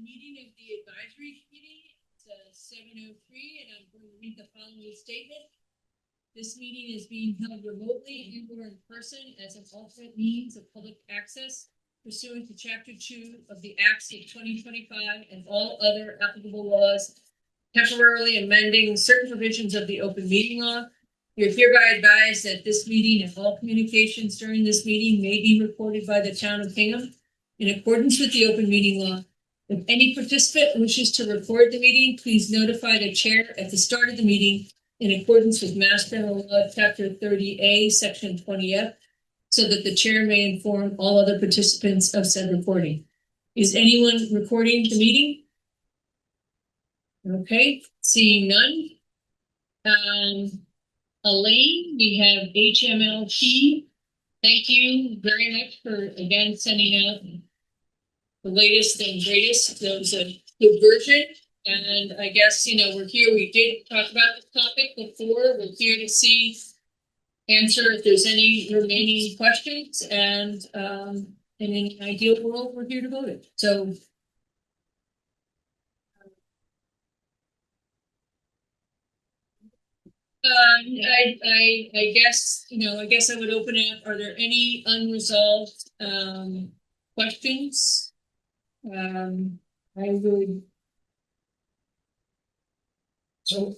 meeting of the advisory committee. It's 7:03, and I'm going to read the following statement. This meeting is being held remotely and or in person as an alternate means of public access pursuant to Chapter 2 of the Acts of 2025 and all other applicable laws, temporarily amending certain provisions of the open meeting law. You're hereby advised that this meeting and all communications during this meeting may be recorded by the town of Hingham in accordance with the open meeting law. If any participant wishes to record the meeting, please notify the chair at the start of the meeting in accordance with Mass General Law, Chapter 30A, Section 20F, so that the chair may inform all other participants of said recording. Is anyone recording the meeting? Okay, seeing none. Elaine, we have HMLP. Thank you very much for again sending out the latest and greatest. That was a good version. And I guess, we're here. We did talk about this topic before. We're here to answer if there's any remaining questions. And in an ideal world, we're here to vote it. So I guess, I guess I would open it up. Are there any unresolved questions? I would. So,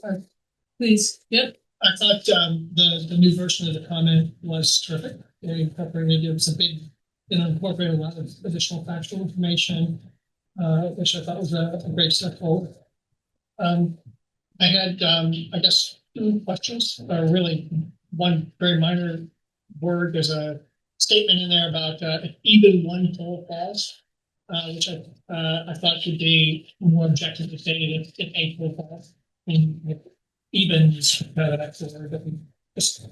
please, yep. I thought the new version of the comment was terrific. It was a big, incorporated a lot of additional factual information, which I thought was a great step forward. I had, I guess, two questions. Really, one very minor word. There's a statement in there about even one pole falls, which I thought could be more objectively stated if a pole falls. Even is kind of an extra word that we just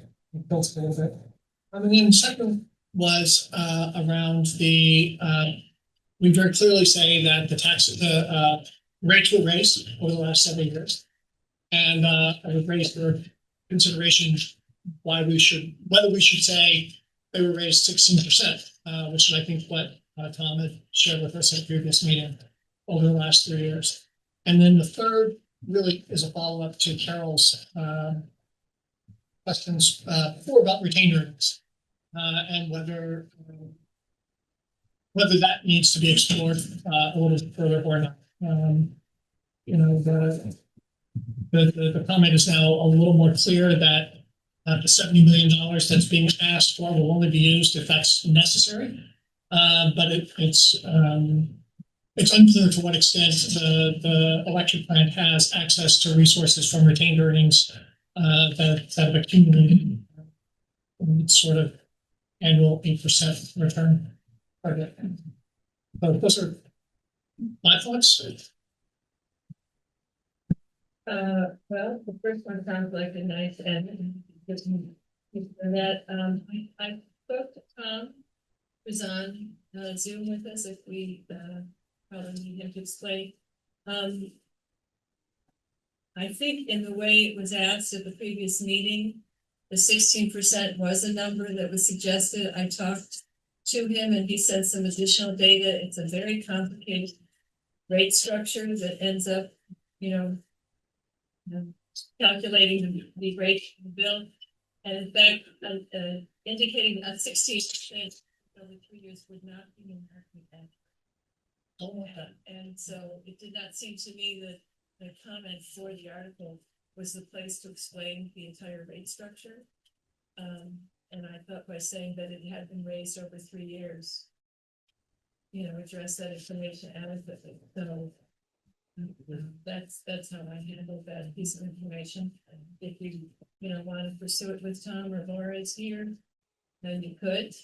built a little bit. And then the second was around the, we very clearly say that the rates were raised over the last several years. And I would raise for consideration whether we should say they were raised 16%, which I think what Tom had shared with us at a previous meeting over the last 3 years. And then the third really is a follow-up to Carol's questions before about retained earnings and whether that needs to be explored a little bit further or not. The comment is now a little more clear that the $70 million that's being asked for will only be used if that's necessary, but it's unclear to what extent the electric plant has access to resources from retained earnings that have accumulated in sort of annual 8% return target. So those are my thoughts. Well, the first one sounds like a nice end. That I spoke to Tom, who's on Zoom with us. If we probably need him to explain. I think in the way it was asked at the previous meeting, the 16% was a number that was suggested. I talked to him and he said some additional data. It's a very complicated rate structure that ends up, calculating the rate of the bill. And in fact, indicating that 16% over 3 years would not be numerically accurate. And so it did not seem to me that the comment for the article was the place to explain the entire rate structure. And I thought by saying that it had been raised over 3 years, address that information adequately. So that's how I handled that piece of information. If you want to pursue it with Tom or Laura is here, then you could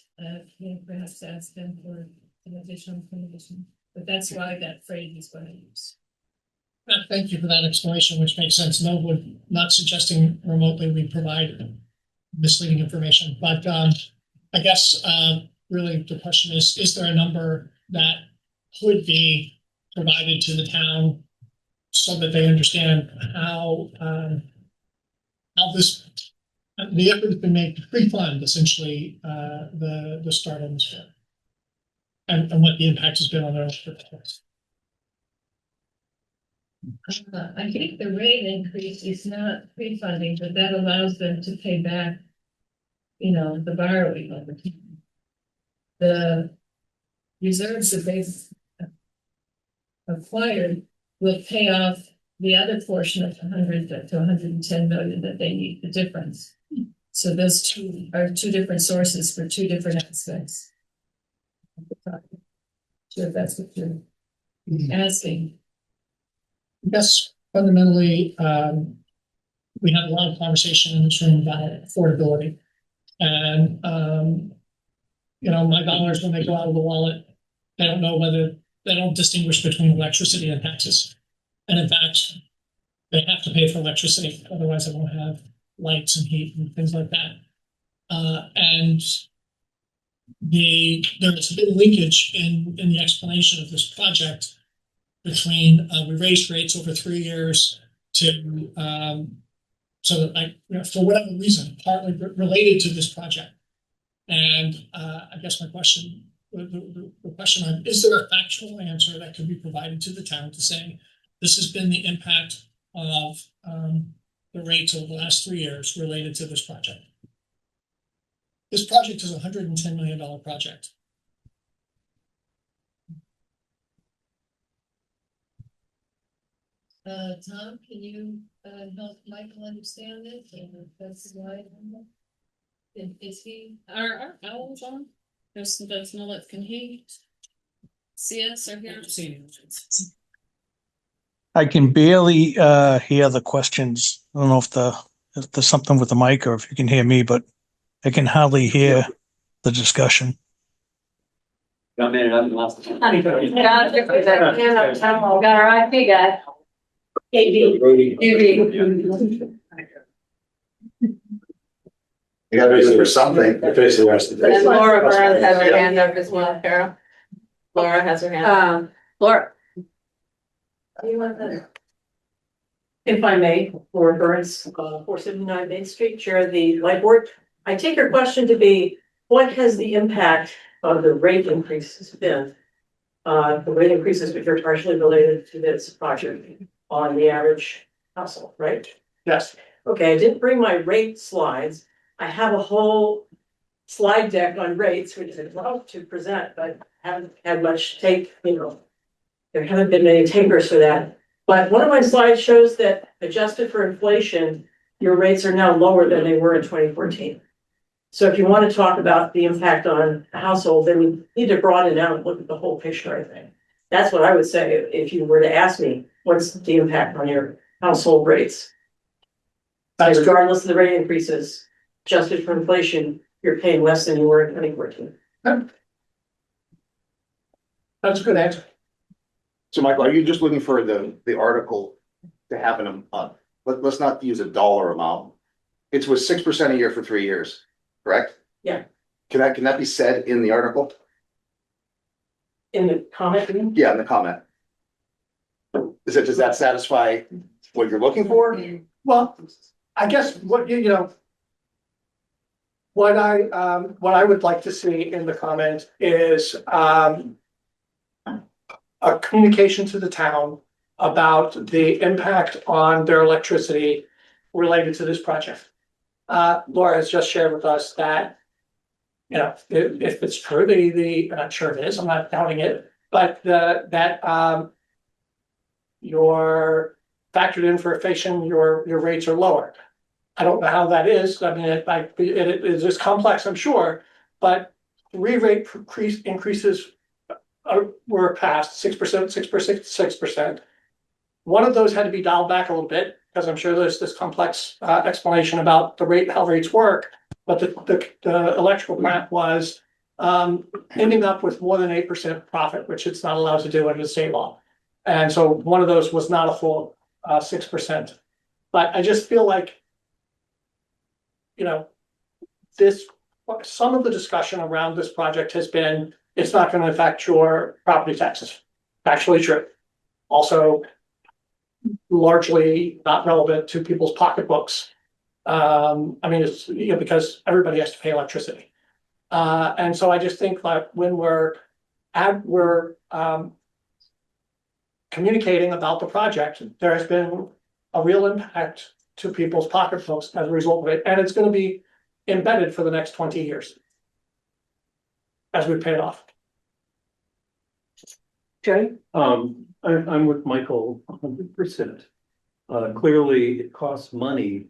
perhaps ask them for some additional information. But that's why that phrase is what I use. Thank you for that explanation, which makes sense. No, we're not suggesting remotely we provide misleading information, but I guess really the question is there a number that could be provided to the town so that they understand how the effort has been made to pre-fund essentially the start on this work and what the impact has been on their electric costs. I think the rate increase is not pre-funding, but that allows them to pay back, you know, the borrowing over time. The reserves that they've acquired will pay off the other portion of 100 to 110 million that they need, the difference. So those two are two different sources for two different aspects. So that's what you're asking. Yes, fundamentally, we had a lot of conversation in this room about affordability. And, you know, my dollars, when they go out of the wallet, they don't know whether, they don't distinguish between electricity and taxes. And in fact, they have to pay for electricity, otherwise they won't have lights and heat and things like that. And there's a bit of linkage in the explanation of this project between we raised rates over 3 years to so that, like, you know, for whatever reason, partly related to this project. And I guess my question, the question on, is there a factual answer that could be provided to the town to say this has been the impact of the rates over the last 3 years related to this project? This project is a $110 million project. Tom, can you help Michael understand this? And that's why. Is he? Are our owls on? There's no that can see us or hear us. I can barely hear the questions. I don't know if there's something with the mic or if you can hear me, but I can hardly hear the discussion. Come in, I'm lost. Got our IP guy. You gotta use it for something, to face the rest of the day. And Laura Burns has her hand up as well, Carol. Laura has her hand up. Laura. You want that? If I may, Laura Burns, 479 Main Street, Chair of the Light Board. I take your question to be, what has the impact of the rate increases been? The rate increases which are partially related to this project on the average household, right? Yes. Okay, I didn't bring my rate slides. I have a whole slide deck on rates, which I'd love to present, but haven't had much take, you know. There haven't been many takers for that. But one of my slides shows that adjusted for inflation, your rates are now lower than they were in 2014. So if you want to talk about the impact on a household, then we need to broaden it out and look at the whole picture, I think. That's what I would say if you were to ask me, what's the impact on your household rates? Regardless of the rate increases, adjusted for inflation, you're paying less than you were in 2014. That's a good answer. So Michael, are you just looking for the article to happen let's not use a dollar amount. It was 6% a year for 3 years, correct? Yeah. Can that be said in the article? In the comment? Yeah, in the comment. Does that satisfy what you're looking for? Well, I guess what you know. What I would like to see in the comment is a communication to the town about the impact on their electricity related to this project. Laura has just shared with us that, you know, if it's true, I'm not sure it is, I'm not doubting it, but that you're factored in for inflation, your rates are lower. I don't know how that is. I mean, it is complex, I'm sure, but 3 rate increases were passed 6%, 6%, 6%. One of those had to be dialed back a little bit because I'm sure there's this complex explanation about how rates work. But the electrical plant was ending up with more than 8% profit, which it's not allowed to do under the state law. And so one of those was not a full 6%. But I just feel like, you know, some of the discussion around this project has been, it's not going to affect your property taxes. Actually true. Also, largely not relevant to people's pocketbooks. I mean, it's, you know, because everybody has to pay electricity. And so I just think that when we're communicating about the project, there has been a real impact to people's pocketbooks as a result of it, and it's gonna be embedded for the next 20 years. As we pay it off. Jay? I'm with Michael 100%. Clearly, it costs money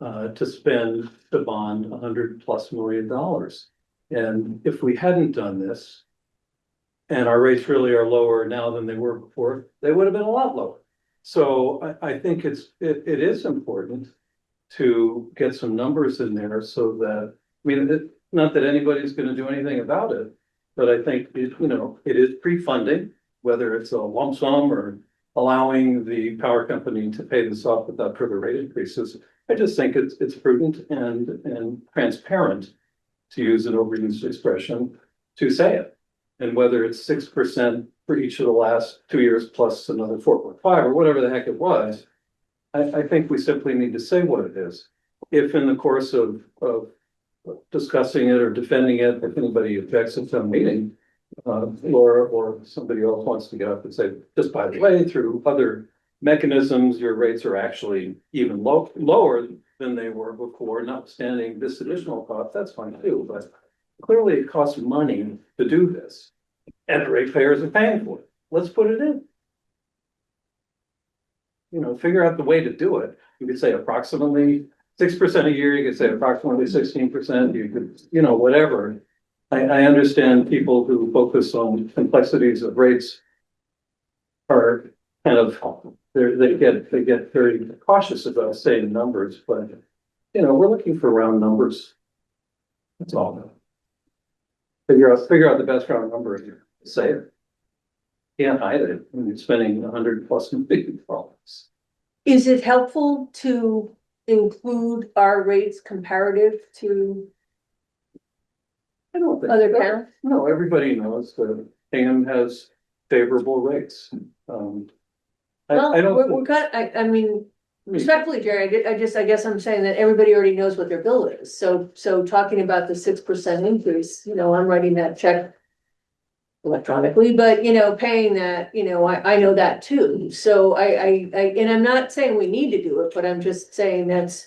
to spend to bond $100+ million. And if we hadn't done this, and our rates really are lower now than they were before, they would have been a lot lower. So I think it is important to get some numbers in there so that, I mean, not that anybody's going to do anything about it, but I think it is pre-funding, whether it's a lump sum or allowing the power company to pay this off without further rate increases. I just think it's prudent and transparent, to use an overused expression, to say it. And whether it's 6% for each of the last 2 years plus another 4.5 or whatever the heck it was, I think we simply need to say what it is. If in the course of discussing it or defending it, if anybody objects at some meeting, or somebody else wants to get up and say, just by the way, through other mechanisms, your rates are actually even lower than they were before, notwithstanding this additional cost, that's fine too, but clearly it costs money to do this, and the ratepayers are paying for it. Let's put it in. Figure out the way to do it. You could say approximately 6% a year, you could say approximately 16%, you could, whatever. I understand people who focus on complexities of rates are kind of, they get very cautious about saying numbers, but, we're looking for round numbers. That's all. Figure out the best round number and say it. Can't hide it when you're spending $100+ million. Is it helpful to include our rates comparative to I don't think. other towns? No, everybody knows that Hingham has favorable rates. Well, I don't. we're kind, I mean, respectfully, Jerry, I guess I'm saying that everybody already knows what their bill is. So talking about the 6% increase, I'm writing that check electronically, but paying that, I know that too. So and I'm not saying we need to do it, but I'm just saying that's.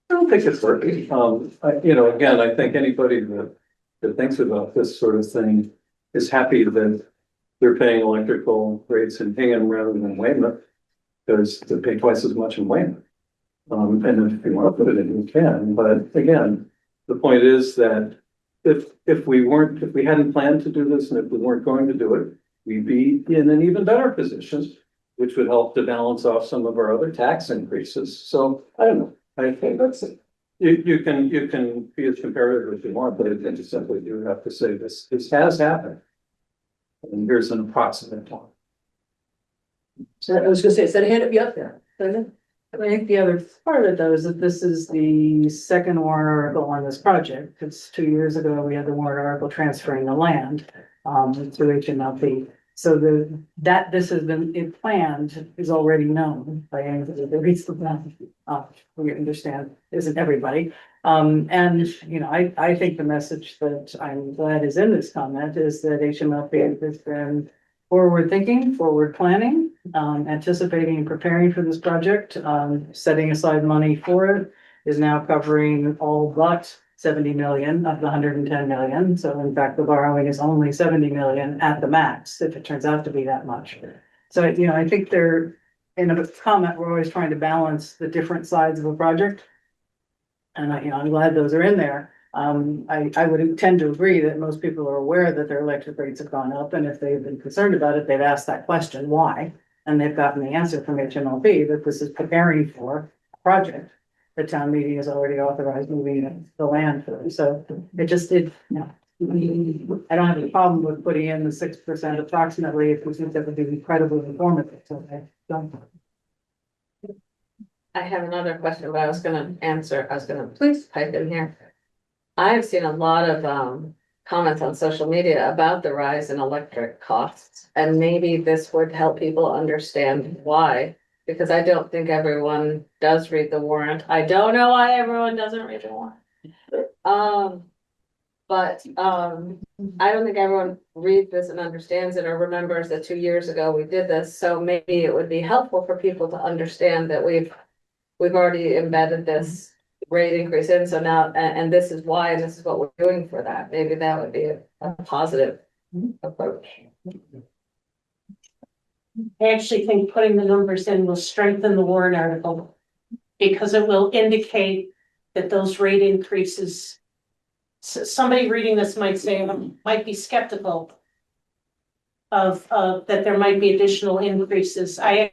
I don't think it's working. Again, I think anybody that thinks about this sort of thing is happy that they're paying electrical rates in Hingham rather than Weymouth, because they pay twice as much in Weymouth. And if you want to put it in, you can. But again, the point is that if we hadn't planned to do this, and if we weren't going to do it, we'd be in an even better position, which would help to balance off some of our other tax increases. So I don't know. I think that's it. You can be as comparative as you want, but I just simply do have to say this has happened. And here's an approximate one. So I was gonna say, instead of hand it be up there. I think the other part of it though is that this is the second warrant article on this project. Because 2 years ago, we had the warrant article transferring the land through HMLP. So this has been planned is already known by anybody that reads the plan. We understand isn't everybody. And I think the message that I'm glad is in this comment is that HMLP has been forward thinking, forward planning, anticipating and preparing for this project, setting aside money for it, is now covering all but 70 million of the 110 million. So in fact, the borrowing is only 70 million at the max, if it turns out to be that much. So, I think they're in a comment, we're always trying to balance the different sides of a project. And I'm glad those are in there. I would tend to agree that most people are aware that their electric rates have gone up, and if they've been concerned about it, they've asked that question, why? And they've gotten the answer from HMLP that this is preparing for a project. The town meeting has already authorized moving the land for it, so it just did, I don't have any problem with putting in the 6% approximately if we think that would be incredibly informative, so I don't. I have another question, but I was gonna please type in here. I've seen a lot of comments on social media about the rise in electric costs, and maybe this would help people understand why. Because I don't think everyone does read the warrant. I don't know why everyone doesn't read the warrant. But I don't think everyone reads this and understands it or remembers that 2 years ago we did this, so maybe it would be helpful for people to understand that we've already embedded this rate increase in, so now, and this is why, and this is what we're doing for that. Maybe that would be a positive approach. I actually think putting the numbers in will strengthen the warrant article. Because it will indicate that those rate increases. Somebody reading this might say, might be skeptical. Of that there might be additional increases. I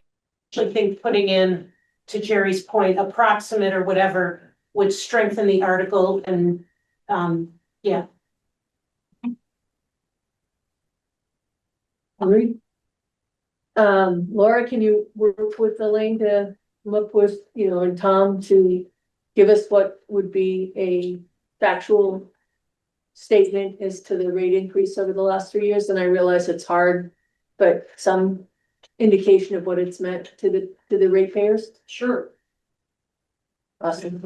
actually think putting in, to Jerry's point, approximate or whatever would strengthen the article and, yeah. Agreed. Laura, can you work with Elaine to come up with, and Tom to give us what would be a factual statement as to the rate increase over the last 3 years? And I realize it's hard, but some indication of what it's meant to the ratepayers? Sure. Awesome.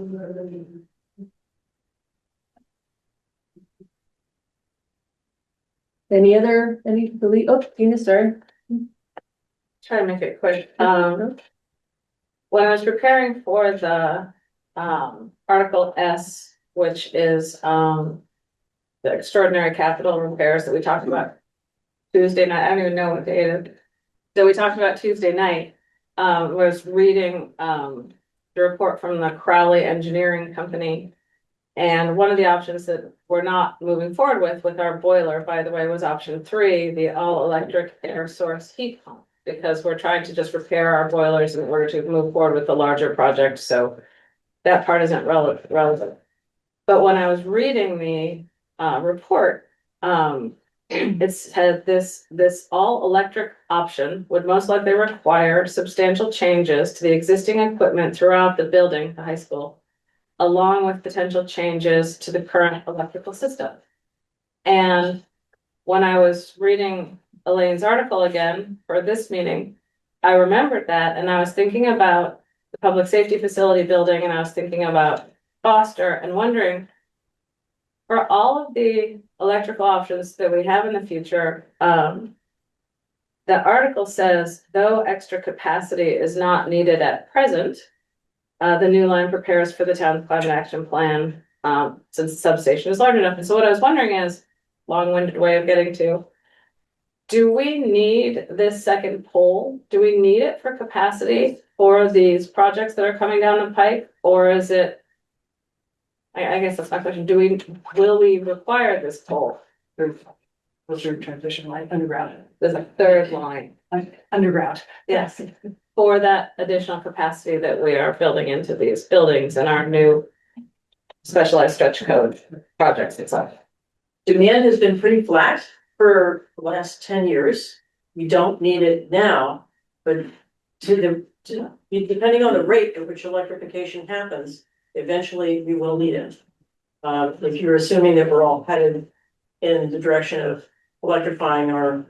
Tina, sorry. Try to make it quick. When I was preparing for the Article S, which is the extraordinary capital repairs that we talked about Tuesday night, I don't even know what day it is. So we talked about Tuesday night, was reading the report from the Crowley Engineering Company. And one of the options that we're not moving forward with our boiler, by the way, was option 3, the all electric air source heat pump. Because we're trying to just repair our boilers in order to move forward with the larger project, so that part isn't relevant. But when I was reading the report, it said this all electric option would most likely require substantial changes to the existing equipment throughout the building, the high school, along with potential changes to the current electrical system. And when I was reading Elaine's article again for this meeting, I remembered that, and I was thinking about the public safety facility building, and I was thinking about Foster and wondering, for all of the electrical options that we have in the future, the article says, though extra capacity is not needed at present, the new line prepares for the town's climate action plan, since the substation is large enough. And so what I was wondering is, long-winded way of getting to, do we need this second pole? Do we need it for capacity for these projects that are coming down the pipe? Or is it, I guess that's my question, will we require this pole? Was your transmission line underground? There's a third line. Underground. Yes, for that additional capacity that we are building into these buildings and our new specialized stretch code projects and stuff. Demand has been pretty flat for the last 10 years. We don't need it now, but depending on the rate at which electrification happens, eventually we will need it. If you're assuming that we're all headed in the direction of electrifying our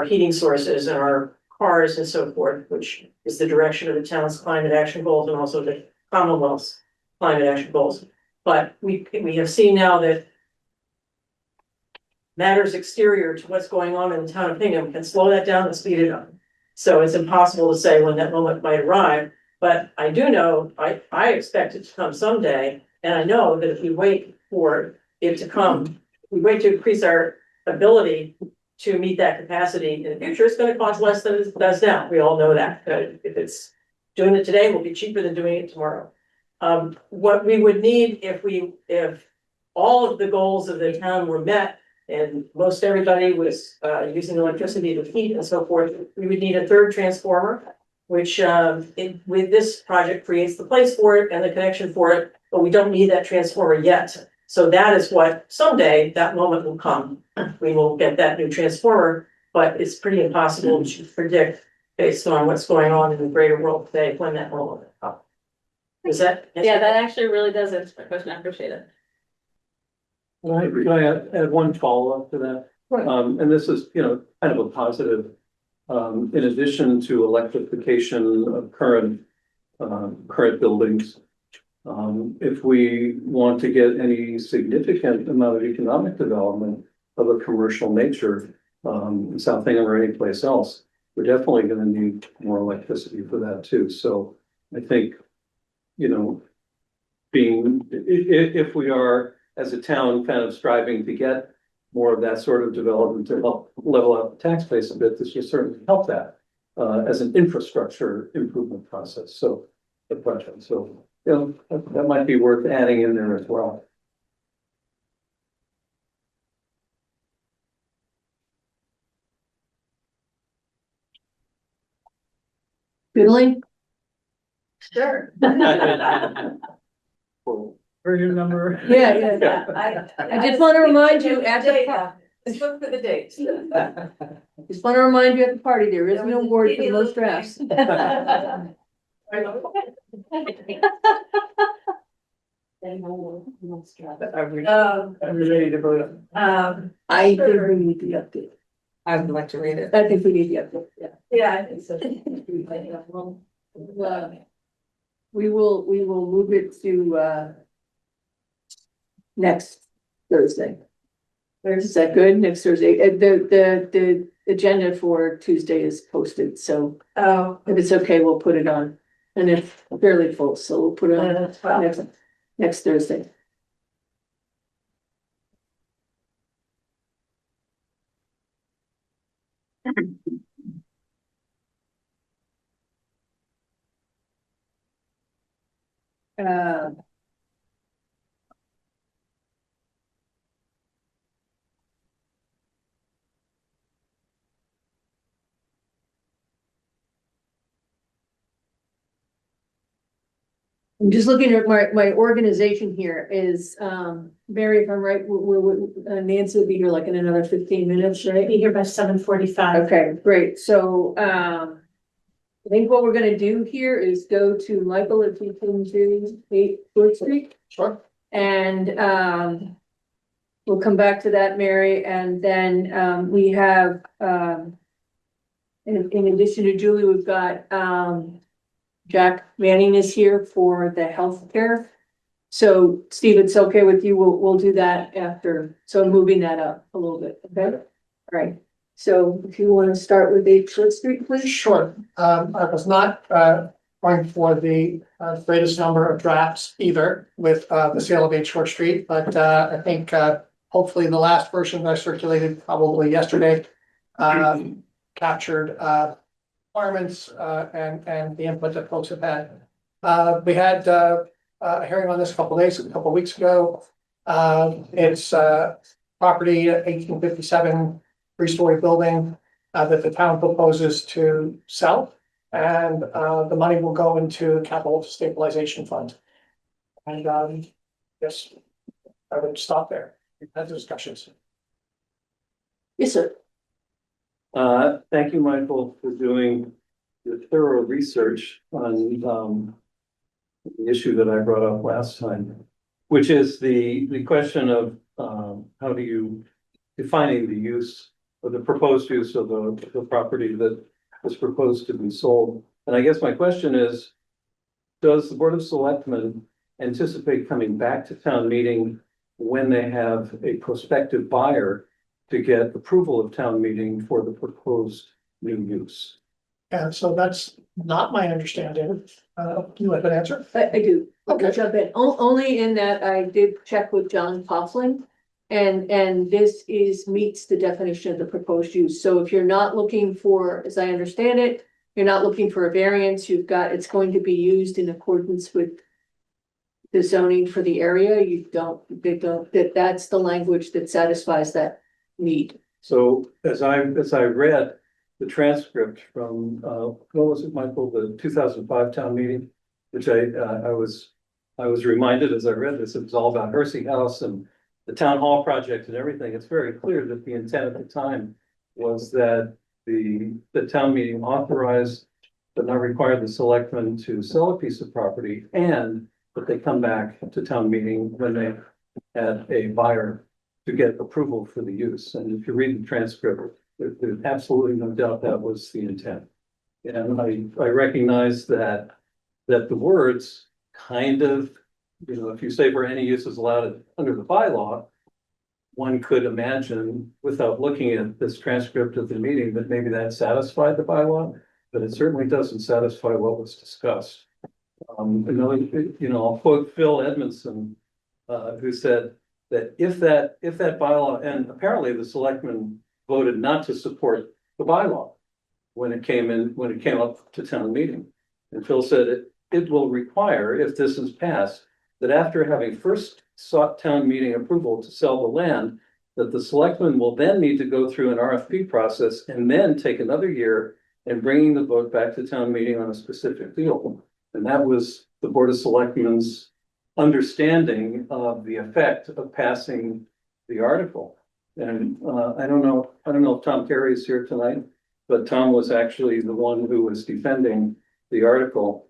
heating sources and our cars and so forth, which is the direction of the town's climate action goals and also the Commonwealth's climate action goals. But we have seen now that matters exterior to what's going on in the town of Hingham can slow that down and speed it up. So it's impossible to say when that moment might arrive, but I do know, I expect it to come someday. And I know that if we wait for it to come, we wait to increase our ability to meet that capacity in the future, it's going to cost less than it does now. We all know that. If it's doing it today, will be cheaper than doing it tomorrow. What we would need if all of the goals of the town were met and most everybody was using electricity to heat and so forth, we would need a third transformer, which with this project creates the place for it and the connection for it, but we don't need that transformer yet. So that is what someday that moment will come. We will get that new transformer, but it's pretty impossible to predict based on what's going on in the greater world today when that moment will come. Is that? Yeah, that actually really does answer my question. I appreciate it. Can I add one follow-up to that? Right. And this is, kind of a positive. In addition to electrification of current buildings, If we want to get any significant amount of economic development of a commercial nature, in South Hingham or anyplace else, we're definitely gonna need more electricity for that too. So I think, you know, if we are, as a town, kind of striving to get more of that sort of development to help level out the tax base a bit, this will certainly help that, as an infrastructure improvement process. So the project, so, you know, that might be worth adding in there as well. Fiddling? Sure. Well, Version number. Yeah, Yeah. I just want to remind you at the, Let's look for the dates. just want to remind you at the party, there is an award for the most drafts. Are we ready to vote? I think we need the update. I would like to read it. I think we need the update, yeah. Yeah, I think so. We will move it to, next Thursday. Is that good? Next Thursday, the agenda for Tuesday is posted, so Oh. if it's okay, we'll put it on. And it's fairly full, so we'll put it on next Thursday. Uh, I'm just looking at my organization here is, Barry, if I'm right, Nancy will be here like in another 15 minutes, right? Be here by 7:45. Okay, great. So, I think what we're gonna do here is go to Michael, if you can do 8 Wood Street. Sure. And, we'll come back to that, Mary, and then, we have, in addition to Julie, we've got, Jack Manning is here for the healthcare. So Steve, it's okay with you, we'll do that after, so I'm moving that up a little bit, okay? All right, so if you want to start with 8 Short Street, please. Sure. I was not going for the greatest number of drafts either with the sale of 8 Short Street, but I think hopefully the last version that I circulated probably yesterday captured requirements and the input that folks have had. We had a hearing on this a couple weeks ago. It's property at 1857, 3-story building that the town proposes to sell. And the money will go into capital stabilization fund. And yes, I would stop there. We've had the discussions. Yes, sir. Thank you, Michael, for doing the thorough research on, the issue that I brought up last time, which is the question of, how do you defining the use or the proposed use of the property that is proposed to be sold. And I guess my question is, does the Board of Selectmen anticipate coming back to town meeting when they have a prospective buyer to get approval of town meeting for the proposed new use? And so that's not my understanding. You have an answer? I do. Okay. I'll jump in. Only in that I did check with John Poffling. And this meets the definition of the proposed use. So if you're not looking for, as I understand it, you're not looking for a variance, it's going to be used in accordance with the zoning for the area. That's the language that satisfies that need. So as I read the transcript from, what was it, Michael, the 2005 town meeting, which I was reminded as I read this, it was all about Hersey House and the town hall project and everything. It's very clear that the intent at the time was that the town meeting authorized but not required the selectmen to sell a piece of property, and that they come back to town meeting when they had a buyer to get approval for the use. And if you read the transcript, there's absolutely no doubt that was the intent. And I recognize that the words kind of if you say for any uses allowed under the bylaw, one could imagine, without looking at this transcript of the meeting, that maybe that satisfied the bylaw, but it certainly doesn't satisfy what was discussed. I'll quote Phil Edmondson, who said that if that bylaw, and apparently the selectmen voted not to support the bylaw when it came up to town meeting. And Phil said it will require, if this is passed, that after having first sought town meeting approval to sell the land, that the selectmen will then need to go through an RFP process and then take another year and bringing the vote back to town meeting on a specific deal. And that was the Board of Selectmen's understanding of the effect of passing the article. And I don't know if Tom Carey is here tonight, but Tom was actually the one who was defending the article.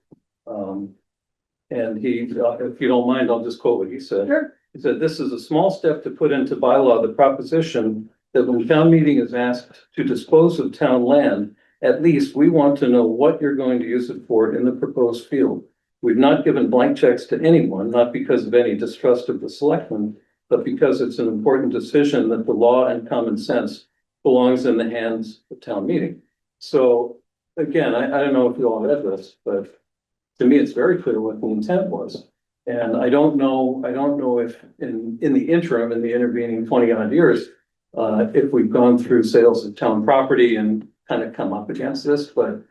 And he, if you don't mind, I'll just quote what he said. Sure. He said, "This is a small step to put into bylaw the proposition that when town meeting is asked to dispose of town land, at least we want to know what you're going to use it for in the proposed field. We've not given blank checks to anyone, not because of any distrust of the selectmen, but because it's an important decision that the law and common sense belongs in the hands of town meeting." So again, I don't know if you all read this, but to me, it's very clear what the intent was. And I don't know if in the interim, in the intervening 20 odd years, if we've gone through sales of town property and kind of come up against this, but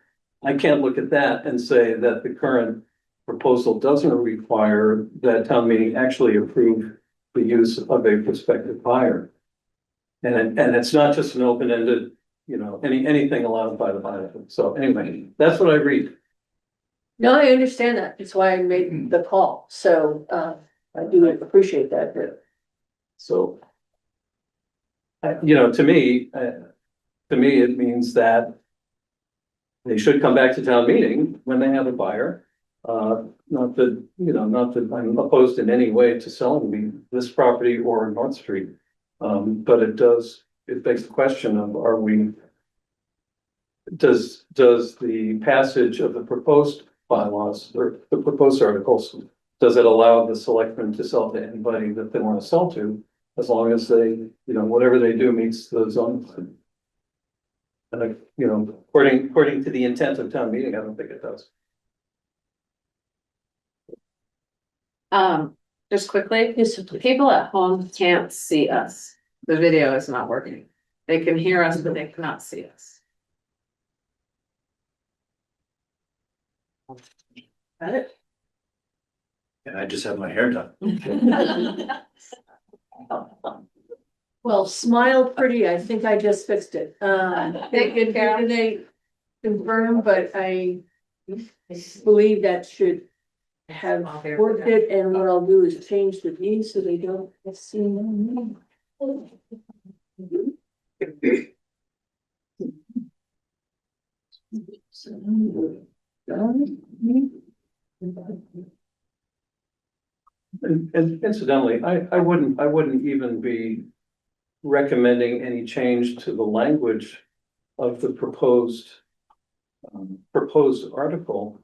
I can't look at that and say that the current proposal doesn't require that town meeting actually approve the use of a prospective buyer. And it's not just an open-ended, anything allowed by the bylaw. So anyway, that's what I read. No, I understand that. It's why I made the call. So, I do appreciate that. So, to me, it means that they should come back to town meeting when they have a buyer. Not that I'm opposed in any way to selling me this property or North Street. But it begs the question of, does the passage of the proposed bylaws or the proposed articles, does it allow the selectmen to sell to anybody that they want to sell to, as long as they, whatever they do meets the zoning? And according to the intent of town meeting, I don't think it does. Just quickly, people at home can't see us. The video is not working. They can hear us, but they cannot see us. Got it? And I just had my hair done. Well, smile pretty. I think I just fixed it. They confirm, but I believe that should have worked it, and what I'll do is change the view so they don't see me. And incidentally, I wouldn't even be recommending any change to the language of the proposed article.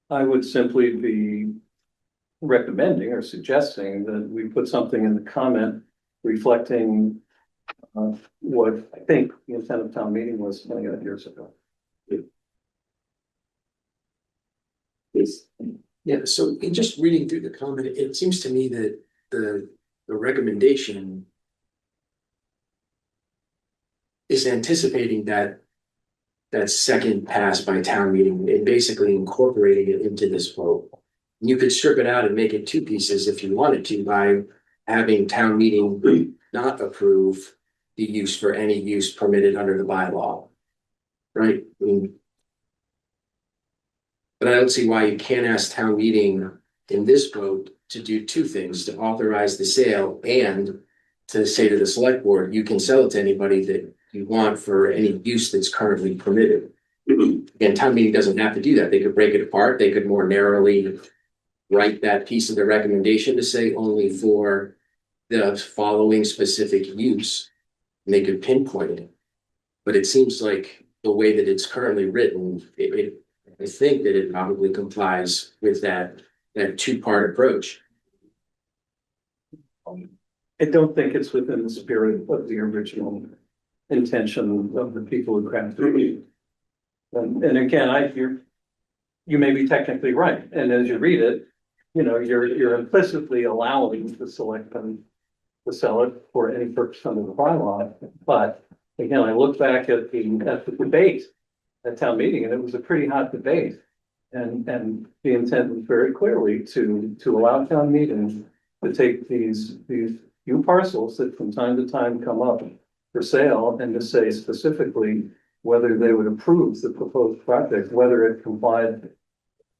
I would simply be recommending or suggesting that we put something in the comment reflecting what I think the intent of town meeting was 20 odd years ago. Yeah, so in just reading through the comment, it seems to me that the recommendation is anticipating that second pass by town meeting and basically incorporating it into this vote. You could strip it out and make it two pieces if you wanted to by having town meeting not approve the use for any use permitted under the bylaw. Right? But I don't see why you can't ask town meeting in this vote to do two things, to authorize the sale and to say to the select board, you can sell it to anybody that you want for any use that's currently permitted. Again, town meeting doesn't have to do that. They could break it apart. They could more narrowly write that piece of the recommendation to say only for the following specific use. And they could pinpoint it. But it seems like the way that it's currently written, I think that it probably complies with that that two-part approach. I don't think it's within the spirit of the original intention of the people who crafted it. And again, you may be technically right, and as you read it, you know, you're implicitly allowing the selectmen to sell it for any purpose under the bylaw. But again, I look back at the debate at town meeting, and it was a pretty hot debate. And the intent was very clearly to allow town meeting to take these few parcels that from time to time come up for sale, and to say specifically whether they would approve the proposed project, whether it complied,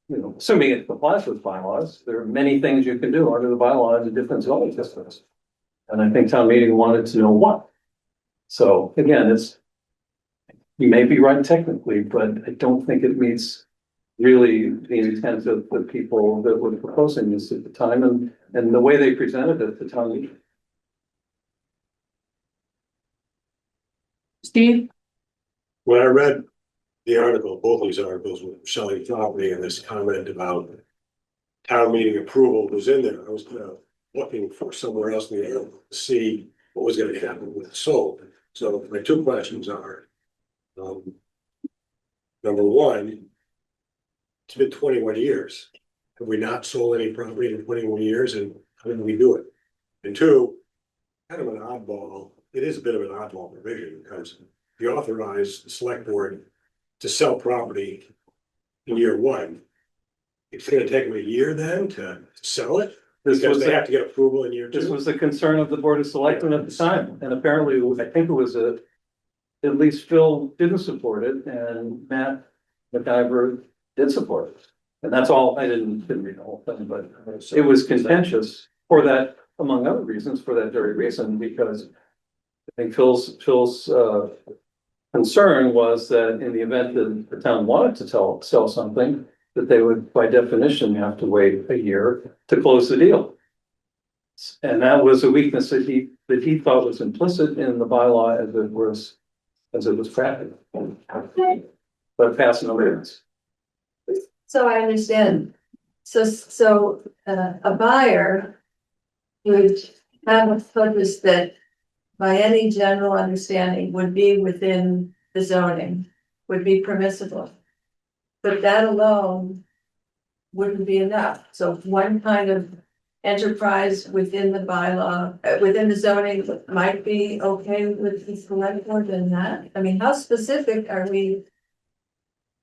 you know, assuming it complies with bylaws. There are many things you can do under the bylaws in different zoning districts. And I think town meeting wanted to know what. So again, you may be right technically, but I don't think it meets really the intent of the people that were proposing this at the time, and the way they presented it at the town meeting. Steve? When I read the article, both these articles with selling property and this comment about town meeting approval was in there, I was looking for somewhere else in the area to see what was gonna happen with it sold. So my two questions are, number one, it's been 21 years. Have we not sold any property in 21 years, and how did we do it? And two, kind of an oddball, it is a bit of an oddball provision, because you authorize the select board to sell property in year one. It's gonna take them a year then to sell it, because they have to get approval in year two. This was the concern of the Board of Selectmen at the time, and apparently, I think it was at least Phil didn't support it, and Matt McIver did support it. And that's all, I didn't read the whole thing, but it was contentious for that, among other reasons, for that very reason, because I think Phil's concern was that in the event that the town wanted to sell something, that they would, by definition, have to wait a year to close the deal. And that was a weakness that he thought was implicit in the bylaw as it was crafted. But passing over. So I understand. So a buyer would have a focus that by any general understanding would be within the zoning, would be permissible. But that alone wouldn't be enough. So one kind of enterprise within the bylaw, within the zoning might be okay with the select board than that. I mean, how specific are we?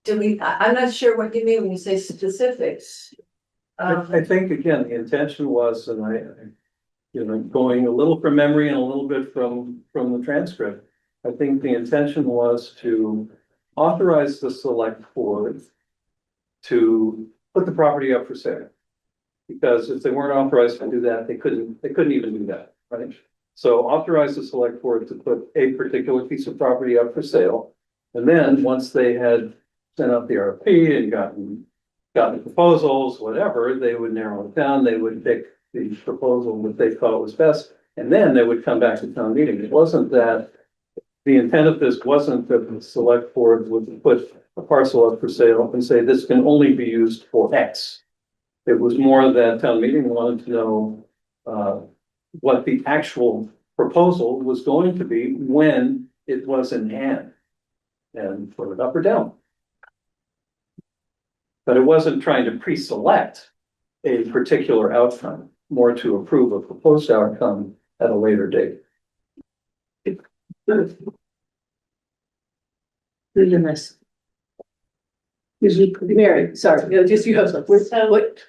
I'm not sure what you mean when you say specifics. I think, again, the intention was, and I, you know, going a little from memory and a little bit from the transcript, I think the intention was to authorize the select board to put the property up for sale. Because if they weren't authorized to do that, they couldn't even do that, right? So authorize the select board to put a particular piece of property up for sale. And then once they had sent out the RFP and gotten proposals, whatever, they would narrow it down. They would pick the proposal that they thought was best, and then they would come back to town meeting. It wasn't that the intent of this wasn't that the select board would put a parcel up for sale and say this can only be used for X. It was more that town meeting wanted to know what the actual proposal was going to be when it was in hand, and put it up or down. But it wasn't trying to pre-select a particular outcome, more to approve a proposed outcome at a later date. Who's in this? Mary, sorry, just you have something. What?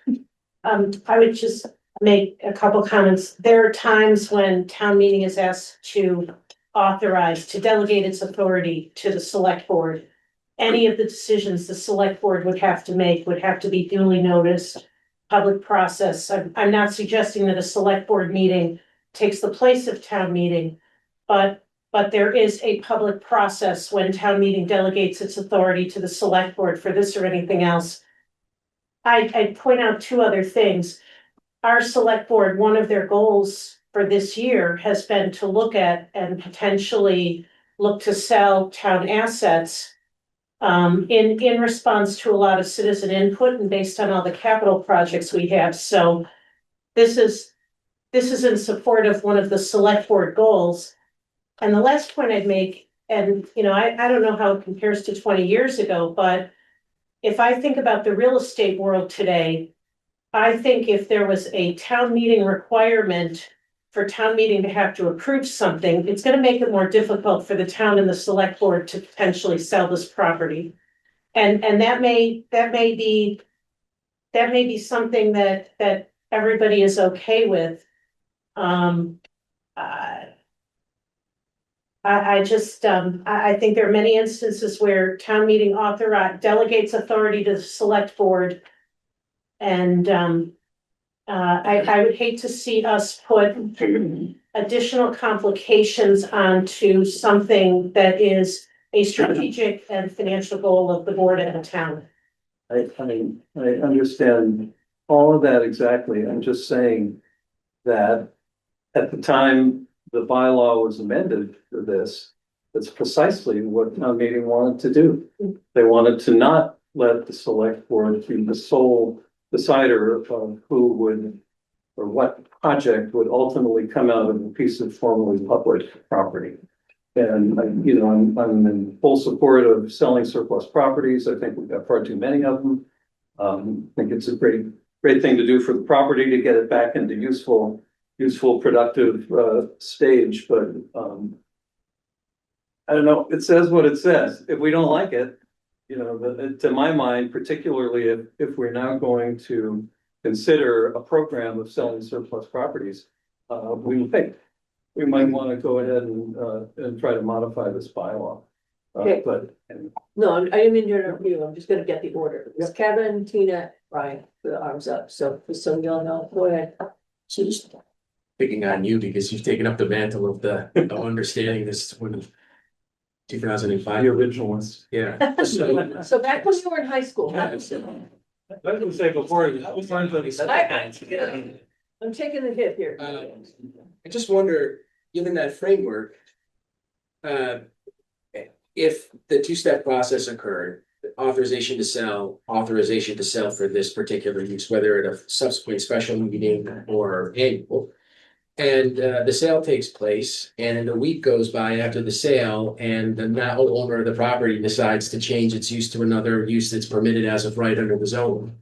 I would just make a couple comments. There are times when town meeting is asked to authorize, to delegate its authority to the select board. Any of the decisions the select board would have to make would have to be duly noticed, public process. I'm not suggesting that a select board meeting takes the place of town meeting, but there is a public process when town meeting delegates its authority to the select board for this or anything else. I'd point out two other things. Our select board, one of their goals for this year has been to look at and potentially look to sell town assets in response to a lot of citizen input and based on all the capital projects we have. So this is in support of one of the select board goals. And the last point I'd make, and you know, I don't know how it compares to 20 years ago, but if I think about the real estate world today, I think if there was a town meeting requirement for town meeting to have to approve something, it's gonna make it more difficult for the town and the select board to potentially sell this property. And that may be something that everybody is okay with. I just, I think there are many instances where town meeting delegates authority to the select board. And, I would hate to see us put additional complications onto something that is a strategic and financial goal of the board and the town. I mean, I understand all of that exactly. I'm just saying that at the time the bylaw was amended for this, that's precisely what town meeting wanted to do. They wanted to not let the select board be the sole decider of who would or what project would ultimately come out of a piece of formerly public property. And I'm in full support of selling surplus properties. I think we've got far too many of them. I think it's a great thing to do for the property to get it back into useful, productive stage. But I don't know. It says what it says. If we don't like it, to my mind, particularly if we're now going to consider a program of selling surplus properties, we might want to go ahead and try to modify this bylaw. Okay. But No, I didn't mean to interrupt you. I'm just gonna get the order. It's Kevin, Tina, Brian, with the arms up. So just so y'all know, go ahead. So just picking on you because you've taken up the mantle of of understanding this when 2005. the original ones. Yeah. So, So back when you were in high school. Yeah, I'm I was gonna say before, taking the hit here. I just wonder, given that framework, if the two-step process occurred, authorization to sell for this particular use, whether at a subsequent special meeting or annual. And the sale takes place, and a week goes by after the sale, and the now owner of the property decides to change its use to another use that's permitted as of right under the zone.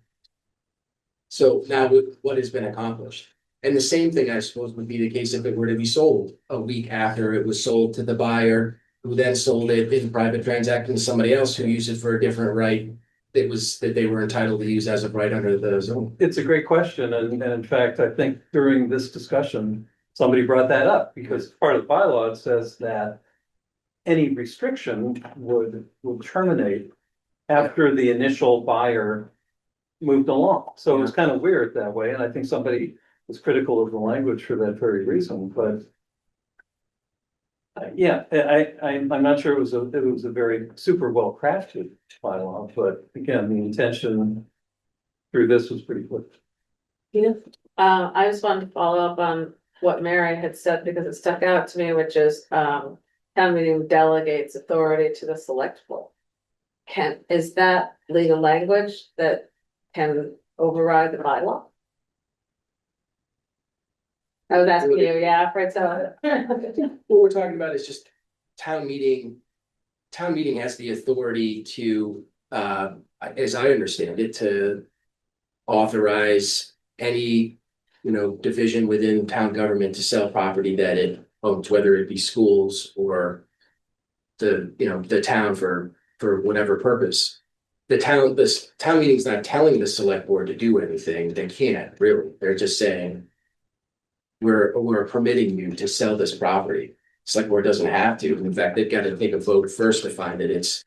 So now what has been accomplished? And the same thing, I suppose, would be the case if it were to be sold a week after it was sold to the buyer, who then sold it in private transaction to somebody else who used it for a different right that they were entitled to use as of right under the zone. It's a great question, and in fact, I think during this discussion, somebody brought that up, because part of the bylaw it says that any restriction would terminate after the initial buyer moved along. So it was kind of weird that way, and I think somebody was critical of the language for that very reason, but I'm not sure it was a very super well crafted bylaw, but again, the intention through this was pretty clear. I just wanted to follow up on what Mary had said because it stuck out to me, which is town meeting delegates authority to the select board. Is that legal language that can override the bylaw? I was asking you, yeah, right, so. What we're talking about is just town meeting. Town meeting has the authority to, as I understand it, to authorize any, division within town government to sell property that it owns, whether it be schools or the town for whatever purpose. The town meeting's not telling the select board to do anything. They can't really. They're just saying, we're permitting you to sell this property. Select board doesn't have to. In fact, they've got to take a vote first to find that it's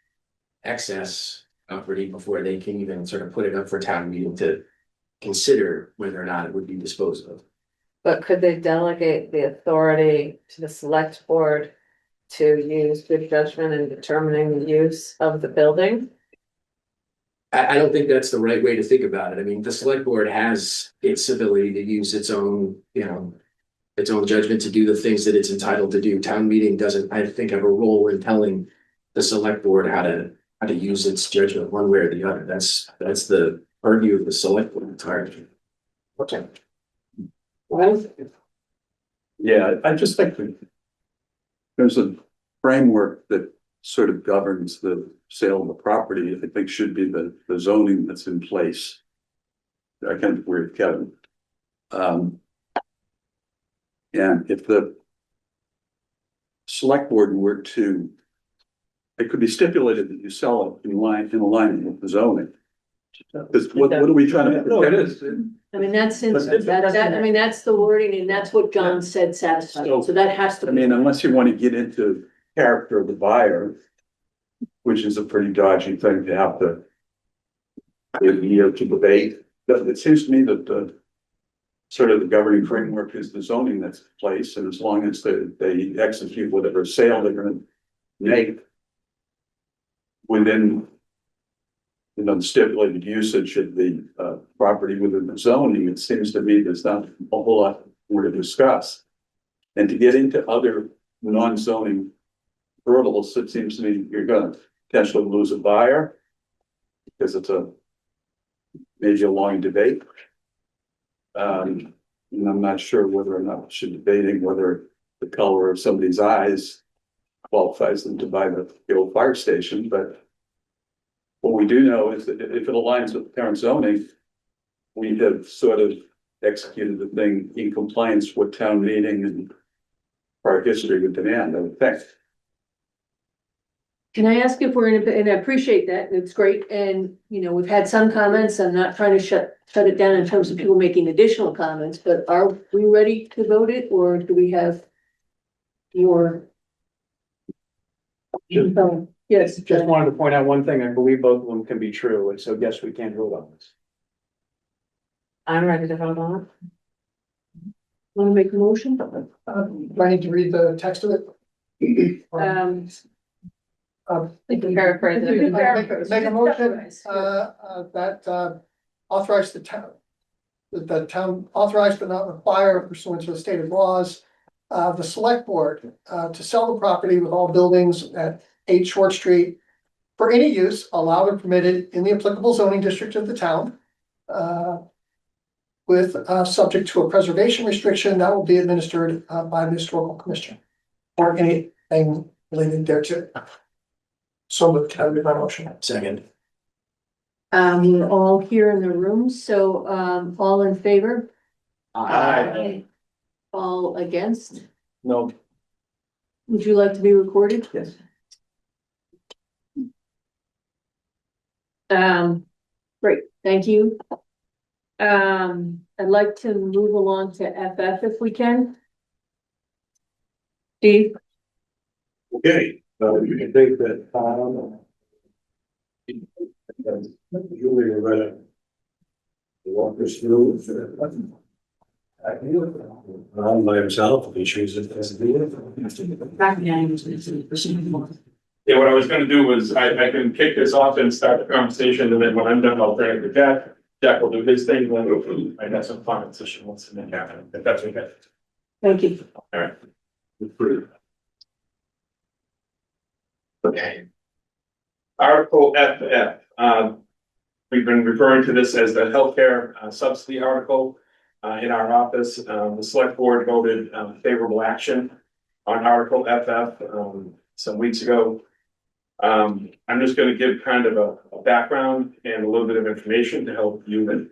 excess property before they can even sort of put it up for town meeting to consider whether or not it would be disposed of. But could they delegate the authority to the select board to use good judgment in determining the use of the building? I don't think that's the right way to think about it. I mean, the select board has its ability to use its own judgment to do the things that it's entitled to do. Town meeting doesn't, I think, have a role in telling the select board how to how to use its judgment one way or the other. That's the purview of the select board entirely. Okay. Well, Yeah, I just think that there's a framework that sort of governs the sale of the property, I think should be the zoning that's in place. I kind of agree with Kevin. And if the select board were to, it could be stipulated that you sell it in alignment with the zoning. Because what are we trying to? No, it is. I mean, that's, in- But that, I mean, that's the wording and that's what John said satisfied, so that has to I be. mean, unless you want to get into character of the buyer, which is a pretty dodgy thing to have to to debate. But it seems to me that the sort of the governing framework is the zoning that's in place, and as long as they execute whatever sale they're going to make within the stipulated usage of the property within the zoning, it seems to me there's not a whole lot more to discuss. And to get into other non-zoning hurdles, it seems to me you're gonna potentially lose a buyer because it's maybe a long debate. And I'm not sure whether or not we should be debating whether the color of somebody's eyes qualifies them to buy the old fire station, but what we do know is that if it aligns with the current zoning, we have sort of executed the thing in compliance with town meeting and prior history with demand, I would think. Can I ask if we're in, and I appreciate that, it's great, and, you know, we've had some comments, I'm not trying to shut it down in terms of people making additional comments, but are we ready to vote it, or do we have more? Yes. Just wanted to point out one thing. I believe both of them can be true, and so yes, we can vote on this. I'm ready to vote on it. Want to make a motion? Do I need to read the text of it? You can paraphrase it. Make a motion, that authorize the town authorized but not require pursuant to the stated laws. The select board, to sell the property with all buildings at 8 Short Street for any use allowed and permitted in the applicable zoning district of the town. With, subject to a preservation restriction that will be administered, by the historical commission. Or anything related thereto. So moved, that would be my motion. Second. We're all here in the room, so, all in favor? Aye. All against? No. Would you like to be recorded? Yes. Great, thank you. I'd like to move along to FF if we can. Steve? Okay, you can think that, Julie, we're gonna walk us through. By himself, if he chooses to do it. Yeah, what I was gonna do was I can kick this off and start the conversation, and then when I'm done, I'll turn it to Jack. Jack will do his thing, then I got some comments that she wants to make happen, if that's okay. Thank you. All right. Okay. Article FF, we've been referring to this as the healthcare subsidy article. In our office, the select board voted favorable action on Article FF some weeks ago. I'm just going to give kind of a background and a little bit of information to help you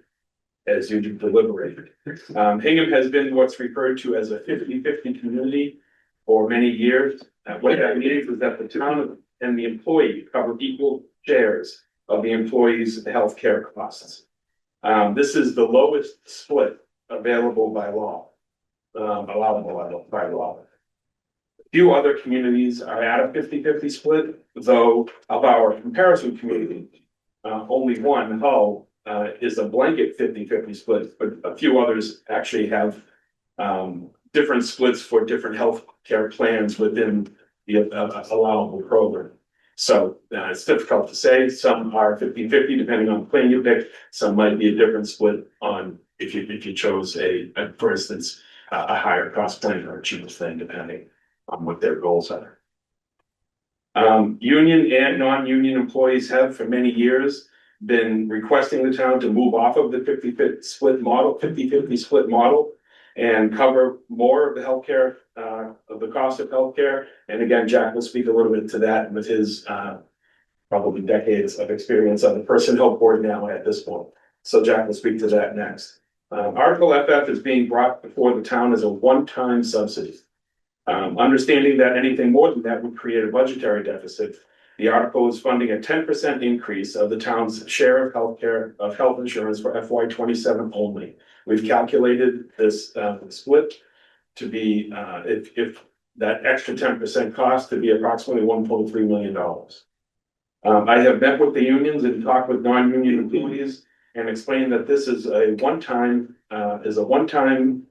as you deliberate. Hingham has been what's referred to as a 50-50 community for many years. What that means is that the town and the employee cover equal shares of the employee's healthcare costs. This is the lowest split available by law, allowable by law. Few other communities are at a 50-50 split, though of our comparison community, only one, Hull, is a blanket 50-50 split, but a few others actually have different splits for different health care plans within the allowable program. So it's difficult to say. Some are 50-50 depending on the plan you pick. Some might be a different split on if you chose for instance, a higher cost plan or a cheaper thing, depending on what their goals are. Union and non-union employees have for many years been requesting the town to move off of the 50-50 split model and cover more of the healthcare, of the cost of healthcare. And again, Jack will speak a little bit to that with his, probably decades of experience on the personnel board now at this point. So Jack will speak to that next. Article FF is being brought before the town as a one-time subsidy. Understanding that anything more than that would create a budgetary deficit, the article is funding a 10% increase of the town's share of health insurance for FY 27 only. We've calculated this split to be, if that extra 10% cost to be approximately $1.3 million. I have met with the unions and talked with non-union employees and explained that this is a one-time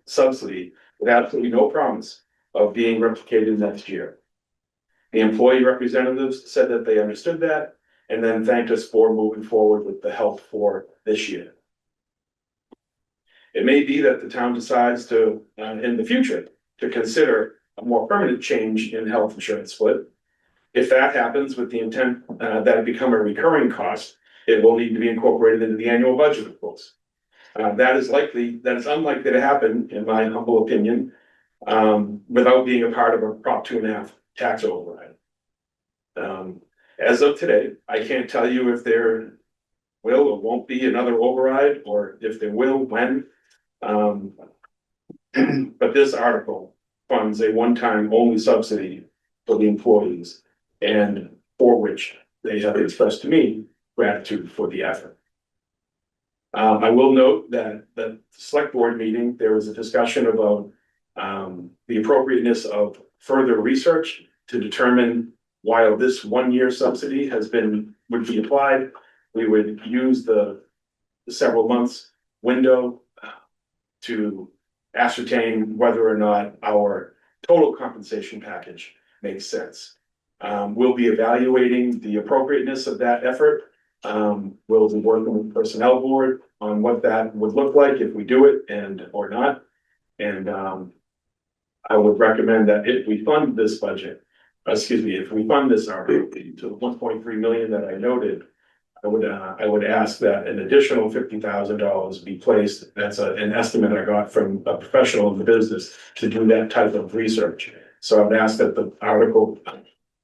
subsidy with absolutely no promise of being replicated next year. The employee representatives said that they understood that and then thanked us for moving forward with the help for this year. It may be that the town decides to, in the future, to consider a more permanent change in health insurance split. If that happens with the intent that it become a recurring cost, it will need to be incorporated into the annual budget, of course. That is unlikely to happen, in my humble opinion, without being a part of a Prop 2.5 tax override. As of today, I can't tell you if there will or won't be another override, or if there will, when. But this article funds a one-time only subsidy for the employees, and for which they have expressed to me gratitude for the effort. I will note that the select board meeting, there was a discussion about the appropriateness of further research to determine while this 1-year subsidy would be applied, we would use the several months window to ascertain whether or not our total compensation package makes sense. We'll be evaluating the appropriateness of that effort. We'll be working with the personnel board on what that would look like if we do it or not. And I would recommend that if we fund this article to the 1.3 million that I noted, I would ask that an additional $50,000 be placed. That's an estimate I got from a professional in the business to do that type of research. So I would ask that the article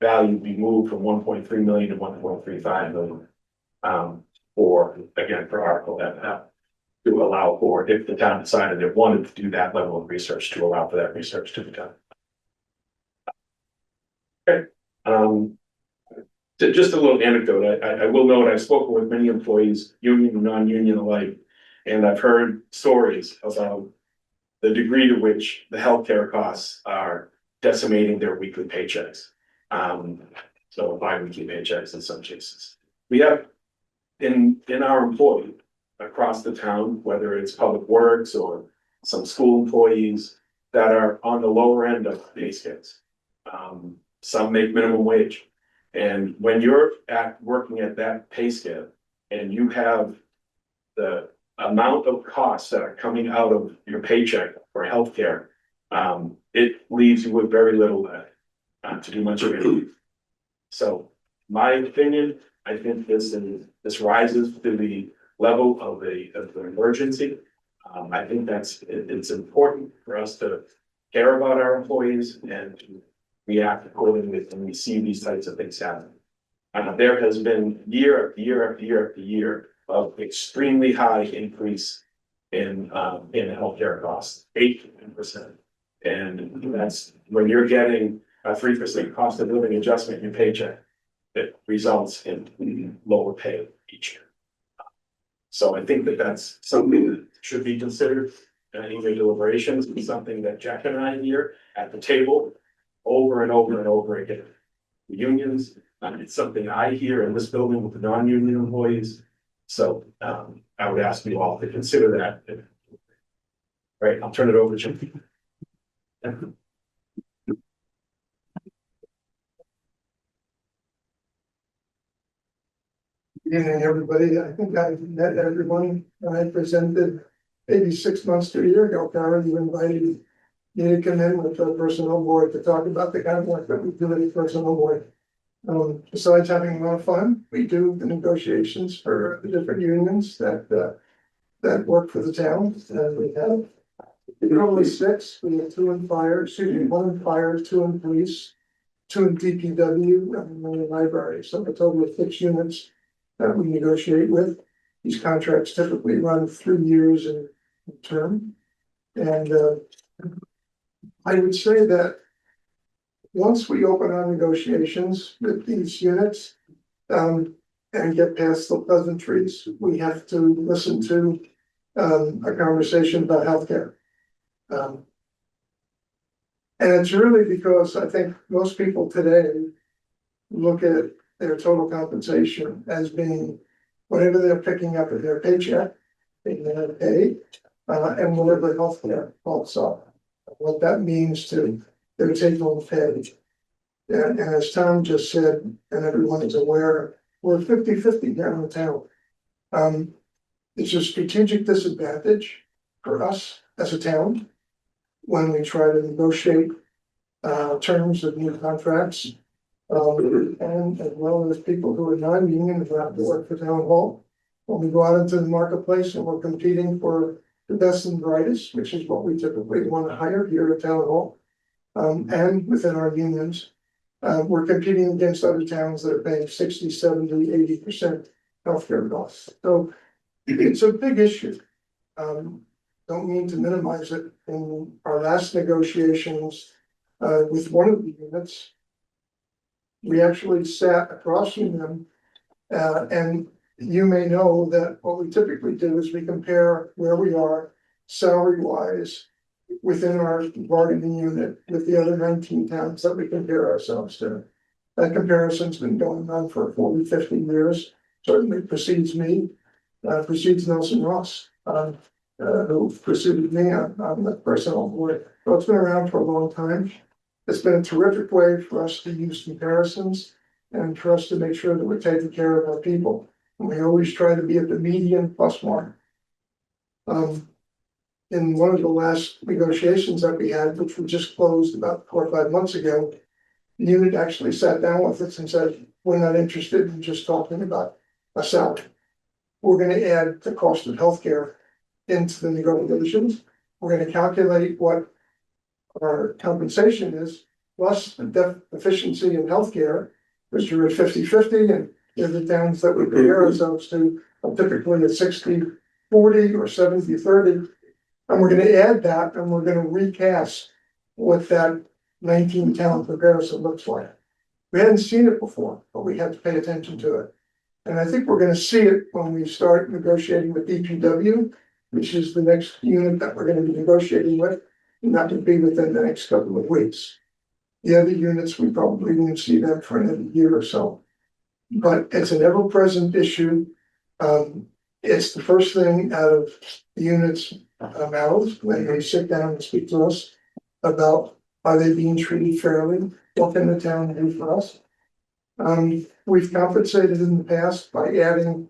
value be moved from 1.3 million to 1.35 million. For Article FF, to allow for, if the town decided it wanted to do that level of research, to allow for that research to be done. Okay. Just a little anecdote. I will note I've spoken with many employees, union and non-union alike, and I've heard stories about the degree to which the healthcare costs are decimating their weekly paychecks. So bi-weekly paychecks in some cases. We have in our employee across the town, whether it's public works or some school employees that are on the lower end of pay scales. Some make minimum wage. And when you're working at that pay scale and you have the amount of costs that are coming out of your paycheck for healthcare, it leaves you with very little to do much of anything. So my opinion, I think this rises to the level of an emergency. I think it's important for us to care about our employees and to react accordingly when we see these types of things happen. There has been year after year of extremely high increase in healthcare costs, 8%. And that's when you're getting a 3% cost of living adjustment in your paycheck, it results in lower pay each year. So I think that's something that should be considered in your deliberations, and something that Jack and I hear at the table over and over and over again. The unions, it's something I hear in this building with the non-union employees. So I would ask you all to consider that. Right, I'll turn it over to Jim. Good evening, everybody. I think I met everyone when I presented maybe 6 months to a year ago. Karen, you invited me to come in with the personnel board to talk about the conflict that we do with the personnel board. Besides having a lot of fun, we do the negotiations for the different unions that work for the town. And we have probably six. We have two in fire, excuse me, one in fire, two in police, two in DPW, and one in the library. So a total of 6 units that we negotiate with. These contracts typically run 3 years in term. And I would say that once we open our negotiations with these units, and get past the pleasantries, we have to listen to a conversation about healthcare. And it's really because I think most people today look at their total compensation as being whatever they're picking up in their paycheck, in their pay, and whatever healthcare falls off. What that means to their take-home pay. And as Tom just said, and everyone is aware, we're 50-50 down in town. It's a strategic disadvantage for us as a town when we try to negotiate terms of new contracts. And as well as people who are non-union who have to work for town hall. When we go out into the marketplace and we're competing for the best and brightest, which is what we typically want to hire here at town hall. And within our unions, we're competing against other towns that are paying 60, 70, 80% healthcare costs. So it's a big issue. Don't mean to minimize it. In our last negotiations with one of the units, we actually sat across from them, and you may know that what we typically do is we compare where we are salary-wise within our bargaining unit with the other 19 towns that we compare ourselves to. That comparison's been going on for 40, 50 years. Certainly precedes me, precedes Nelson Ross, who preceded me on the personnel board. So it's been around for a long time. It's been a terrific way for us to use comparisons and for us to make sure that we're taking care of our people. And we always try to be at the median plus one. In one of the last negotiations that we had, which we just closed about 4 or 5 months ago, the unit actually sat down with us and said, we're not interested in just talking about a salary. We're going to add the cost of healthcare into the negotiations. We're going to calculate what our compensation is, plus the deficiency in healthcare, which are at 50-50, and the towns that we compare ourselves to are typically at 60-40 or 70-30. And we're going to add that, and we're going to recast what that 19 town comparison looks like. We hadn't seen it before, but we had to pay attention to it. And I think we're going to see it when we start negotiating with DPW, which is the next unit that we're going to be negotiating with, and that would be within the next couple of weeks. The other units, we probably won't see them for another year or so. But it's an ever-present issue. It's the first thing out of the units' mouths when they sit down and speak to us about are they being treated fairly? What can the town do for us? We've compensated in the past by adding,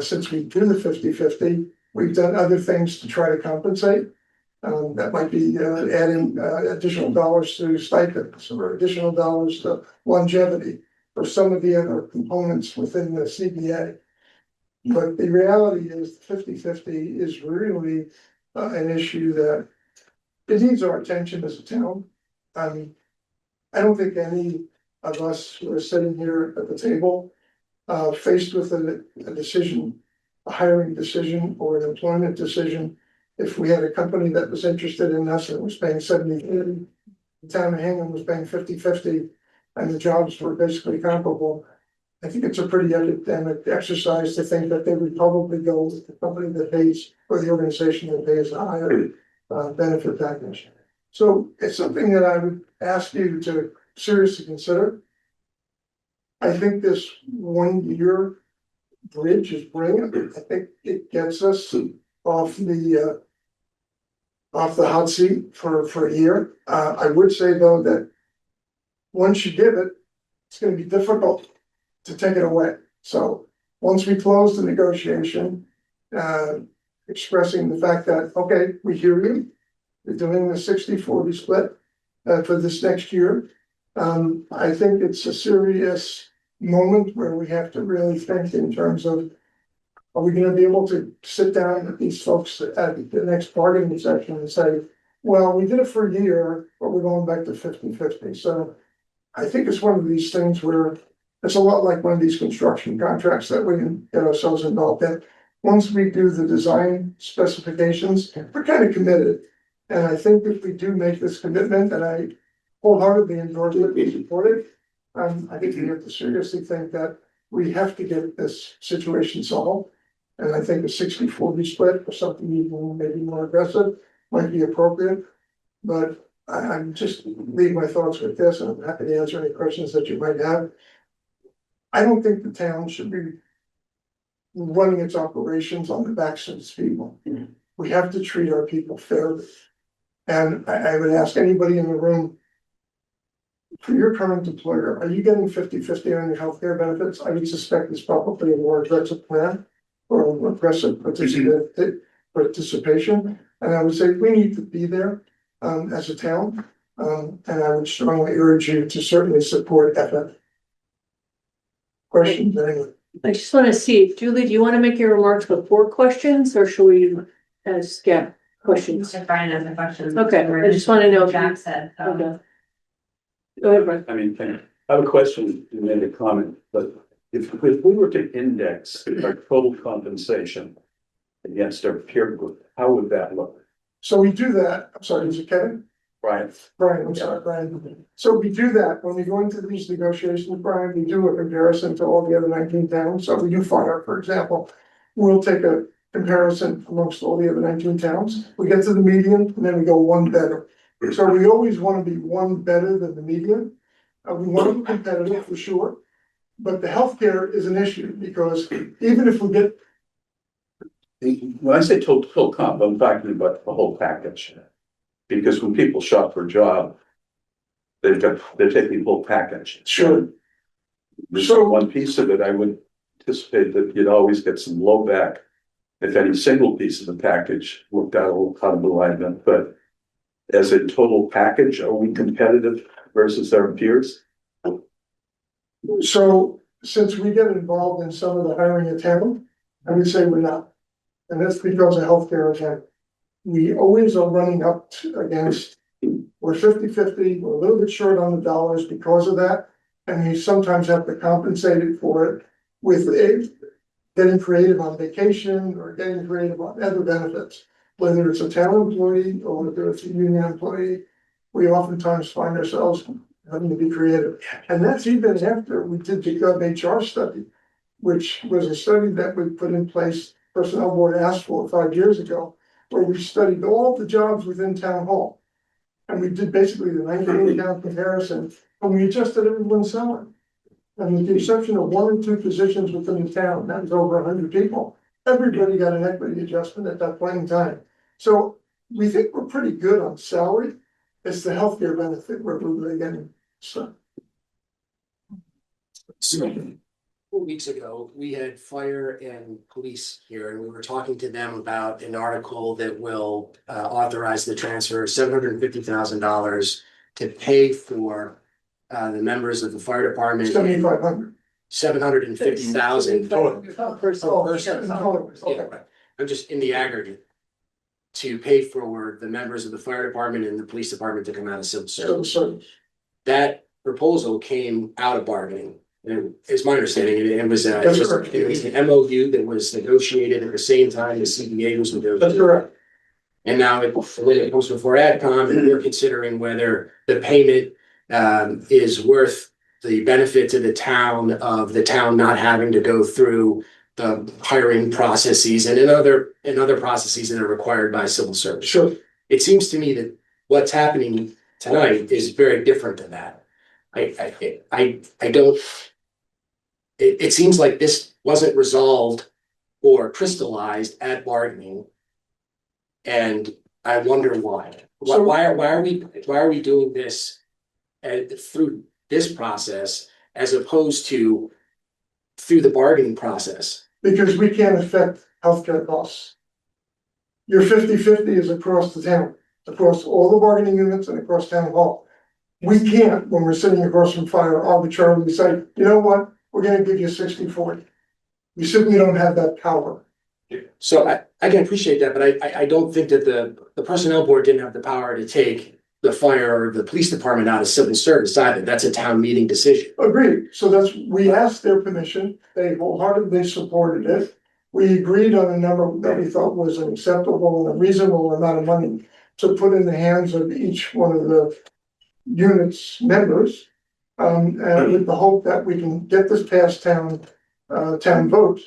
since we do the 50-50, we've done other things to try to compensate. That might be adding additional dollars to stipends or additional dollars to longevity or some of the other components within the CBA. But the reality is 50-50 is really an issue that it needs our attention as a town. I don't think any of us who are sitting here at the table faced with a decision, a hiring decision or an employment decision. If we had a company that was interested in us and was paying 70-80, the town of Hingham was paying 50-50, and the jobs were basically comparable. I think it's a pretty academic exercise to think that they would probably go with the company that pays, or the organization that pays a higher benefit package. So it's something that I would ask you to seriously consider. I think this 1 year bridge is brilliant. I think it gets us off the hot seat for a year. I would say though that once you give it, it's going to be difficult to take it away. So once we close the negotiation, expressing the fact that, okay, we hear you, we're doing the 60-40 split for this next year. I think it's a serious moment where we have to really think in terms of, are we gonna be able to sit down with these folks at the next bargaining session and say, well, we did it for a year, but we're going back to 50-50. So I think it's one of these things where it's a lot like one of these construction contracts that we can get ourselves involved in. Once we do the design specifications, we're kind of committed. And I think if we do make this commitment, and I wholeheartedly endorse it, we support it, I think we have to seriously think that we have to get this situation solved. And I think a 60-40 split or something even maybe more aggressive might be appropriate. But I'm just leave my thoughts with this, and I'm happy to answer any questions that you might have. I don't think the town should be running its operations on the backs of its people. We have to treat our people fairly. And I would ask anybody in the room, for your current employer, are you getting 50-50 on your healthcare benefits? I would suspect it's probably a more aggressive plan or aggressive participation. And I would say we need to be there as a town. And I would strongly urge you to certainly support FF. Questions, anyway? I just want to see, Julie, do you want to make your remarks before questions, or should we skip questions? Brian has a question. Okay, I just want to know. Jack said. Okay. Go ahead, Brian. I mean, I have a question, you made a comment, but if we were to index our total compensation against our peer group, how would that look? So we do that. I'm sorry, is it Kevin? Brian? Brian, I'm sorry, Brian. So we do that when we go into these negotiations, Brian, we do a comparison to all the other 19 towns. So we do fire, for example. We'll take a comparison amongst all the other 19 towns. We get to the median and then we go one better. So we always want to be one better than the median. We want to be competitive for sure. But the healthcare is an issue because even if we get. When I say total comp, I'm talking about the whole package. Because when people shop for a job, they're taking the whole package. Sure. So one piece of it, I would anticipate that you'd always get some blowback if any single piece of the package worked out of alignment. But as a total package, are we competitive versus our peers? So since we get involved in some of the hiring of talent, I would say we're not. And that's because of healthcare again. We always are running up against, we're 50-50, we're a little bit short on the dollars because of that. And we sometimes have to compensate it for it with getting creative on vacation or getting creative on other benefits. Whether it's a town employee or whether it's a union employee, we oftentimes find ourselves having to be creative. And that's even after we did the HR study, which was a study that we put in place, Personnel Board asked for 5 years ago, where we studied all the jobs within town hall. And we did basically the 19 town comparison, and we adjusted everyone's salary. And with the exception of 1 or 2 positions within the town, that was over 100 people, everybody got an equity adjustment at that point in time. So we think we're pretty good on salary. It's the healthcare benefit where we're really getting stuck. So 4 weeks ago, we had fire and police here, and we were talking to them about an article that will authorize the transfer of $750,000 to pay for the members of the fire department. 7,500. 750,000 per person. Yeah, right. I'm just in the aggregate to pay for the members of the fire department and the police department to come out of civil service. That proposal came out of bargaining. It's my understanding, it was an MOU that was negotiated at the same time the CBA was negotiated. That's correct. And now it goes before AdCom, and we're considering whether the payment is worth the benefit to the town of the town not having to go through the hiring processes and in other processes that are required by civil service. Sure. It seems to me that what's happening tonight is very different than that. I don't. It seems like this wasn't resolved or crystallized at bargaining, and I wonder why. Why are we doing this through this process as opposed to through the bargaining process? Because we can't affect healthcare costs. Your 50-50 is across the town, across all the bargaining units and across town hall. We can't, when we're sitting across from fire, arbitrarily say, you know what, we're gonna give you 60-40. We simply don't have that power. So I can appreciate that, but I don't think that the personnel board didn't have the power to take the fire or the police department out of civil service either. That's a town meeting decision. Agreed, so we asked their permission, they wholeheartedly supported it. We agreed on a number that we thought was an acceptable and a reasonable amount of money to put in the hands of each one of the unit's members. And with the hope that we can get this past town vote,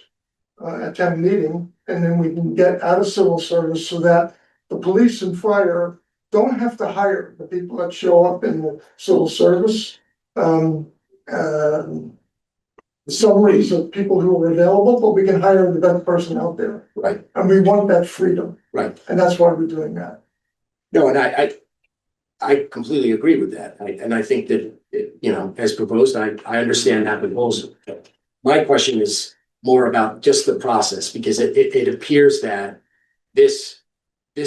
at town meeting, and then we can get out of civil service so that the police and fire don't have to hire the people that show up in the civil service. Summaries of people who are available, but we can hire the best person out there. Right. And we want that freedom. Right. And that's why we're doing that. No, and I completely agree with that. And I think that, you know, as proposed, I understand that proposal. My question is more about just the process, because it appears that this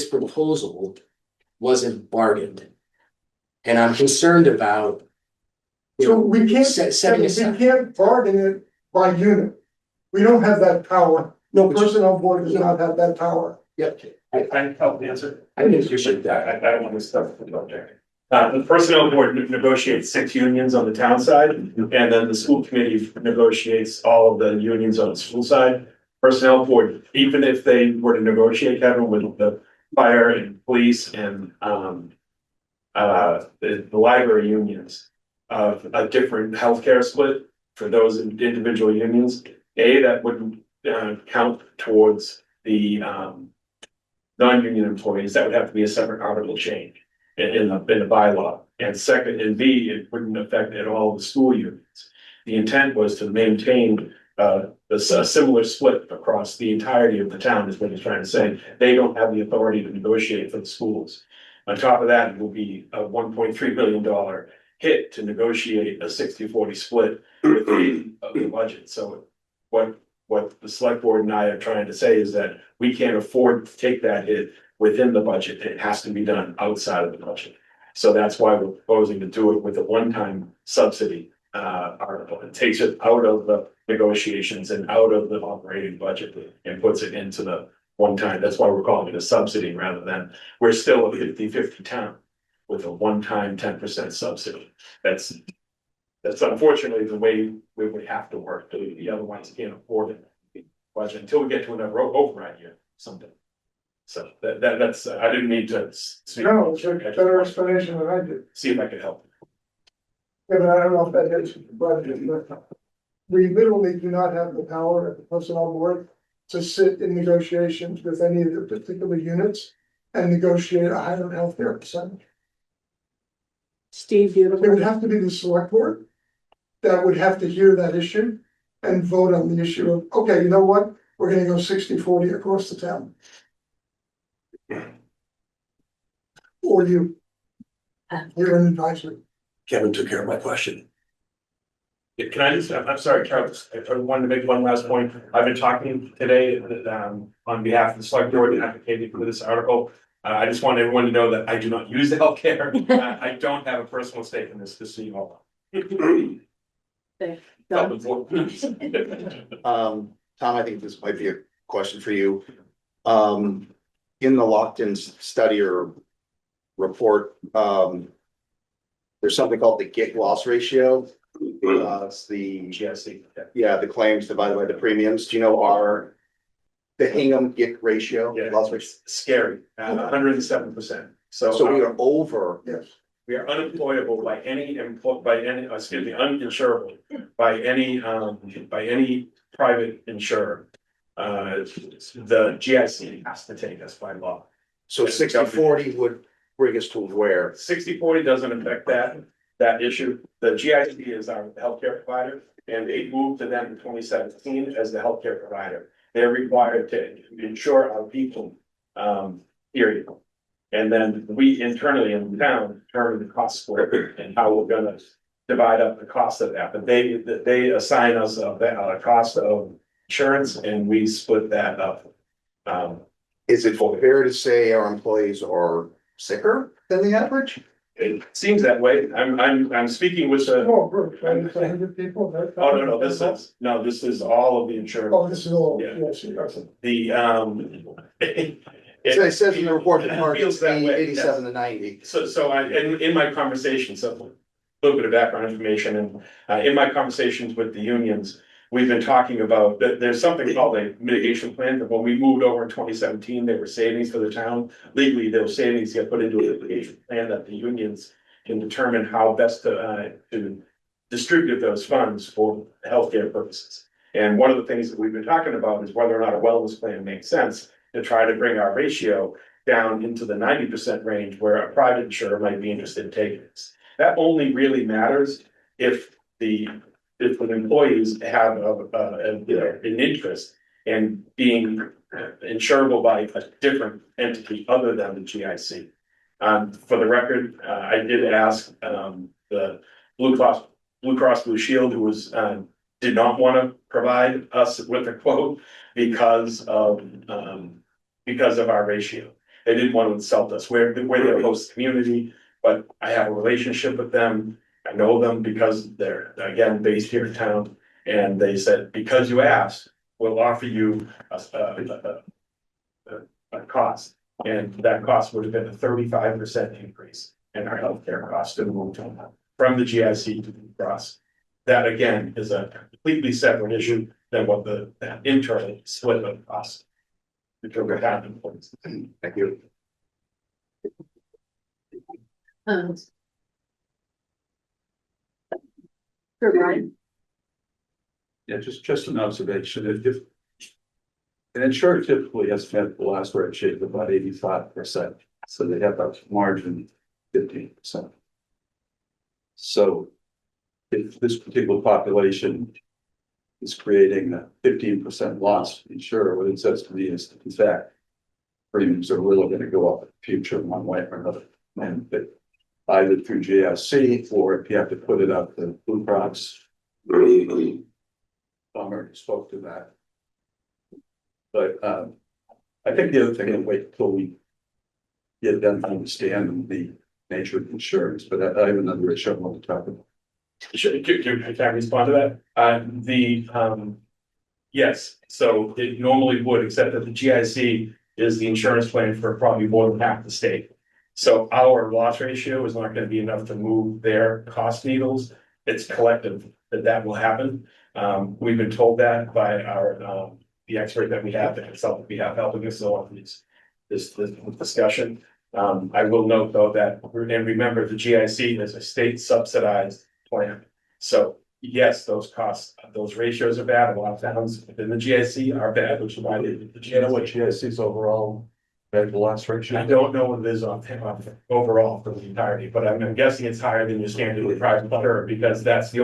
proposal wasn't bargained. And I'm concerned about. So we can't, setting aside. we can't bargain it by unit. We don't have that power. No, The personnel board does not have that power. Yep. I help answer. I think you should. I don't want to stuff the project. The personnel board negotiates 6 unions on the town side, and then the school committee negotiates all of the unions on the school side. Personnel board, even if they were to negotiate, Kevin, with the fire and police and the library unions of a different healthcare split for those individual unions, that would count towards the non-union employees. That would have to be a separate article change in the bylaw. And second, and B, it wouldn't affect at all the school unions. The intent was to maintain a similar split across the entirety of the town, is what he's trying to say. They don't have the authority to negotiate for the schools. On top of that, it will be a $1.3 billion hit to negotiate a 60-40 split with the budget. So what the select board and I are trying to say is that we can't afford to take that hit within the budget. It has to be done outside of the budget. So that's why we're proposing to do it with a one-time subsidy article. It takes it out of the negotiations and out of the operating budget and puts it into the one-time. That's why we're calling it a subsidy rather than, we're still a 50-50 town with a one-time 10% subsidy. That's unfortunately the way we would have to work. The other ones can't afford it budget until we get to another override year someday. So that's, I didn't mean to. No, it's a better explanation than I did. See if I could help. Yeah, but I don't know if that is the budget, but we literally do not have the power at the personnel board to sit in negotiations with any of the particular units and negotiate a higher healthcare percentage. Steve, do you have a It would have to be the select board that would have to hear that issue and vote on the issue of, okay, you know what? We're gonna go 60-40 across the town. Or you're an advisory. Kevin took care of my question. Can I just, I'm sorry, Carol, I wanted to make one last point. I've been talking today on behalf of the select board and advocating for this article. I just want everyone to know that I do not use the healthcare. I don't have a personal stake in this, just so you know. Tom, I think this might be a question for you. In the locked-in study or report, there's something called the gig loss ratio. It's the GSC. yeah, the claims divided by the premiums. Do you know the Hingham gig ratio? Yeah, Loss ratio? scary, 107%. So we are over. Yes. We are unemployable by any uninsurable by any private insurer. The GIC has to take us by law. So 60-40 would bring us to where? 60-40 doesn't affect that issue. The GIC is our healthcare provider, and they moved to them in 2017 as the healthcare provider. They're required to insure our people, period. And then we internally in the town determine the cost for it and how we're gonna divide up the cost of that. But they assign us a cost of insurance and we split that up. Is it fair to say our employees are sicker than the average? It seems that way. I'm speaking with the, Small group, right? It's 100 people. Right? oh, no, this is all of the insurance. Oh, this is all, Yeah. yes, yes. The, So it says in the report, the it target feels is that way, 87 yes. to 90. So in my conversations, so a little bit of background information, and in my conversations with the unions, we've been talking about that there's something called a mitigation plan, but when we moved over in 2017, there were savings for the town. Legally, those savings get put into a mitigation plan that the unions can determine how best to distribute those funds for healthcare purposes. And one of the things that we've been talking about is whether or not a wellness plan makes sense to try to bring our ratio down into the 90% range where a private insurer might be interested in taking this. That only really matters if the employees have an interest in being insurable by a different entity other than the GIC. For the record, I did ask the Blue Cross Blue Shield, who was did not want to provide us with a quote because of our ratio. They didn't want to insult us. We're their host community, but I have a relationship with them. I know them because they're, again, based here in town. And they said, because you asked, we'll offer you a cost. And that cost would have been a 35% increase in our healthcare cost to move from the GIC to Blue Cross. That, again, is a completely separate issue than what the internal split of cost. Thank you. Yeah, just an observation. If an insurer typically has spent the last rate sheet of about 85%, so they have a margin 15%. So if this particular population is creating a 15% loss, insurer, what it says to me is, in fact, premiums are really going to go up in the future one way or another. And that either through GIC or if you have to put it up to Blue Cross. Bummer spoke to that. But I think the other thing, and wait till we get them to understand the nature of insurance, but I have another issue I want to talk about. Can I respond to that? Yes, so it normally would, except that the GIC is the insurance plan for probably more than half the state. So our loss ratio is not going to be enough to move their cost needles. It's collective that will happen. We've been told that by our the expert that we have, the consultant we have helping us on this discussion. I will note though that, and remember, the GIC is a state subsidized plan. So yes, those costs, those ratios are bad. A lot of towns within the GIC are bad, which is why they did the GIC. You know what GIC's overall medical loss ratio? I don't know what it is on overall for the entirety, but I'm guessing it's higher than your standard private insurer, because that's the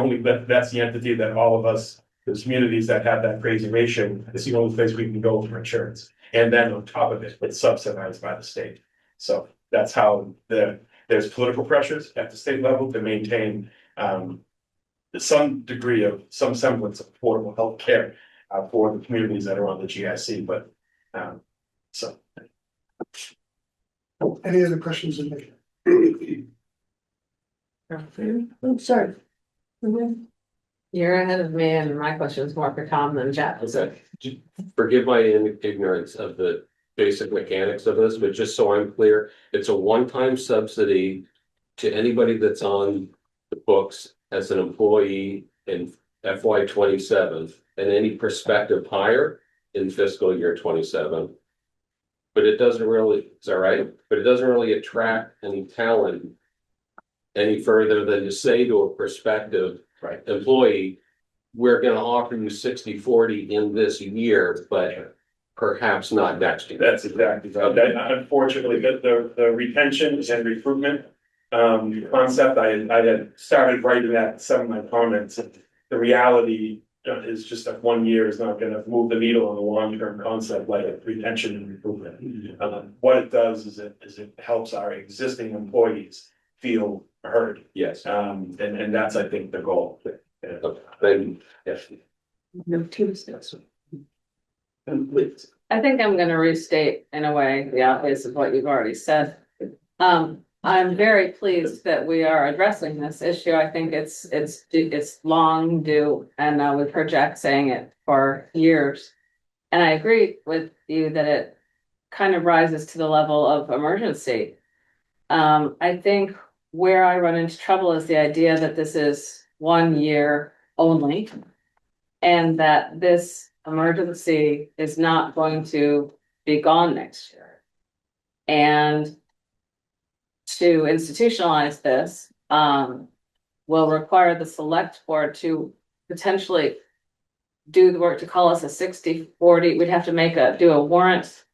entity that all of us, the communities that have that crazy ratio, it's the only place we can go for insurance. And then on top of it, it's subsidized by the state. So that's how there's political pressures at the state level to maintain some degree of some semblance of affordable health care for the communities that are on the GIC, but so. Any other questions in there? I'm sorry. You're ahead of me, and my question is more for Tom than Jeff. Okay, forgive my ignorance of the basic mechanics of this, but just so I'm clear, it's a one-time subsidy to anybody that's on the books as an employee in FY 27 and any prospective hire in fiscal year 27. But it doesn't really, is that right? But it doesn't really attract any talent any further than to say to a prospective employee, we're going to offer you 60-40 in this year, but perhaps not next year. That's exactly right. Unfortunately, the retention and recruitment concept, I had started writing that in some of my comments. The reality is just that 1 year is not going to move the needle on the long-term concept like retention and recruitment. What it does is it helps our existing employees feel heard. Yes. And that's, I think, the goal. Thank you. Yes. No Tuesdays. I think I'm gonna restate in a way the obvious of what you've already said. I'm very pleased that we are addressing this issue. I think it's long due, and we've heard Jack saying it for years. And I agree with you that it kind of rises to the level of emergency. I think where I run into trouble is the idea that this is 1 year only. And that this emergency is not going to be gone next year. And to institutionalize this, will require the select board to potentially do the work to call us a 60-40. We'd have to do a warrant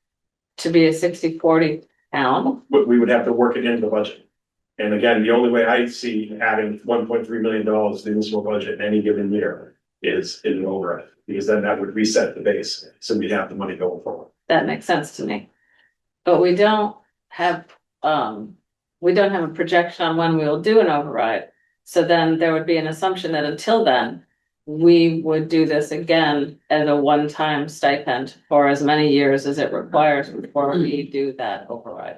to be a 60-40 town. But we would have to work it into the budget. And again, the only way I see adding $1.3 million to the municipal budget in any given year is in an override, because then that would reset the base, so we'd have the money going forward. That makes sense to me. But we don't have a projection on when we will do an override. So then there would be an assumption that until then, we would do this again as a one-time stipend for as many years as it requires before we do that override.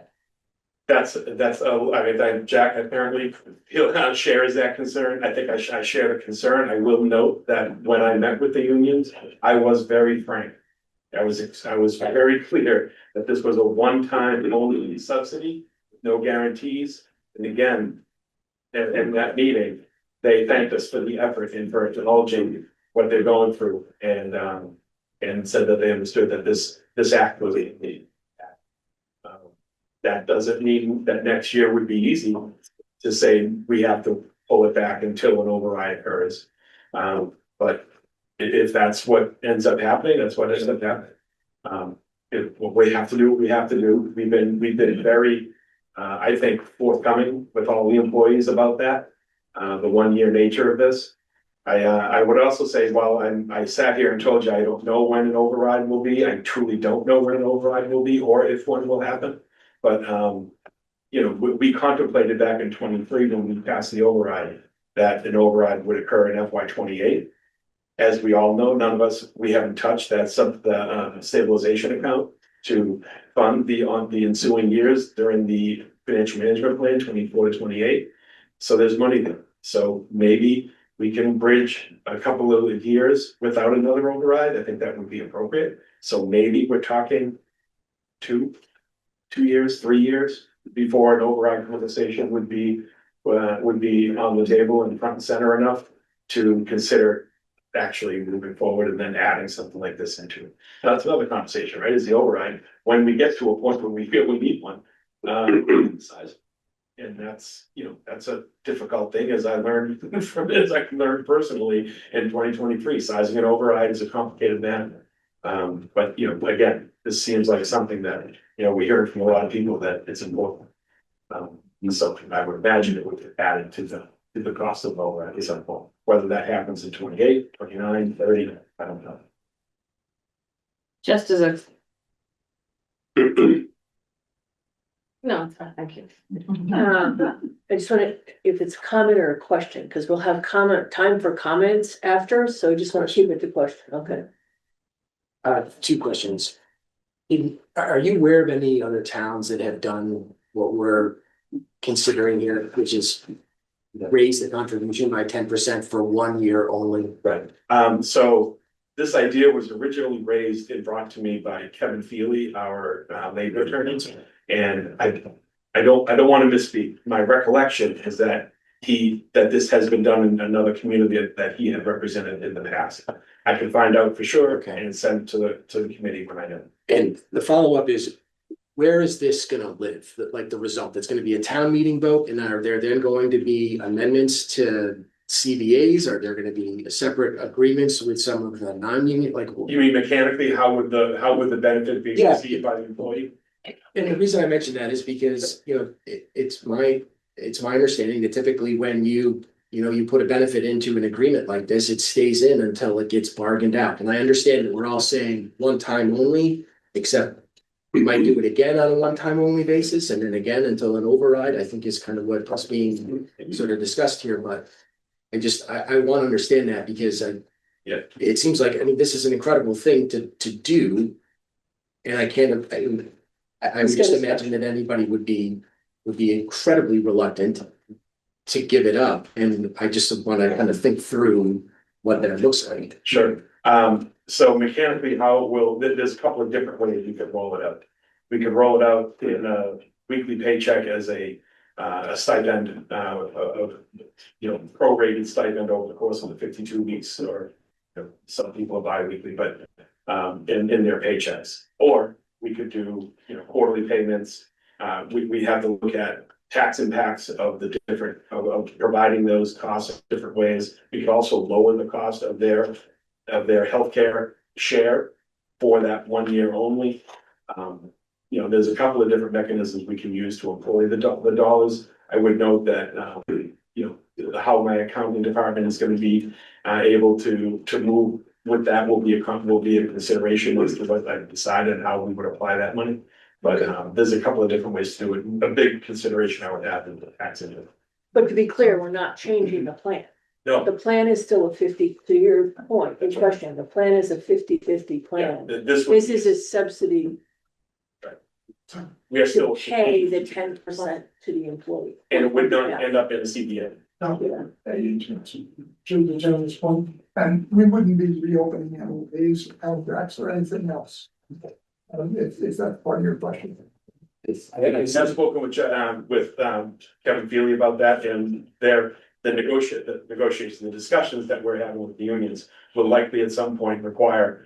That's, I mean, Jack apparently shares that concern. I think I share the concern. I will note that when I met with the unions, I was very frank. I was very clear that this was a one-time only subsidy, no guarantees. And again, in that meeting, they thanked us for the effort in divulging what they're going through, and said that they understood that this act was a need. That doesn't mean that next year would be easy to say we have to pull it back until an override occurs. But if that's what ends up happening, that's what ends up happening. We have to do what we have to do. We've been very, I think, forthcoming with all the employees about that. The 1 year nature of this. I would also say, while I sat here and told you I don't know when an override will be, I truly don't know when an override will be or if one will happen. But, you know, we contemplated back in 23 when we passed the override, that an override would occur in FY 28. As we all know, none of us, we haven't touched that stabilization account to fund the ensuing years during the financial management plan 24 to 28. So there's money there. So maybe we can bridge a couple of years without another override. I think that would be appropriate. So maybe we're talking 2 years, 3 years before an override conversation would be on the table and front and center enough to consider actually moving forward and then adding something like this into it. Now, that's another conversation, right? Is the override when we get to a point where we feel we need one, size. And that's, you know, that's a difficult thing, as I learned from it, as I learned personally in 2023. Sizing an override is a complicated matter. But you know, again, this seems like something that, you know, we hear from a lot of people that it's important. And so I would imagine it would get added to the cost of override at some point. Whether that happens in 28, 29, 30, I don't know. Just as a no, it's fine, thank you. I just want to, if it's a comment or a question, because we'll have time for comments after, so I just want to keep it to question, okay? 2 questions. Are you aware of any other towns that have done what we're considering here, which is raise the contribution by 10% for 1 year only? Right. So this idea was originally raised and brought to me by Kevin Feely, our labor attorney. And I don't want to misspeak. My recollection is that this has been done in another community that he had represented in the past. I can find out for sure and send to the committee when I know. And the follow-up is, where is this gonna live? Like the result, it's gonna be a town meeting vote, and are there then going to be amendments to CBAs? Are there gonna be separate agreements with some of the non-union, like? You mean mechanically, how would the benefit be received by the employee? And the reason I mention that is because, you know, it's my understanding that typically when you put a benefit into an agreement like this, it stays in until it gets bargained out. And I understand that we're all saying one time only, except we might do it again on a one time only basis and then again until an override, I think is kind of what's being sort of discussed here. But I want to understand that because it seems like, I mean, this is an incredible thing to do. And I would just imagine that anybody would be would be incredibly reluctant to give it up. And I just want to kind of think through what that looks like. Sure. So mechanically, how it will, there's a couple of different ways you could roll it out. We could roll it out in a weekly paycheck as a stipend, of, prorated stipend over the course of the 52 weeks, or some people are bi-weekly, but in their paychecks. Or we could do, quarterly payments. We have to look at tax impacts of the different, of providing those costs in different ways. We could also lower the cost of their healthcare share for that 1 year only. There's a couple of different mechanisms we can use to employ the dollars. I would note that, how my accounting department is gonna be able to move with that will be a consideration as to what I decided how we would apply that money. But there's a couple of different ways to do it. A big consideration I would add is the tax engine. But to be clear, we're not changing the plan. No, The plan is still a 50, to your point, the question, the plan is a 50-50 plan. this This is a subsidy we are to still, pay the 10% to the employee. and it would not end up in the CBA. Now, to the gentleman's point, and we wouldn't be reopening LOAs, contracts or anything else. If that's part of your question. I have spoken with Kevin Feely about that, and the negotiations, the discussions that we're having with the unions will likely at some point require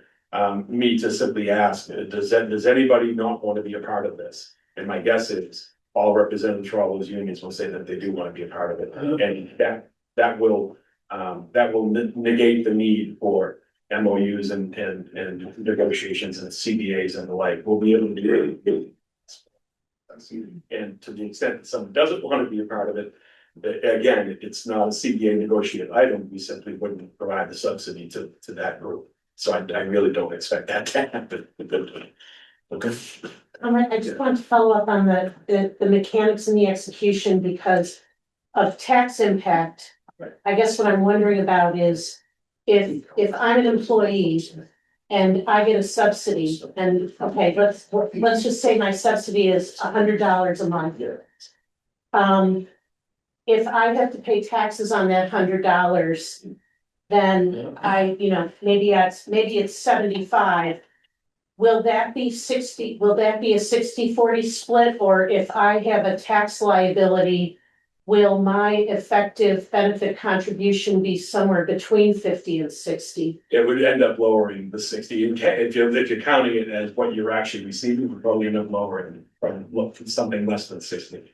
me to simply ask, does anybody not want to be a part of this? And my guess is all representatives for all those unions will say that they do want to be a part of it, and that will negate the need for MOUs and negotiations and CBAs and the like. We'll be able to do it. And to the extent that someone doesn't want to be a part of it, again, it's not a CBA negotiated item, we simply wouldn't provide the subsidy to that group. So I really don't expect that to happen. Okay. All right, I just want to follow up on the mechanics and the execution because of tax impact. Right. I guess what I'm wondering about is if I'm an employee and I get a subsidy and, okay, let's just say my subsidy is $100 a month. If I have to pay taxes on that $100, then maybe it's 75. Will that be 60? Will that be a 60-40 split? Or if I have a tax liability, will my effective benefit contribution be somewhere between 50 and 60? It would end up lowering the 60. If you're counting it as what you're actually receiving, we're probably end up lowering from something less than 60.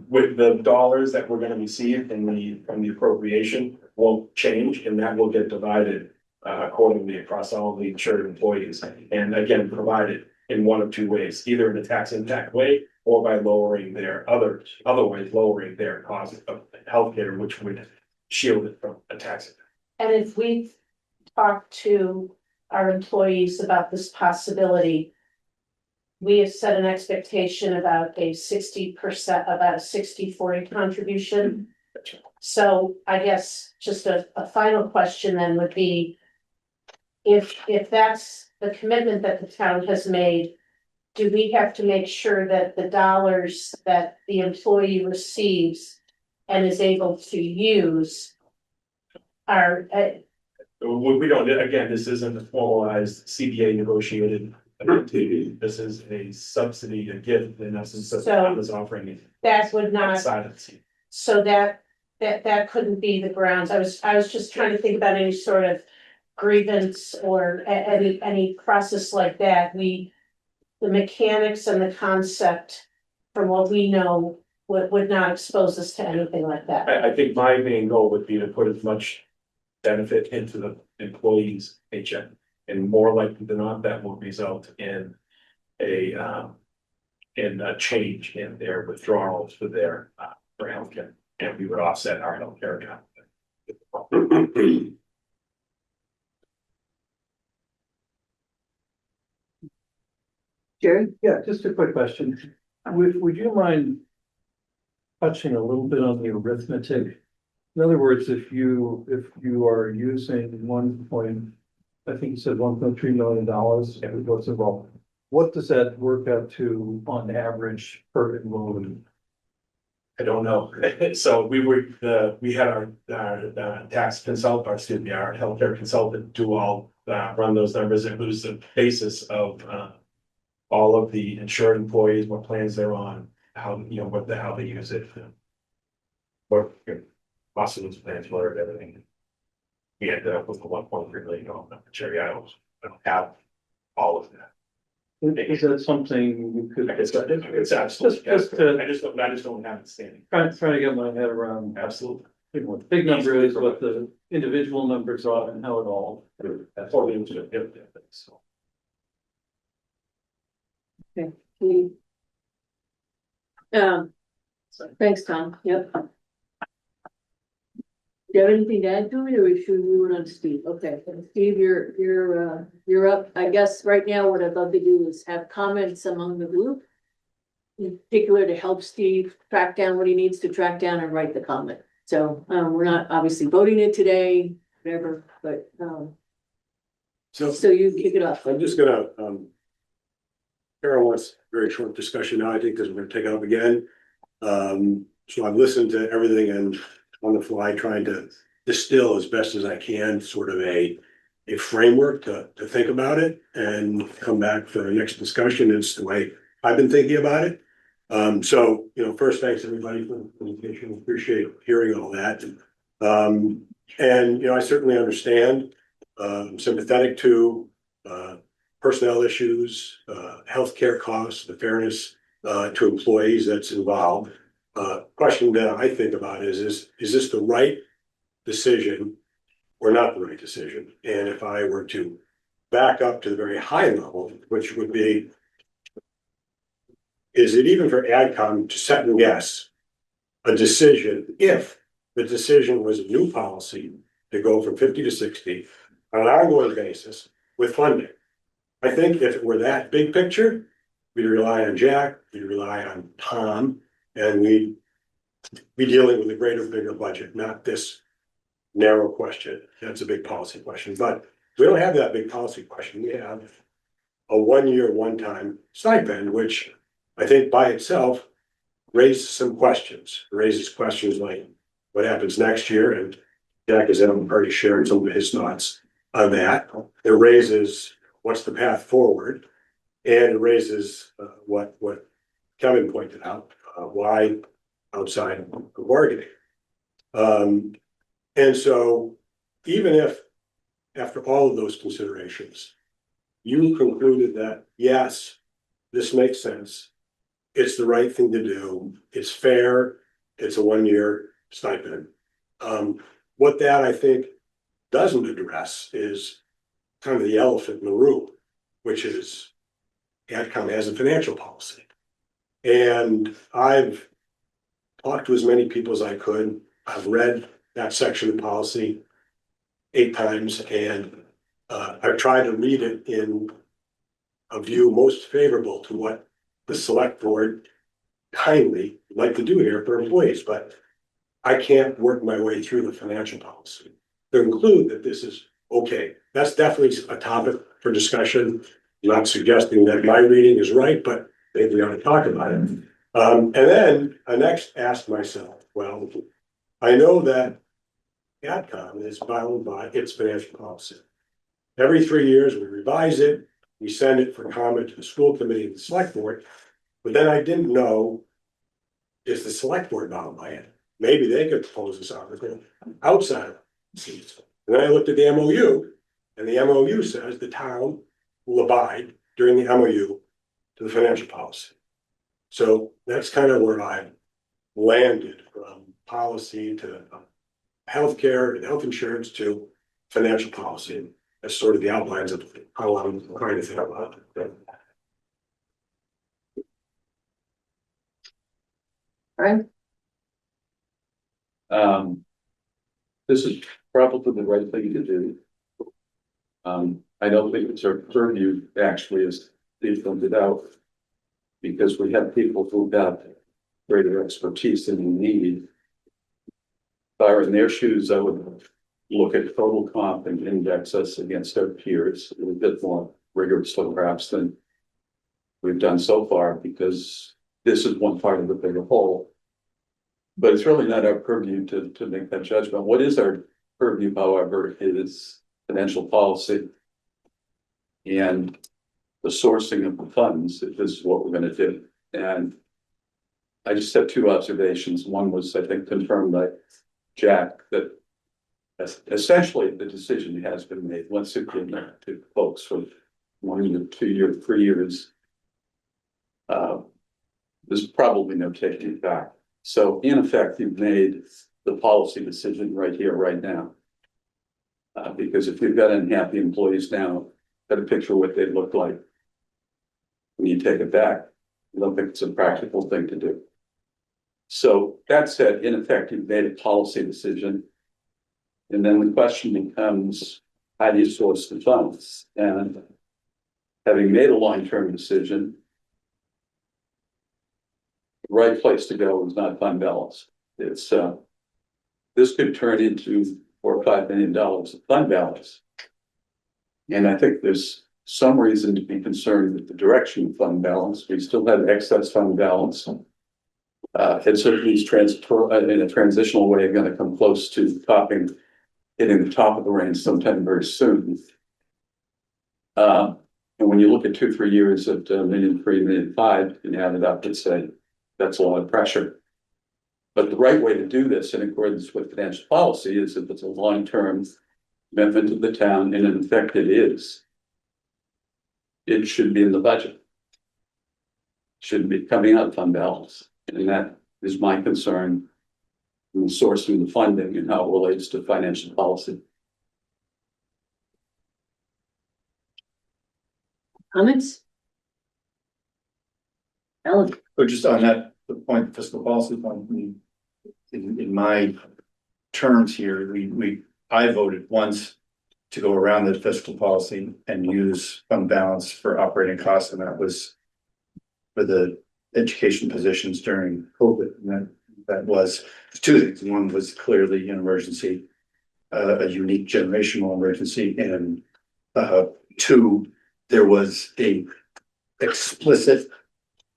With the dollars that we're gonna receive from the appropriation won't change, and that will get divided accordingly across all the insured employees. And again, provided in one of two ways, either in a tax impact way or by lowering their other ways, lowering their cost of healthcare, which would shield it from a tax impact. And if we talk to our employees about this possibility, we have set an expectation about a 60%, about a 60-40 contribution. So I guess just a final question then would be, if that's the commitment that the town has made, do we have to make sure that the dollars that the employee receives and is able to use are? We don't, again, this isn't a formalized CBA negotiated. This is a subsidy, a gift in essence that the town is offering it. That would not. Outside of the CBA. So that couldn't be the grounds. I was just trying to think about any sort of grievance or any process like that. The mechanics and the concept, from what we know, would not expose us to anything like that. I think my main goal would be to put as much benefit into the employee's paycheck, and more likely than not, that will result in a change in their withdrawals for their for healthcare, and we would offset our healthcare account. Jerry? Yeah, just a quick question. Would you mind touching a little bit on the arithmetic? In other words, if you are using I think you said $1.3 million, what's involved? What does that work out to on average per load I don't know. So we had our tax consultant, our healthcare consultant do all, run those numbers. It was the basis of, all of the insured employees, what plans they're on, how, how they use it. What, most of those plans were everything. We ended up with the $1.3 million cherry. I don't have all of that. Is that something you could? It's absolutely, I just don't have it standing. Trying to get my head around. Absolutely. What the big number is, what the individual numbers are, and how it all. That's all we do. So. Thanks, Tom. Yep. Do you have anything to add to it, or should we move on to Steve? Okay, Steve, you're up. I guess right now what I'd love to do is have comments among the group. In particular to help Steve track down what he needs to track down and write the comment. So, we're not obviously voting it today, whatever, but, so you kick it off. I'm just gonna, Carol wants a very short discussion now, I think, because we're gonna take it up again. So I've listened to everything and on the fly, trying to distill as best as I can, sort of a framework to think about it and come back for the next discussion. It's the way I've been thinking about it. So, first, thanks everybody for the presentation. Appreciate hearing all that. And, I certainly understand, sympathetic to, personnel issues, healthcare costs, the fairness, to employees that's involved. Question that I think about is this the right decision or not the right decision? And if I were to back up to the very high level, which would be, is it even for AdCom to second guess a decision if the decision was a new policy to go from 50 to 60 on an ongoing basis with funding? I think if it were that big picture, we'd rely on Jack, we'd rely on Tom, and we'd be dealing with a greater, bigger budget, not this narrow question. That's a big policy question, but we don't have that big policy question. We have a 1 year, one-time stipend, which I think by itself raises some questions. It raises questions like what happens next year, and Jack has already shared some of his thoughts on that. It raises what's the path forward, and it raises what Kevin pointed out, why outside of bargaining. And so even if after all of those considerations, you concluded that, yes, this makes sense, it's the right thing to do, it's fair, it's a 1 year stipend. What that I think doesn't address is kind of the elephant in the room, which is AdCom has a financial policy. And I've talked to as many people as I could. I've read that section of the policy 8 times, and I've tried to read it in a view most favorable to what the select board kindly like to do here for employees, but I can't work my way through the financial policy to include that this is okay. That's definitely a topic for discussion. I'm not suggesting that my reading is right, but maybe we ought to talk about it. And then I next asked myself, well, I know that AdCom is bound by its financial policy. Every 3 years, we revise it, we send it for comment to the school committee and the select board, but then I didn't know, is the select board bound by it? Maybe they could propose this article outside of it. And then I looked at the MOU, and the MOU says the town will abide during the MOU to the financial policy. So that's kind of where I landed, from policy to healthcare and health insurance to financial policy. That's sort of the outlines of how I'm trying to think about it. Right. This is probably the right thing to do. I don't think it's our purview, actually, as Steve pointed out, because we have people who have greater expertise than we need. If I were in their shoes, I would look at total comp and index us against our peers a little bit more rigorously, perhaps, than we've done so far, because this is one part of the bigger whole. But it's really not our purview to make that judgment. What is our purview, however, is financial policy. And the sourcing of the funds, if this is what we're gonna do. And I just have two observations. One was, I think, confirmed by Jack, that essentially the decision has been made. Once it came to folks for 1 year, 2 year, 3 years. There's probably no taking it back. So in effect, you've made the policy decision right here, right now. Because if you've got unhappy employees now, got a picture of what they look like when you take it back. I don't think it's a practical thing to do. So that said, in effect, you've made a policy decision. And then the question becomes, how do you source the funds? And having made a long-term decision, the right place to go is not fund balance. It's this could turn into $4 or $5 million of fund balance. And I think there's some reason to be concerned with the direction of fund balance. We still have excess fund balance. And certainly these in a transitional way, going to come close to hitting the top of the range sometime very soon. And when you look at 2-3 years at $1.3 million, $1.5 million, and add it up, it's that's a lot of pressure. But the right way to do this in accordance with financial policy is if it's a long-term commitment to the town, and in effect it is. It should be in the budget. Shouldn't be coming out of fund balance. And that is my concern in the sourcing of the funding and how it relates to financial policy. Comments? Alan? But just on that, the point, fiscal policy point, in my terms here, I voted once to go around the fiscal policy and use fund balance for operating costs, and that was for the education positions during COVID. And that was two things. One was clearly an emergency, a unique generational emergency, and two, there was a explicit,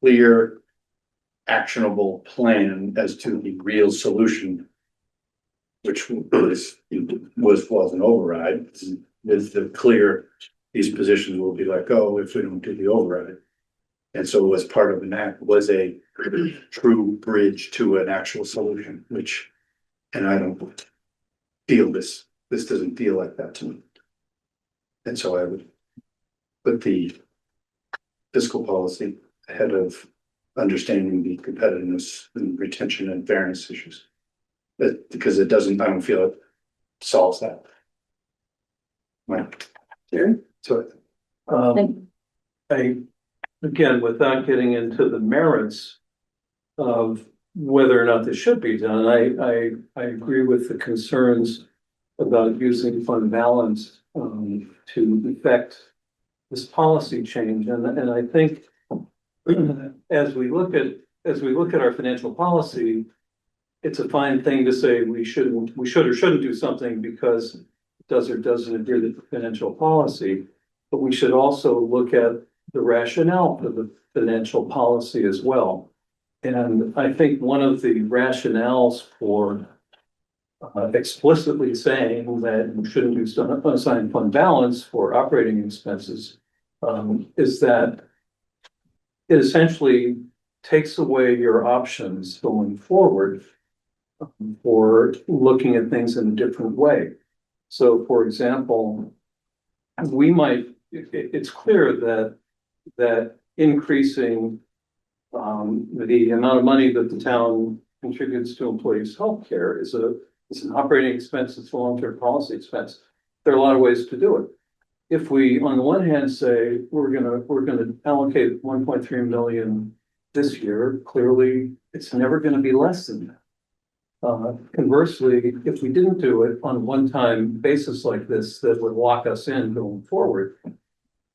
clear, actionable plan as to the real solution, which was an override. With the clear, these positions will be let go if we don't do the override. And so it was part of was a true bridge to an actual solution, and I don't feel this doesn't feel like that to me. And so I would put the fiscal policy ahead of understanding the competitiveness and retention and fairness issues. Because I don't feel it solves that. Right. So Again, without getting into the merits of whether or not this should be done, I agree with the concerns about using fund balance to effect this policy change. And I think as we look at our financial policy, it's a fine thing to say we should or shouldn't do something because it does or doesn't agree with the financial policy, but we should also look at the rationale for the financial policy as well. And I think one of the rationales for explicitly saying that you shouldn't use unassigned fund balance for operating expenses is that it essentially takes away your options going forward for looking at things in a different way. So, for example, it's clear that increasing the amount of money that the town contributes to employees' healthcare is an operating expense, it's a long-term policy expense. There are a lot of ways to do it. If we, on the one hand, say we're gonna allocate 1.3 million this year, clearly it's never going to be less than that. Conversely, if we didn't do it on a one-time basis like this, that would lock us in going forward,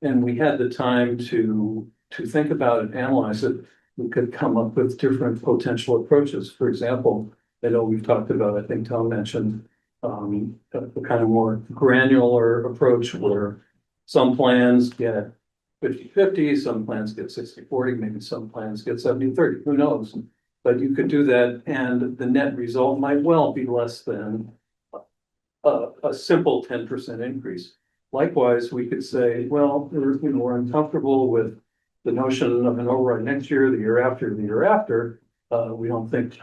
and we had the time to think about it, analyze it, we could come up with different potential approaches. For example, I know we've talked about, I think Tom mentioned, a kind of more granular approach where some plans get 50-50, some plans get 60-40, maybe some plans get 70-30, who knows? But you could do that and the net result might well be less than a simple 10% increase. Likewise, we could say, well, we're uncomfortable with the notion of an override next year, the year after, the year after. We don't think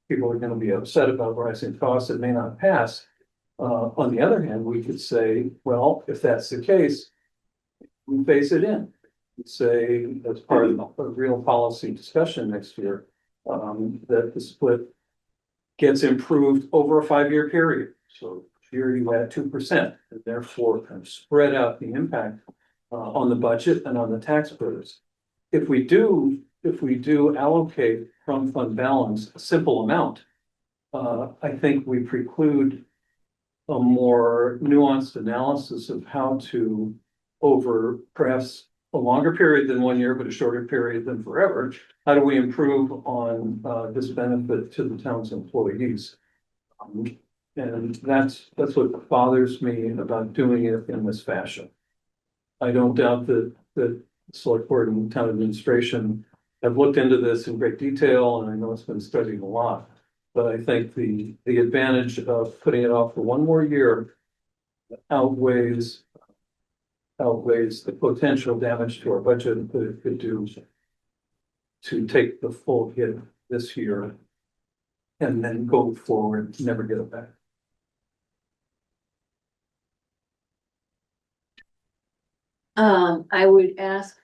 people are going to be upset about rising costs. It may not pass. On the other hand, we could say, well, if that's the case, we phase it in. We'd say as part of a real policy discussion next year, that the split gets improved over a 5-year period. So here you had 2%, and therefore kind of spread out the impact on the budget and on the taxpayers. If we do allocate from fund balance a simple amount, I think we preclude a more nuanced analysis of how to, over perhaps a longer period than 1 year, but a shorter period than forever, how do we improve on this benefit to the town's employees? And that's what bothers me about doing it in this fashion. I don't doubt that the select board and town administration have looked into this in great detail, and I know it's been studied a lot. But I think the advantage of putting it off for 1 more year outweighs the potential damage to our budget that it could do to take the full hit this year and then go forward, never get it back. I would ask,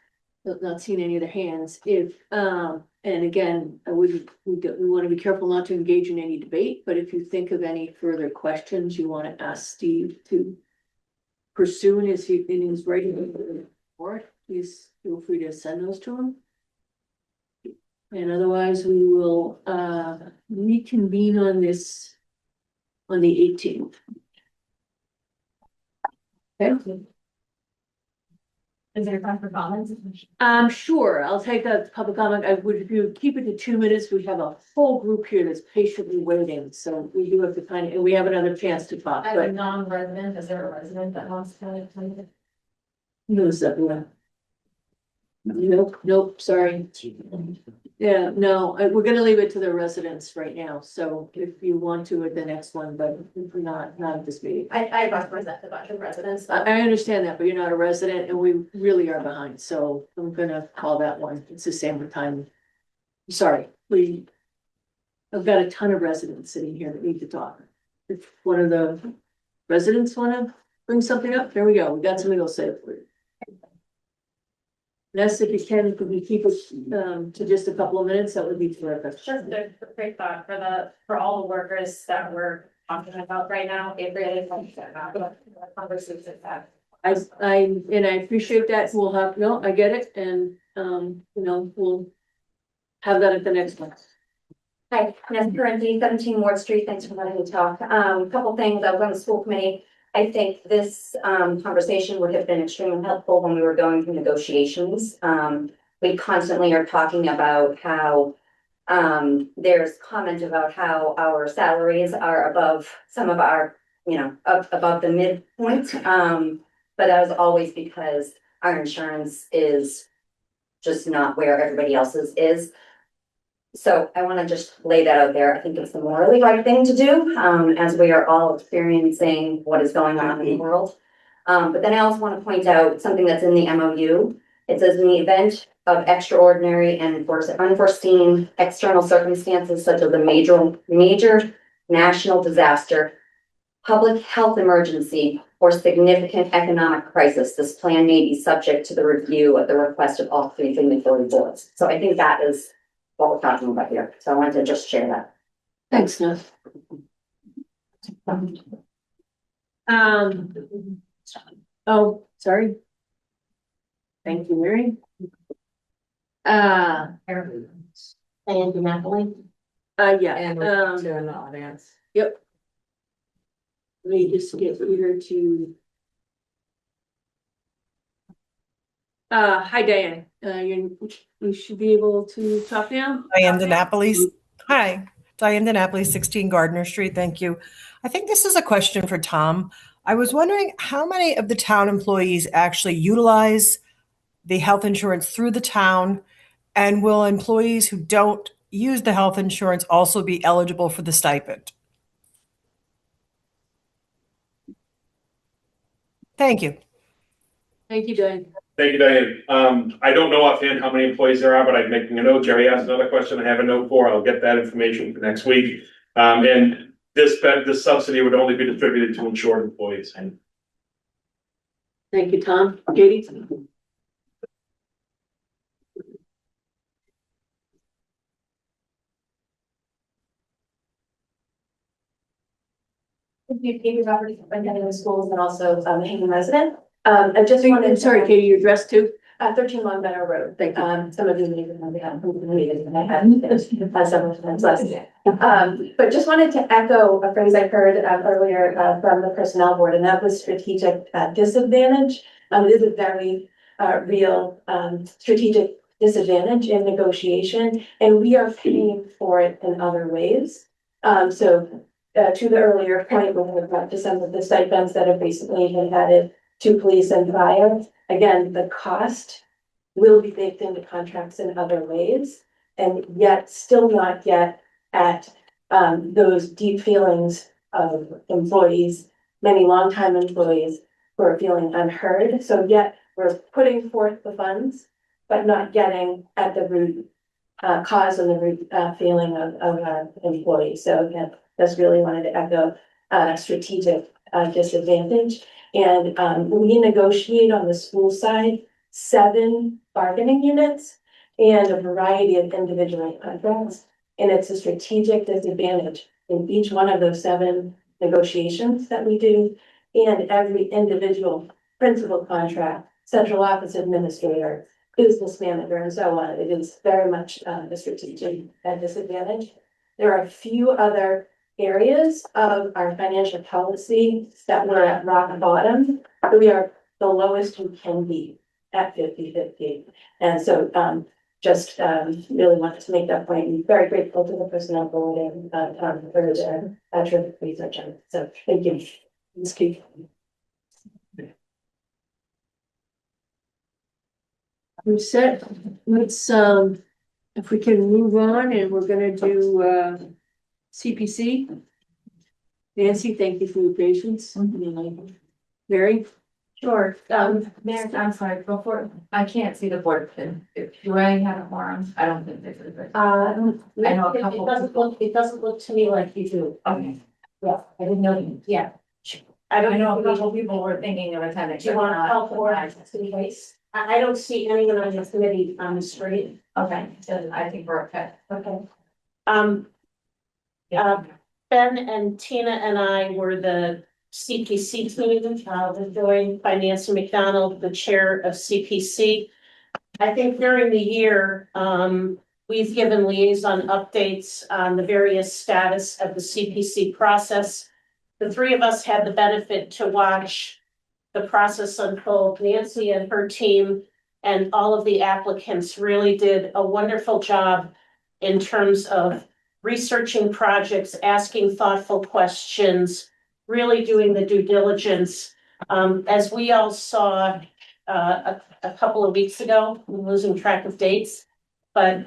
not seeing any other hands, if, and again, we want to be careful not to engage in any debate, but if you think of any further questions you want to ask Steve to pursue in his writing report, please feel free to send those to him. And otherwise, we will reconvene on this on the 18th. Okay. Is there time for comments? Sure, I'll take a public comment. I would, if you keep it to 2 minutes, we have a full group here that's patiently waiting, so we do have to kind of, and we have another chance to talk, As a but. non-resident, is there a resident that wants to come in? Who's up there? Nope, sorry. Yeah, no, we're gonna leave it to the residents right now, so if you want to at the next one, but not at this meeting. I represent a bunch of residents. I understand that, but you're not a resident and we really are behind, so I'm gonna call that one. It's the same time. Sorry, I've got a ton of residents sitting here that need to talk. If one of the residents wanna bring something up, there we go. We got something to say for you. Ness, if you can, could we keep it to just a couple of minutes? That would be terrific. Just a great thought for all the workers that we're talking about right now. It really helps to have a conversation that. I appreciate that. We'll have, no, I get it. And, we'll have that at the next one. Hi, Ness Parenti, 17 Ward Street. Thanks for letting me talk. A couple things. I was on the school committee. I think this conversation would have been extremely helpful when we were going through negotiations. We constantly are talking about how there's comment about how our salaries are above some of our, above the midpoint. But that was always because our insurance is just not where everybody else's is. So I want to just lay that out there. I think it's the morally right thing to do, as we are all experiencing what is going on in the world. But then I also want to point out something that's in the MOU. It says in the event of extraordinary and unforeseen external circumstances such as a major national disaster, public health emergency, or significant economic crisis, this plan may be subject to the review at the request of all 3 signatory boards. So I think that is what we're talking about here. So I wanted to just share that. Thanks, Neff. Oh, sorry. Thank you, Mary. And Natalie. Yeah. And we're to an audience. Yep. Let me just get here to. Hi, Diane. You should be able to talk now. Diane DeNapolis. Hi, Diane DeNapolis, 16 Gardner Street. Thank you. I think this is a question for Tom. I was wondering how many of the town employees actually utilize the health insurance through the town, and will employees who don't use the health insurance also be eligible for the stipend? Thank you. Thank you, Diane. Thank you, Diane. I don't know offhand how many employees there are, but I'm making a note. Jerry asked another question I have a note for. I'll get that information for next week. And this subsidy would only be distributed to insured employees. Thank you, Tom. Katie? Katie Roberts, superintendent of schools and also a Hingham resident. I just wanted. Sorry, Katie, your address too? 13 Long Meadow Road. Thank you. Some of you may remember that from the meeting that I had several times last year. But just wanted to echo a phrase I heard earlier from the personnel board, and that was strategic disadvantage. It is a very real strategic disadvantage in negotiation, and we are paying for it in other ways. To the earlier point, we have got to some of the stipends that have recently been added to police and fire. Again, the cost will be baked into contracts in other ways, and yet still not yet at those deep feelings of employees, many longtime employees who are feeling unheard. So yet we're putting forth the funds, but not getting at the root cause and the root feeling of our employees. So again, just really wanted to echo strategic disadvantage. And we negotiate on the school side 7 bargaining units and a variety of individual contracts. And it's a strategic disadvantage in each one of those 7 negotiations that we do, and every individual principal contract, central office administrator, business manager, and so on. It is very much a strategic disadvantage. There are a few other areas of our financial policy that we're at rock bottom. We are the lowest we can be at 50-50. And so just really wanted to make that point. I'm very grateful to the personnel board and Tom for their terrific research on it. So thank you. Ms. Keith. We're set. Let's if we can move on, and we're gonna do CPC. Nancy, thank you for your patience. Mary? Sure, Mayor, I'm sorry, before, I can't see the board pin. Do I have a forum? I don't think this is it. I know a couple. It doesn't look to me like you do. Okay, Yeah, I didn't know, yeah. I I know a couple people were thinking of attending. Do you want to call for it? I don't see anyone on the committee on the screen. Okay, then I think we're okay. Okay. Ben and Tina and I were the CPC team, doing Finance McDonald, the chair of CPC. I think during the year, we've given liaison updates on the various status of the CPC process. The 3 of us had the benefit to watch the process unfold. Nancy and her team and all of the applicants really did a wonderful job in terms of researching projects, asking thoughtful questions, really doing the due diligence. As we all saw a couple of weeks ago, I'm losing track of dates, but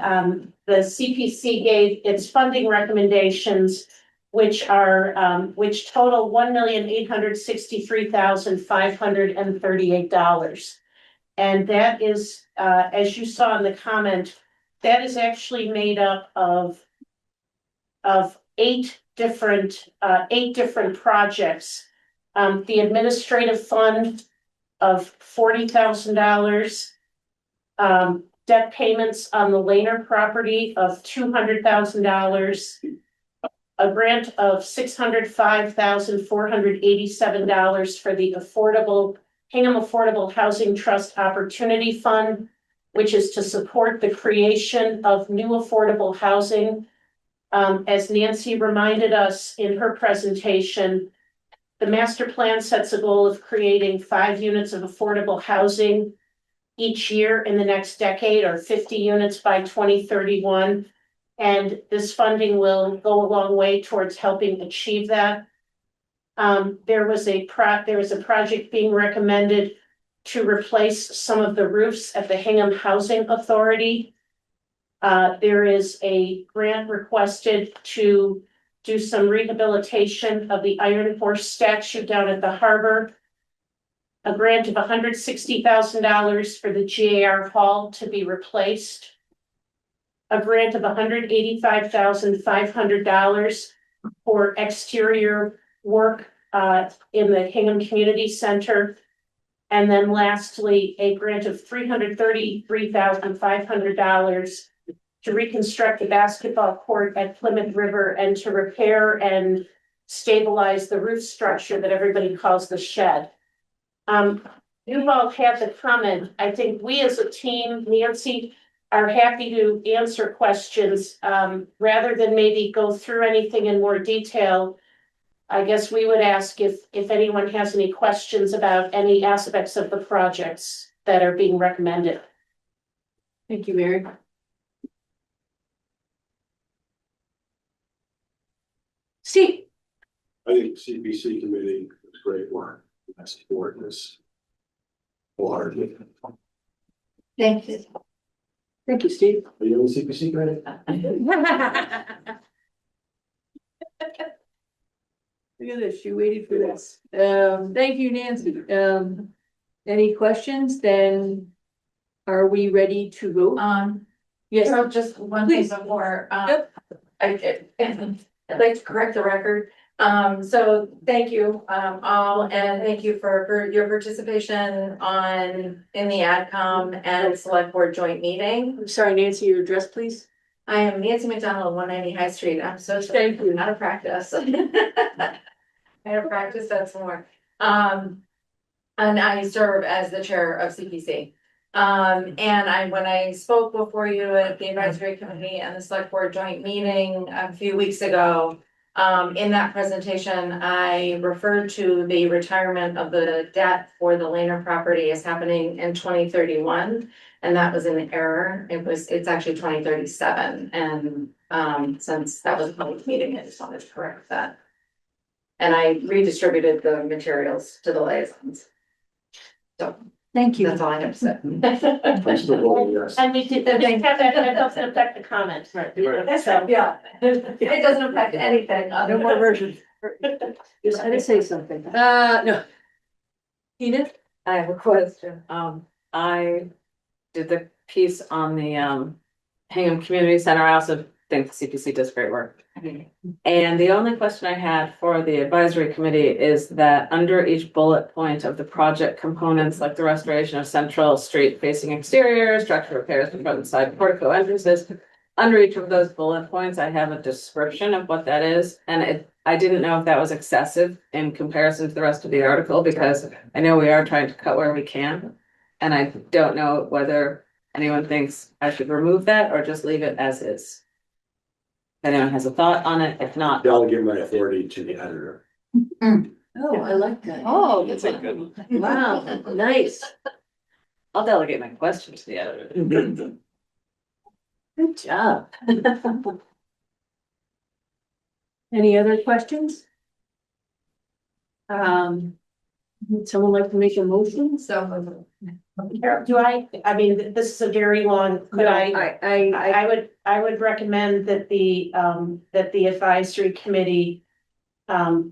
the CPC gave its funding recommendations, which total $1,863,538. And that is, as you saw in the comment, that is actually made up of 8 different projects. The administrative fund of $40,000, debt payments on the Laner property of $200,000, a grant of $605,487 for the Hingham Affordable Housing Trust Opportunity Fund, which is to support the creation of new affordable housing. As Nancy reminded us in her presentation, the master plan sets a goal of creating 5 units of affordable housing each year in the next decade, or 50 units by 2031. And this funding will go a long way towards helping achieve that. There was a project being recommended to replace some of the roofs at the Hingham Housing Authority. There is a grant requested to do some rehabilitation of the Iron Horse statue down at the harbor. A grant of $160,000 for the GAR Hall to be replaced. A grant of $185,500 for exterior work in the Hingham Community Center. And then lastly, a grant of $333,500 to reconstruct the basketball court at Plymouth River and to repair and stabilize the roof structure that everybody calls the shed. You've all had the comment. I think we as a team, Nancy, are happy to answer questions rather than maybe go through anything in more detail. I guess we would ask if anyone has any questions about any aspects of the projects that are being recommended. Thank you, Mary. Steve. I think CPC committee was great work. I support this wholeheartedly. Thank you. Thank you, Steve. Are you on the CPC committee? Look at this, you waited for this. Thank you, Nancy. Any questions? Then are we ready to vote? Yes. So just one thing before, I'd like to correct the record. So thank you, all, and thank you for your participation in the AdCom and Select Board joint meeting. I'm sorry, Nancy, your address, please. I am Nancy McDonald, 190 High Street. I'm so sorry. Thank you. Out of practice. Out of practice, that's more. And I serve as the chair of CPC. And when I spoke before you at the advisory committee and the select board joint meeting a few weeks ago, in that presentation, I referred to the retirement of the debt for the Laner property as happening in 2031. And that was an error. It's actually 2037. And, since that was a public meeting, I just wanted to correct that. And I redistributed the materials to the liaisons. So. Thank you. That's all I have to say. And we did, that doesn't affect the comments. Right. So, Yeah, it doesn't affect anything. No more versions. Just had to say something. No. Edith? I have a question. I did the piece on the Hingham Community Center. I also think the CPC does great work. And the only question I had for the advisory committee is that under each bullet point of the project components, like the restoration of central street facing exterior, structural repairs to front and side portico entrances, under each of those bullet points, I have a description of what that is. And I didn't know if that was excessive in comparison to the rest of the article, because I know we are trying to cut where we can. And I don't know whether anyone thinks I should remove that or just leave it as is. If anyone has a thought on it, if not. Delegate my authority to the editor. Oh, I like that. Oh, that's a good one. Wow, nice. I'll delegate my question to the editor. Good job. Any other questions? Would someone like to make a motion? So. do I mean, this is a very long, could I would recommend that the advisory committee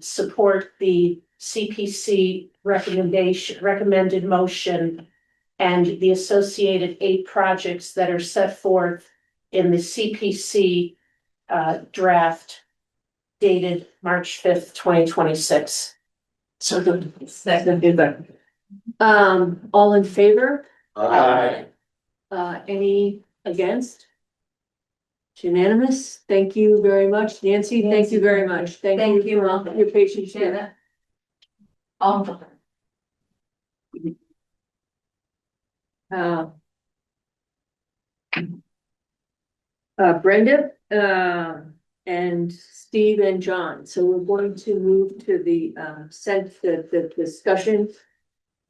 support the CPC recommended motion and the associated 8 projects that are set forth in the CPC draft dated March 5th, 2026. So good. Second. All in favor? Aye. Any against? It's unanimous. Thank you very much. Nancy, thank you very much. Thank you for your patience. Brenda, and Steve and John. So we're going to move to the discussion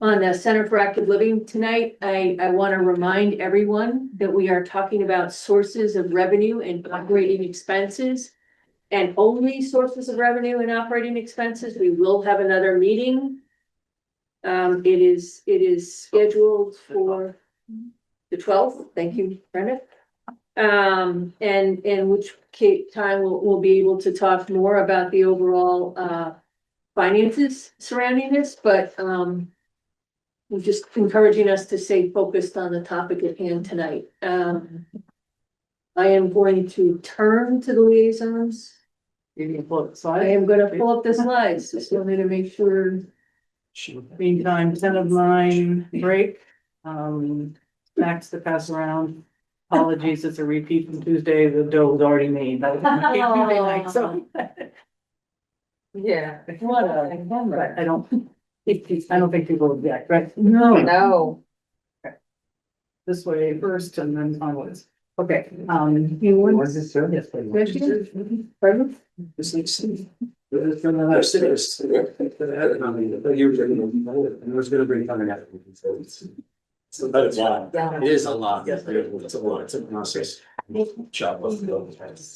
on the Center for Active Living tonight. I want to remind everyone that we are talking about sources of revenue and operating expenses. And only sources of revenue and operating expenses. We will have another meeting. It is scheduled for the 12th. Thank you, Brenda. And in which time we'll be able to talk more about the overall, finances surrounding this, but, we're just encouraging us to stay focused on the topic at hand tonight. I am going to turn to the liaisons. Maybe pull up the I slide. am gonna pull up the slides, just wanted to make sure. Meantime, 10 of 9 break. Snacks to pass around. Apologies, it's a repeat from Tuesday. The dough was already made. That was Tuesday night, so. Yeah. What but I don't think people would object, right? No. This way first and then onwards. Okay, you want? Was this, sir? Yes, please. Pardon? This needs to. It's from the last six. I was gonna bring coming out. But it's a lot. It is a lot. Yes, it's a lot. It's a process. Chop off the.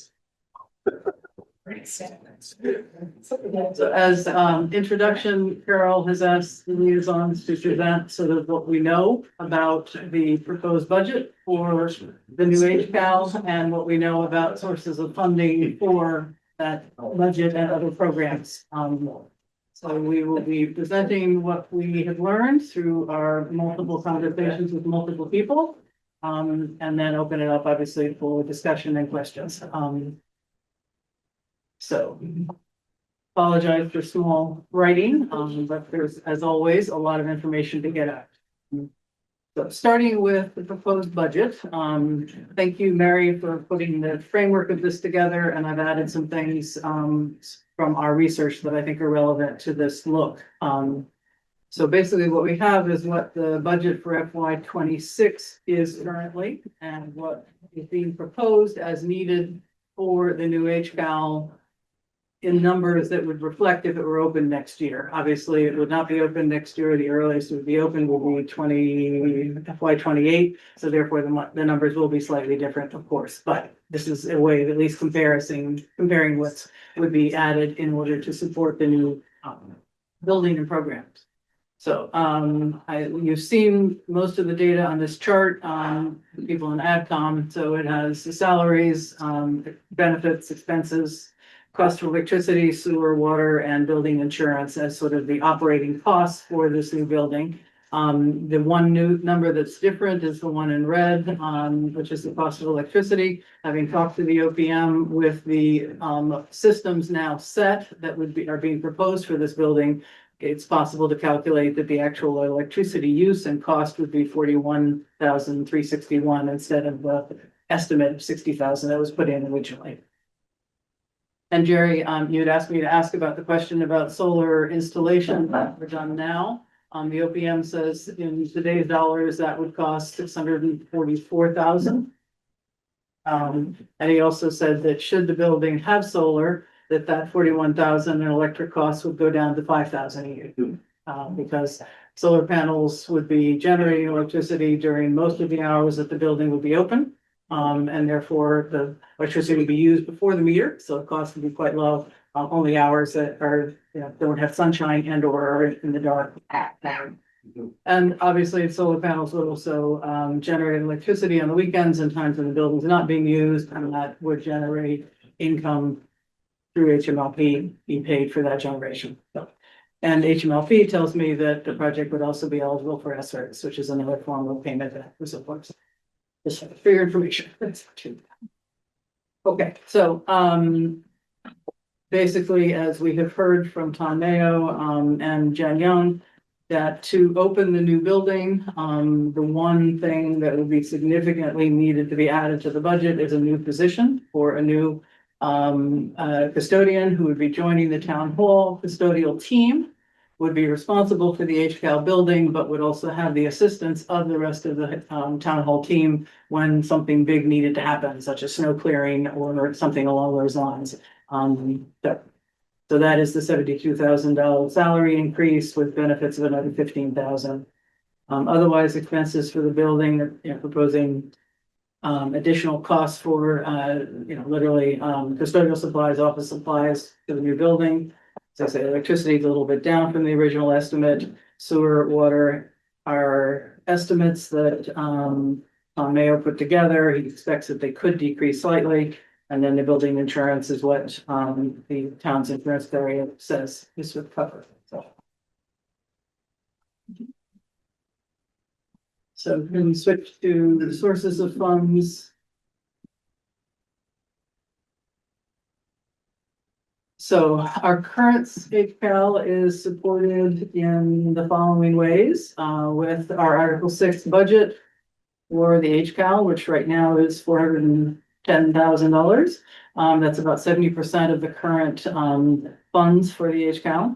So as introduction, Carol has asked the liaisons to present sort of what we know about the proposed budget for the new HCAL and what we know about sources of funding for that budget and other programs. So we will be presenting what we have learned through our multiple conversations with multiple people. And then open it up obviously for discussion and questions. So apologize for small writing, but there's, as always, a lot of information to get at. So starting with the proposed budget, thank you, Mary, for putting the framework of this together, and I've added some things from our research that I think are relevant to this look. So basically what we have is what the budget for FY26 is currently and what is being proposed as needed for the new HCAL in numbers that would reflect if it were open next year. Obviously, it would not be open next year. The earliest it would be open will be FY28. So therefore the numbers will be slightly different, of course, but this is a way of at least comparing what would be added in order to support the new building and programs. So you've seen most of the data on this chart, people in AdCom. So it has the salaries, benefits, expenses, cost of electricity, sewer, water, and building insurance as sort of the operating costs for this new building. The one new number that's different is the one in red, which is the cost of electricity. Having talked to the OPM with the systems now set that are being proposed for this building, it's possible to calculate that the actual electricity use and cost would be 41,361 instead of the estimate of 60,000 that was put in originally. And Jerry, you had asked me to ask about the question about solar installation that we're done now. The OPM says in today's dollars, that would cost 644,000. And he also said that should the building have solar, that 41,000 in electric costs would go down to 5,000 a year. Because solar panels would be generating electricity during most of the hours that the building would be open. And therefore the electricity would be used before the meter, so the cost would be quite low. Only hours that are, don't have sunshine and or are in the dark. And obviously solar panels would also generate electricity on the weekends and times when the building's not being used, and that would generate income through HMLP, be paid for that generation. So, and HMLP tells me that the project would also be eligible for SRS, which is another form of payment that supports. Just for your information. Okay, so basically, as we have heard from Tom Mayo and Jen Young, that to open the new building, the one thing that would be significantly needed to be added to the budget is a new position for a new custodian who would be joining the town hall custodial team, would be responsible for the HCAL building, but would also have the assistance of the rest of the town hall team when something big needed to happen, such as snow clearing or something along those lines. So that is the $72,000 salary increase with benefits of another $15,000. Otherwise, expenses for the building, proposing additional costs for literally custodial supplies, office supplies for the new building. As I say, electricity is a little bit down from the original estimate. Sewer, water are estimates that Mayo put together. He expects that they could decrease slightly. And then the building insurance is what, the town's insurance carrier says this would cover, so. So can we switch to the sources of funds? So our current HCAL is supported in the following ways, with our Article 6 budget for the HCAL, which right now is $410,000. That's about 70% of the current funds for the HCAL.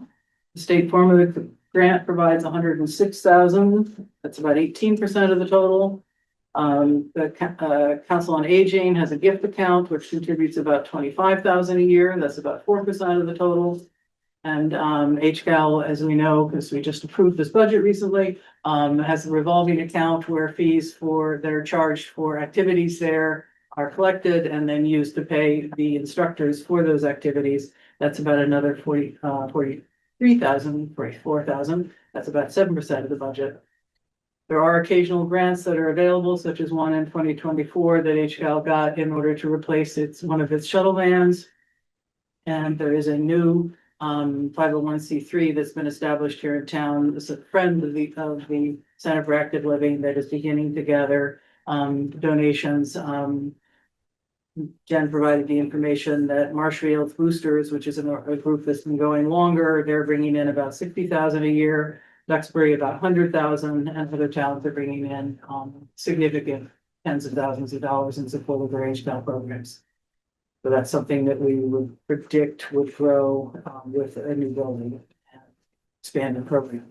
The state formula grant provides 106,000. That's about 18% of the total. The Council on Aging has a gift account which contributes about 25,000 a year. That's about 4% of the total. And HCAL, as we know, because we just approved this budget recently, has a revolving account where fees that are charged for activities there are collected and then used to pay the instructors for those activities. That's about another 44,000. That's about 7% of the budget. There are occasional grants that are available, such as one in 2024 that HCAL got in order to replace one of its shuttle vans. And there is a new 501c3 that's been established here in town. It's a friend of the Center for Active Living that is beginning to gather donations. Jen provided the information that Marshfield Boosters, which is a group that's been going longer, they're bringing in about 60,000 a year. Duxbury about 100,000, and other towns are bringing in significant tens of thousands of dollars in support of their HCAL programs. So that's something that we would predict would grow with a new building and expand the program.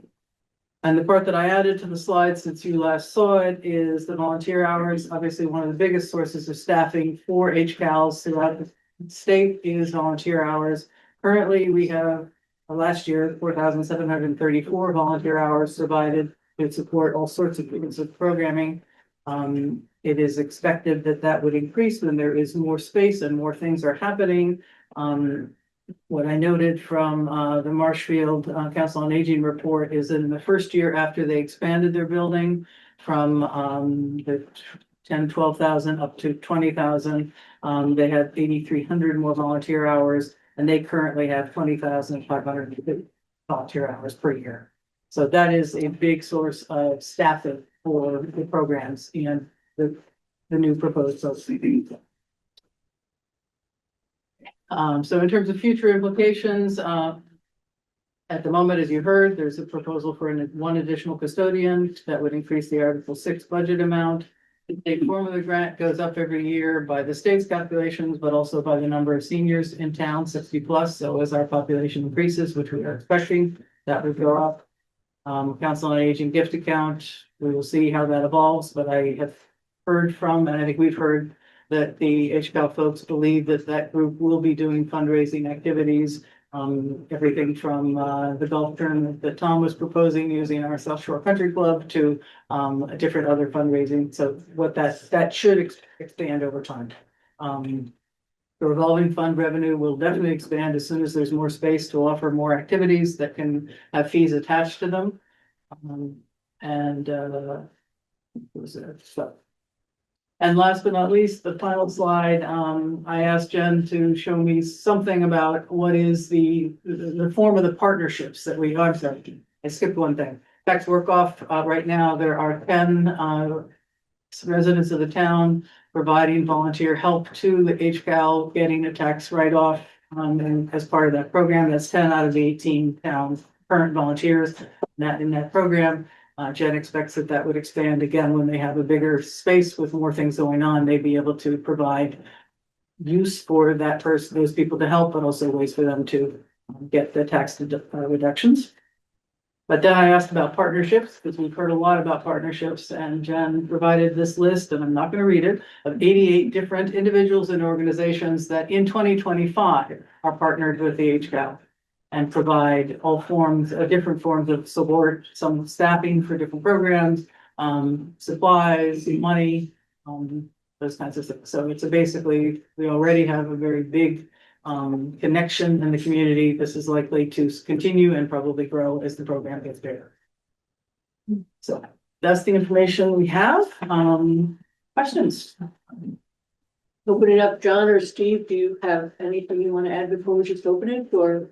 And the part that I added to the slide since you last saw it is the volunteer hours. Obviously, one of the biggest sources of staffing for HCALs throughout the state is volunteer hours. Currently, we have last year 4,734 volunteer hours provided to support all sorts of things of programming. It is expected that that would increase when there is more space and more things are happening. What I noted from the Marshfield Council on Aging report is in the first year after they expanded their building from the 12,000 up to 20,000, they had 8,300 more volunteer hours, and they currently have 20,500 volunteer hours per year. So that is a big source of staffing for the programs and the new proposed subsidy. So in terms of future implications, at the moment, as you heard, there's a proposal for one additional custodian that would increase the Article 6 budget amount. The state formula grant goes up every year by the state's calculations, but also by the number of seniors in town, 60 plus. So as our population increases, which we are expecting, that would go up. Council on Aging gift account, we will see how that evolves, but I have heard from, and I think we've heard that the HCAL folks believe that that group will be doing fundraising activities. Everything from the golf tournament that Tom was proposing using our South Shore Country Club to different other fundraising. So what that should expand over time. The revolving fund revenue will definitely expand as soon as there's more space to offer more activities that can have fees attached to them. And last but not least, the final slide, I asked Jen to show me something about what is the form of the partnerships that we are. Sorry, I skipped one thing. Tax work off, right now, there are 10 residents of the town providing volunteer help to the HCAL, getting a tax write-off and as part of that program. That's 10 out of the 18 towns current volunteers in that program. Jen expects that would expand again when they have a bigger space with more things going on. They'd be able to provide use for that person, those people to help, but also ways for them to get the tax reductions. But then I asked about partnerships, because we've heard a lot about partnerships, and Jen provided this list, and I'm not going to read it, of 88 different individuals and organizations that in 2025 are partnered with the HCAL and provide all forms, different forms of support, some staffing for different programs, supplies, money, those kinds of things. So it's basically, we already have a very big connection in the community. This is likely to continue and probably grow as the program gets bigger. So that's the information we have. Questions? Open it up, John or Steve, do you have anything you want to add before we just open it, or?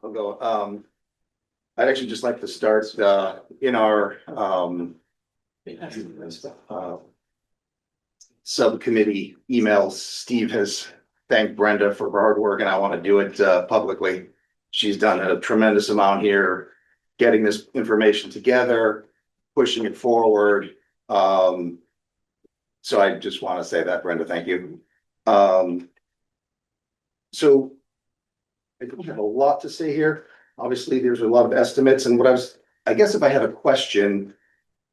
I'll go. I'd actually just like to start, in our, subcommittee emails. Steve has thanked Brenda for her hard work, and I want to do it, publicly. She's done a tremendous amount here, getting this information together, pushing it forward. So I just want to say that, Brenda, thank you. So I don't have a lot to say here. Obviously, there's a lot of estimates, and I guess if I have a question,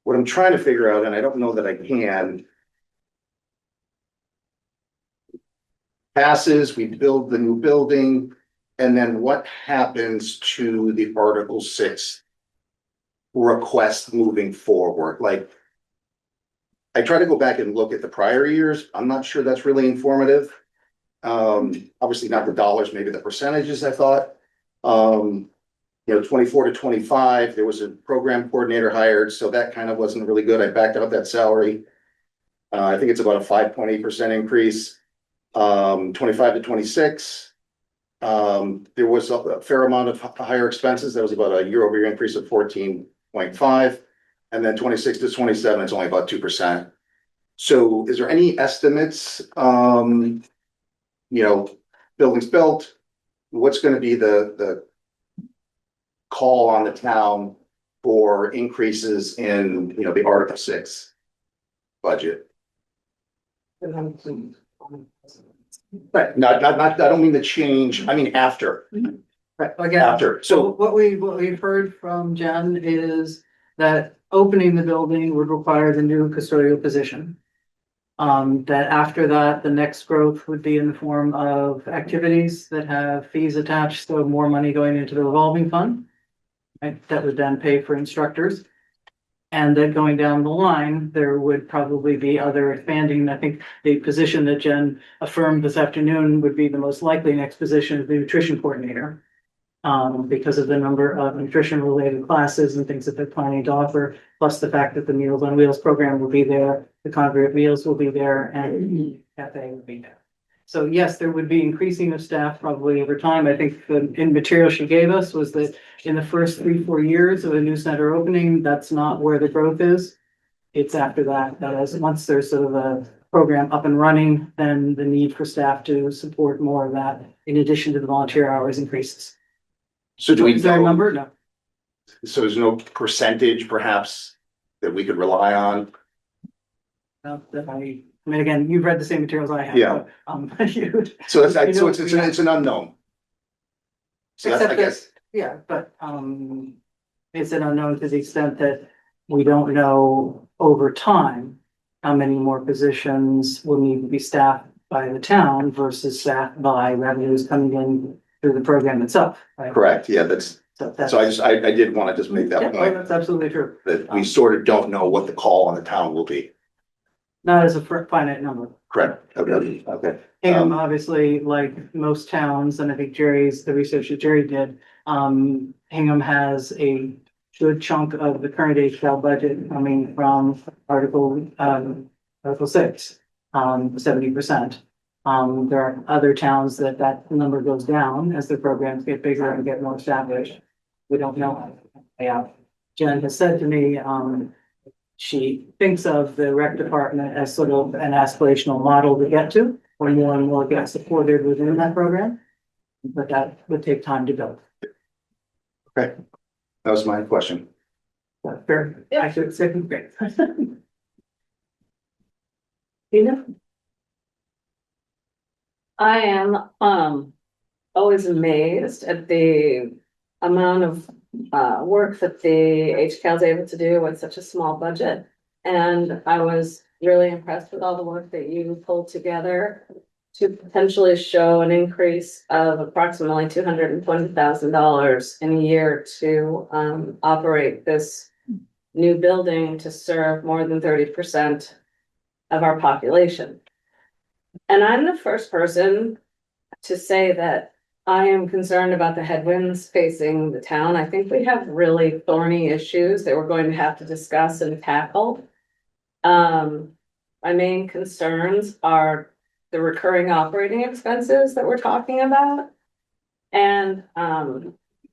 what I'm trying to figure out, and I don't know that I can. Passes, we build the new building, and then what happens to the Article 6 request moving forward? Like, I try to go back and look at the prior years. I'm not sure that's really informative. Obviously not the dollars, maybe the percentages, I thought. 24 to 25, there was a program coordinator hired, so that kind of wasn't really good. I backed out that salary. I think it's about a 5.8% increase. 25 to 26. There was a fair amount of higher expenses. That was about a year-over-year increase of 14.5. And then 26 to 27, it's only about 2%. So is there any estimates? Buildings built, what's going to be the call on the town for increases in, the Article 6 budget? Right, I don't mean the change, I mean after. Right, again, After, so what we've heard from Jen is that opening the building would require the new custodial position. That after that, the next growth would be in the form of activities that have fees attached, so more money going into the revolving fund. Right, that would then pay for instructors. And then going down the line, there would probably be other expanding. I think the position that Jen affirmed this afternoon would be the most likely next position of the nutrition coordinator. Because of the number of nutrition related classes and things that they're planning to offer, plus the fact that the Meals on Wheels program will be there, the Conduit Meals will be there, and cafe will be there. So yes, there would be increasing of staff probably over time. I think the in material she gave us was that in the first 3-4 years of a new center opening, that's not where the growth is. It's after that, once there's sort of a program up and running, then the need for staff to support more of that, in addition to the volunteer hours, increases. So do we Is there a know? number? No. So there's no percentage perhaps that we could rely on? I mean, again, you've read the same materials I have. Yeah. But, So it's an unknown. So that's, I guess. Yeah, but it's an unknown to the extent that we don't know over time how many more positions will need to be staffed by the town versus staffed by revenues coming in through the program itself. Right? Correct, yeah, so I did want to just make that point. That's absolutely true. That we sort of don't know what the call on the town will be. Not as a finite number. Correct, okay. Hingham, obviously, like most towns, and I think the research that Jerry did, Hingham has a good chunk of the current HCAL budget coming from Article 6, 70%. There are other towns that number goes down as their programs get bigger and get more established. We don't know. Yeah. Jen has said to me, she thinks of the rec department as sort of an aspirational model to get to, where more and more get supported within that program. But that would take time to build. Okay, that was my question. Fair. Yeah. Actually, second, great. Tina? I am always amazed at the amount of work that the HCAL is able to do with such a small budget. And I was really impressed with all the work that you pulled together to potentially show an increase of approximately $220,000 in a year to operate this new building to serve more than 30% of our population. And I'm the first person to say that I am concerned about the headwinds facing the town. I think we have really thorny issues that we're going to have to discuss and tackle. my main concerns are the recurring operating expenses that we're talking about. And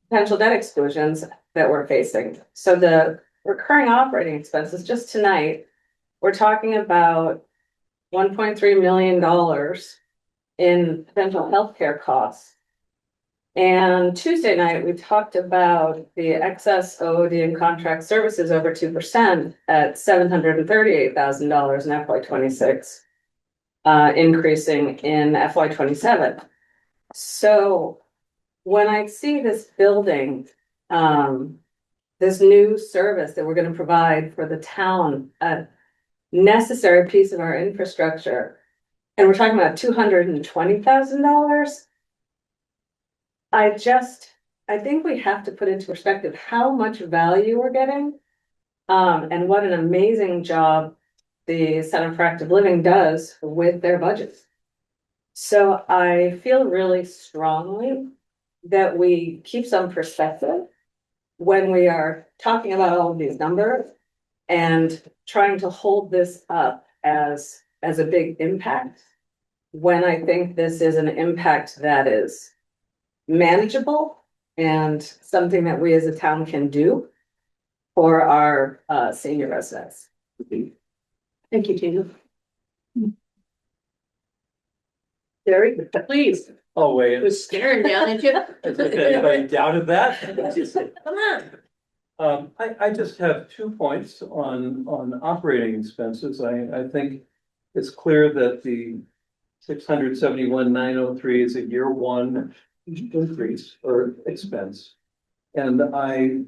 potential debt exclusions that we're facing. So the recurring operating expenses, just tonight, we're talking about $1.3 million in potential healthcare costs. And Tuesday night, we talked about the excess owed in contract services over 2% at $738,000 in FY26, increasing in FY27. So when I see this building, this new service that we're going to provide for the town, a necessary piece of our infrastructure, and we're talking about $220,000, I think we have to put into perspective how much value we're getting, and what an amazing job the Center for Active Living does with their budgets. So I feel really strongly that we keep some perspective when we are talking about all of these numbers and trying to hold this up as a big impact, when I think this is an impact that is manageable and something that we as a town can do for our senior residents. Thank you, Tina. Derek, please. Oh, wait. It was staring down at you. If anybody doubted that? Come on. I just have 2 points on operating expenses. I think it's clear that the 671,903 is a year one increase or expense. And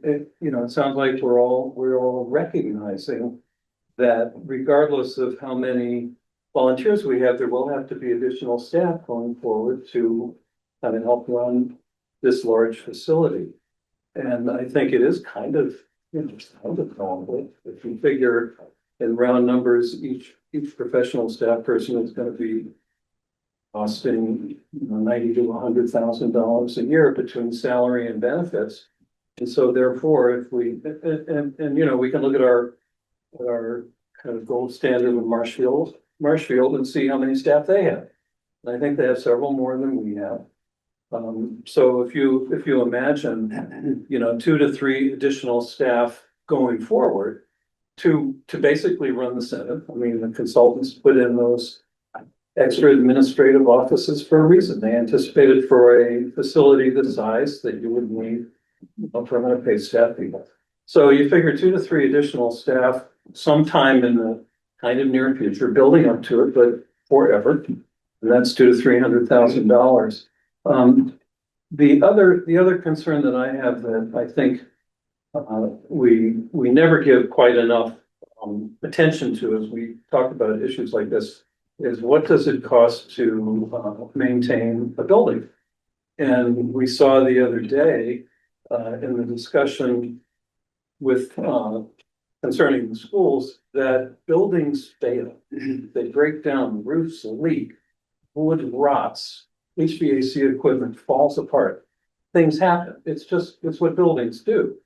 it sounds like we're all recognizing that regardless of how many volunteers we have, there will have to be additional staff going forward to kind of help run this large facility. And I think it is kind of normal. If you figure in round numbers, each professional staff person is going to be costing $90,000 to $100,000 a year between salary and benefits. And so therefore, if we we can look at our kind of gold standard with Marshfield and see how many staff they have. And I think they have several more than we have. So if you imagine, 2 to 3 additional staff going forward to basically run the center. I mean, the consultants put in those extra administrative offices for a reason. They anticipated for a facility this size that you would need permanent paid staff people. So you figure 2 to 3 additional staff sometime in the kind of near future, building up to it, but forever. And that's $200,000 to $300,000. The other concern that I have that I think we never give quite enough attention to as we talk about issues like this is what does it cost to maintain a building? And we saw the other day in the discussion with concerning the schools that buildings fail. They break down, roofs leak, wood rots, HVAC equipment falls apart. Things happen. It's what buildings do.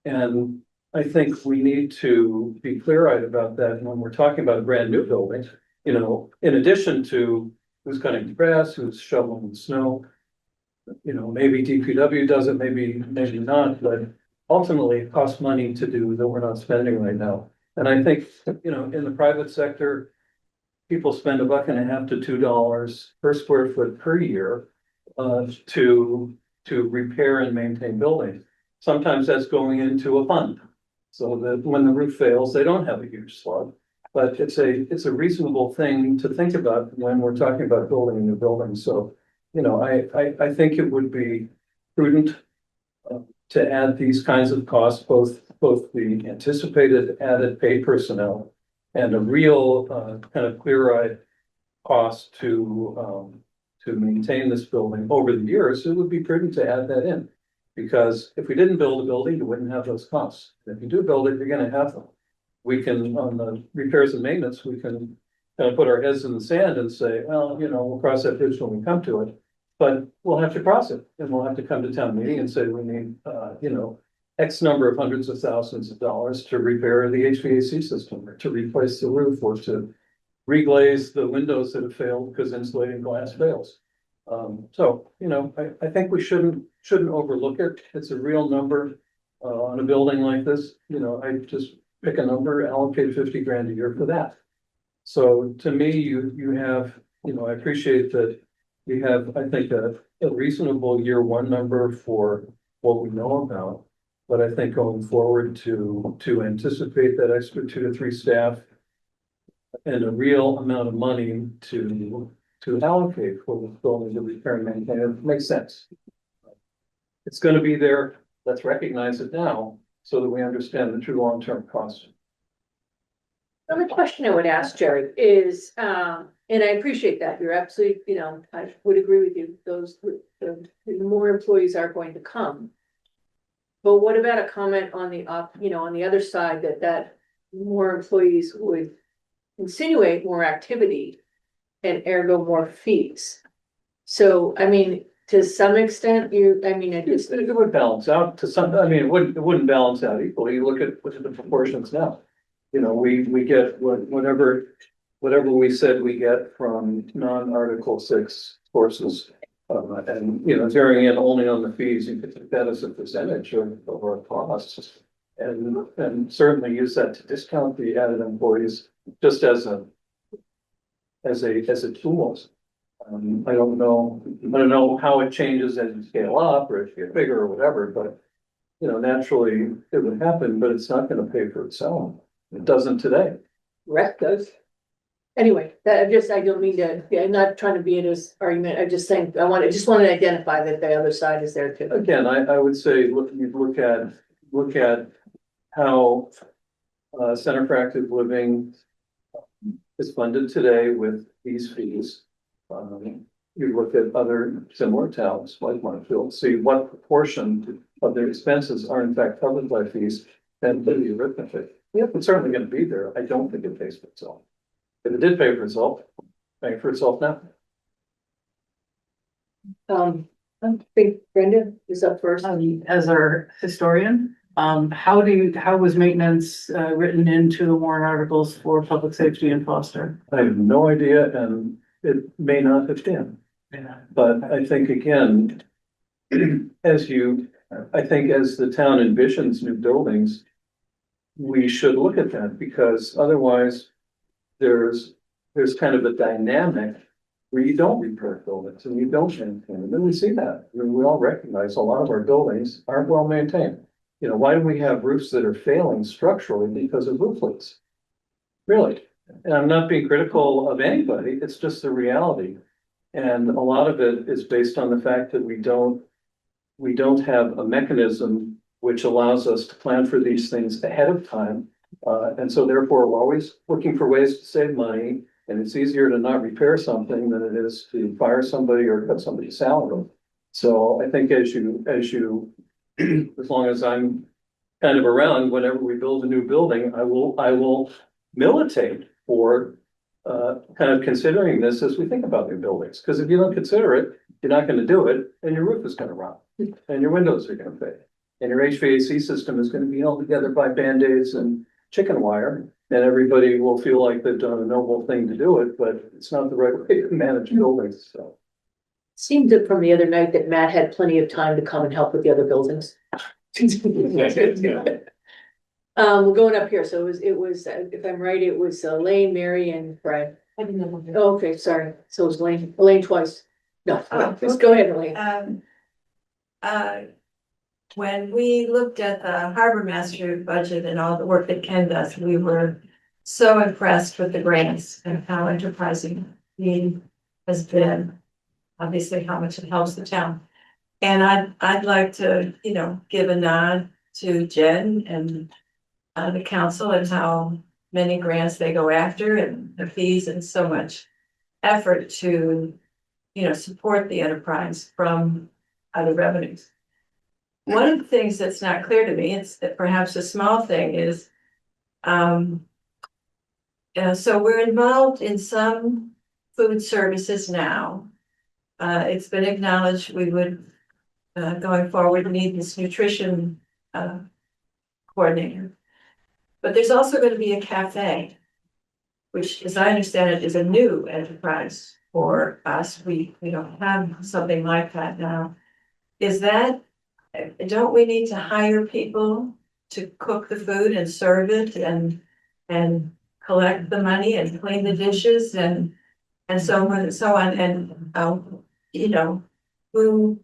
And I think we need to be clear-eyed about that when we're talking about a brand new building. In addition to who's cutting the grass, who's shoveling the snow, maybe DPW does it, maybe not, but ultimately it costs money to do that we're not spending right now. And I think, in the private sector, people spend $1.50 to $2 per square foot per year to repair and maintain buildings. Sometimes that's going into a fund so that when the roof fails, they don't have a huge slug. But it's a reasonable thing to think about when we're talking about building a new building. So, I think it would be prudent to add these kinds of costs, both the anticipated added paid personnel and a real kind of clear-eyed cost to maintain this building over the years. It would be prudent to add that in, because if we didn't build a building, you wouldn't have those costs. If you do build it, you're going to have them. We can, on the repairs and maintenance, we can kind of put our heads in the sand and say, well, we'll cross that bridge when we come to it. But we'll have to cross it, and we'll have to come to town meeting and say we need, X number of hundreds of thousands of dollars to repair the HVAC system, or to replace the roof, or to reglaze the windows that have failed because insulating glass fails. So, you know, I think we shouldn't overlook it. It's a real number. On a building like this, you know, I just pick a number, allocate 50 grand a year for that. So to me, you have, you know, I appreciate that you have, I think, a reasonable year one number for what we know about. But I think going forward to anticipate that extra 2 to 3 staff and a real amount of money to allocate for the building to repair and maintain, it makes sense. It's gonna be there, let's recognize it now, so that we understand the true long-term cost. Another question I would ask Jerry is, and I appreciate that, you're absolutely, you know, I would agree with you, the more employees are going to come. But what about a comment on the on the other side that more employees would insinuate more activity and ergo more fees? So, I mean, to some extent, It would balance out to some, I mean, it wouldn't balance out equally. You look at the proportions now. You know, we get whatever we said we get from non-Article 6 sources. And, you know, zeroing in only on the fees, you could take that as a percentage of our costs. And certainly use that to discount the added employees just as a tool. I don't know how it changes as you scale up or if you get bigger or whatever, but you know, naturally it would happen, but it's not going to pay for itself. It doesn't today. rec does. Anyway, that I don't mean to, I'm not trying to be in this argument, I just think, I just want to identify that the other side is there too. Again, I would say, look at how Center for Active Living is funded today with these fees. You look at other similar towns like Marshfield, see what proportion of their expenses are in fact covered by fees, and do the arithmetic. Yep, it's certainly going to be there. I don't think it pays for itself. If it did pay for itself, paying for itself now. I think Brenda is up first. As our historian, how was maintenance written into the warrant articles for public safety in Foster? I have no idea, and it may not have been. Yeah. But I think again, as the town envisions new buildings, we should look at that, because otherwise there's kind of a dynamic where you don't repair buildings and you don't maintain them. And we see that. I mean, we all recognize a lot of our buildings aren't well maintained. You know, why do we have roofs that are failing structurally because of roof leaks? Really? And I'm not being critical of anybody, it's just the reality. And a lot of it is based on the fact that we don't have a mechanism which allows us to plan for these things ahead of time. And so therefore, we're always looking for ways to save money, and it's easier to not repair something than it is to fire somebody or cut somebody's salary. So I think as long as I'm kind of around, whenever we build a new building, I will militate for kind of considering this as we think about new buildings. Because if you don't consider it, you're not going to do it, and your roof is going to rot, and your windows are going to fade, and your HVAC system is going to be held together by Band-Aids and chicken wire, and everybody will feel like they've done a noble thing to do it, but it's not the right way to manage buildings. So Seemed that from the other night that Matt had plenty of time to come and help with the other buildings. We're going up here, so it was, if I'm right, it was Elaine, Mary, and Fred. Oh, okay, sorry, so it was Elaine twice. No, just go ahead, Elaine. When we looked at the harbor master budget and all the work that Ken does, we were so impressed with the grants and how enterprising he has been. Obviously, how much it helps the town. And I'd like to, give a nod to Jen and the council and how many grants they go after and the fees and so much effort to, support the enterprise from other revenues. One of the things that's not clear to me, it's that perhaps a small thing is, so we're involved in some food services now. It's been acknowledged we would, going forward, need this nutrition coordinator. But there's also going to be a cafe. which, as I understand it, is a new enterprise for us. We don't have something like that now. Is that, don't we need to hire people to cook the food and serve it and collect the money and clean the dishes and so on and so on, and, you know, who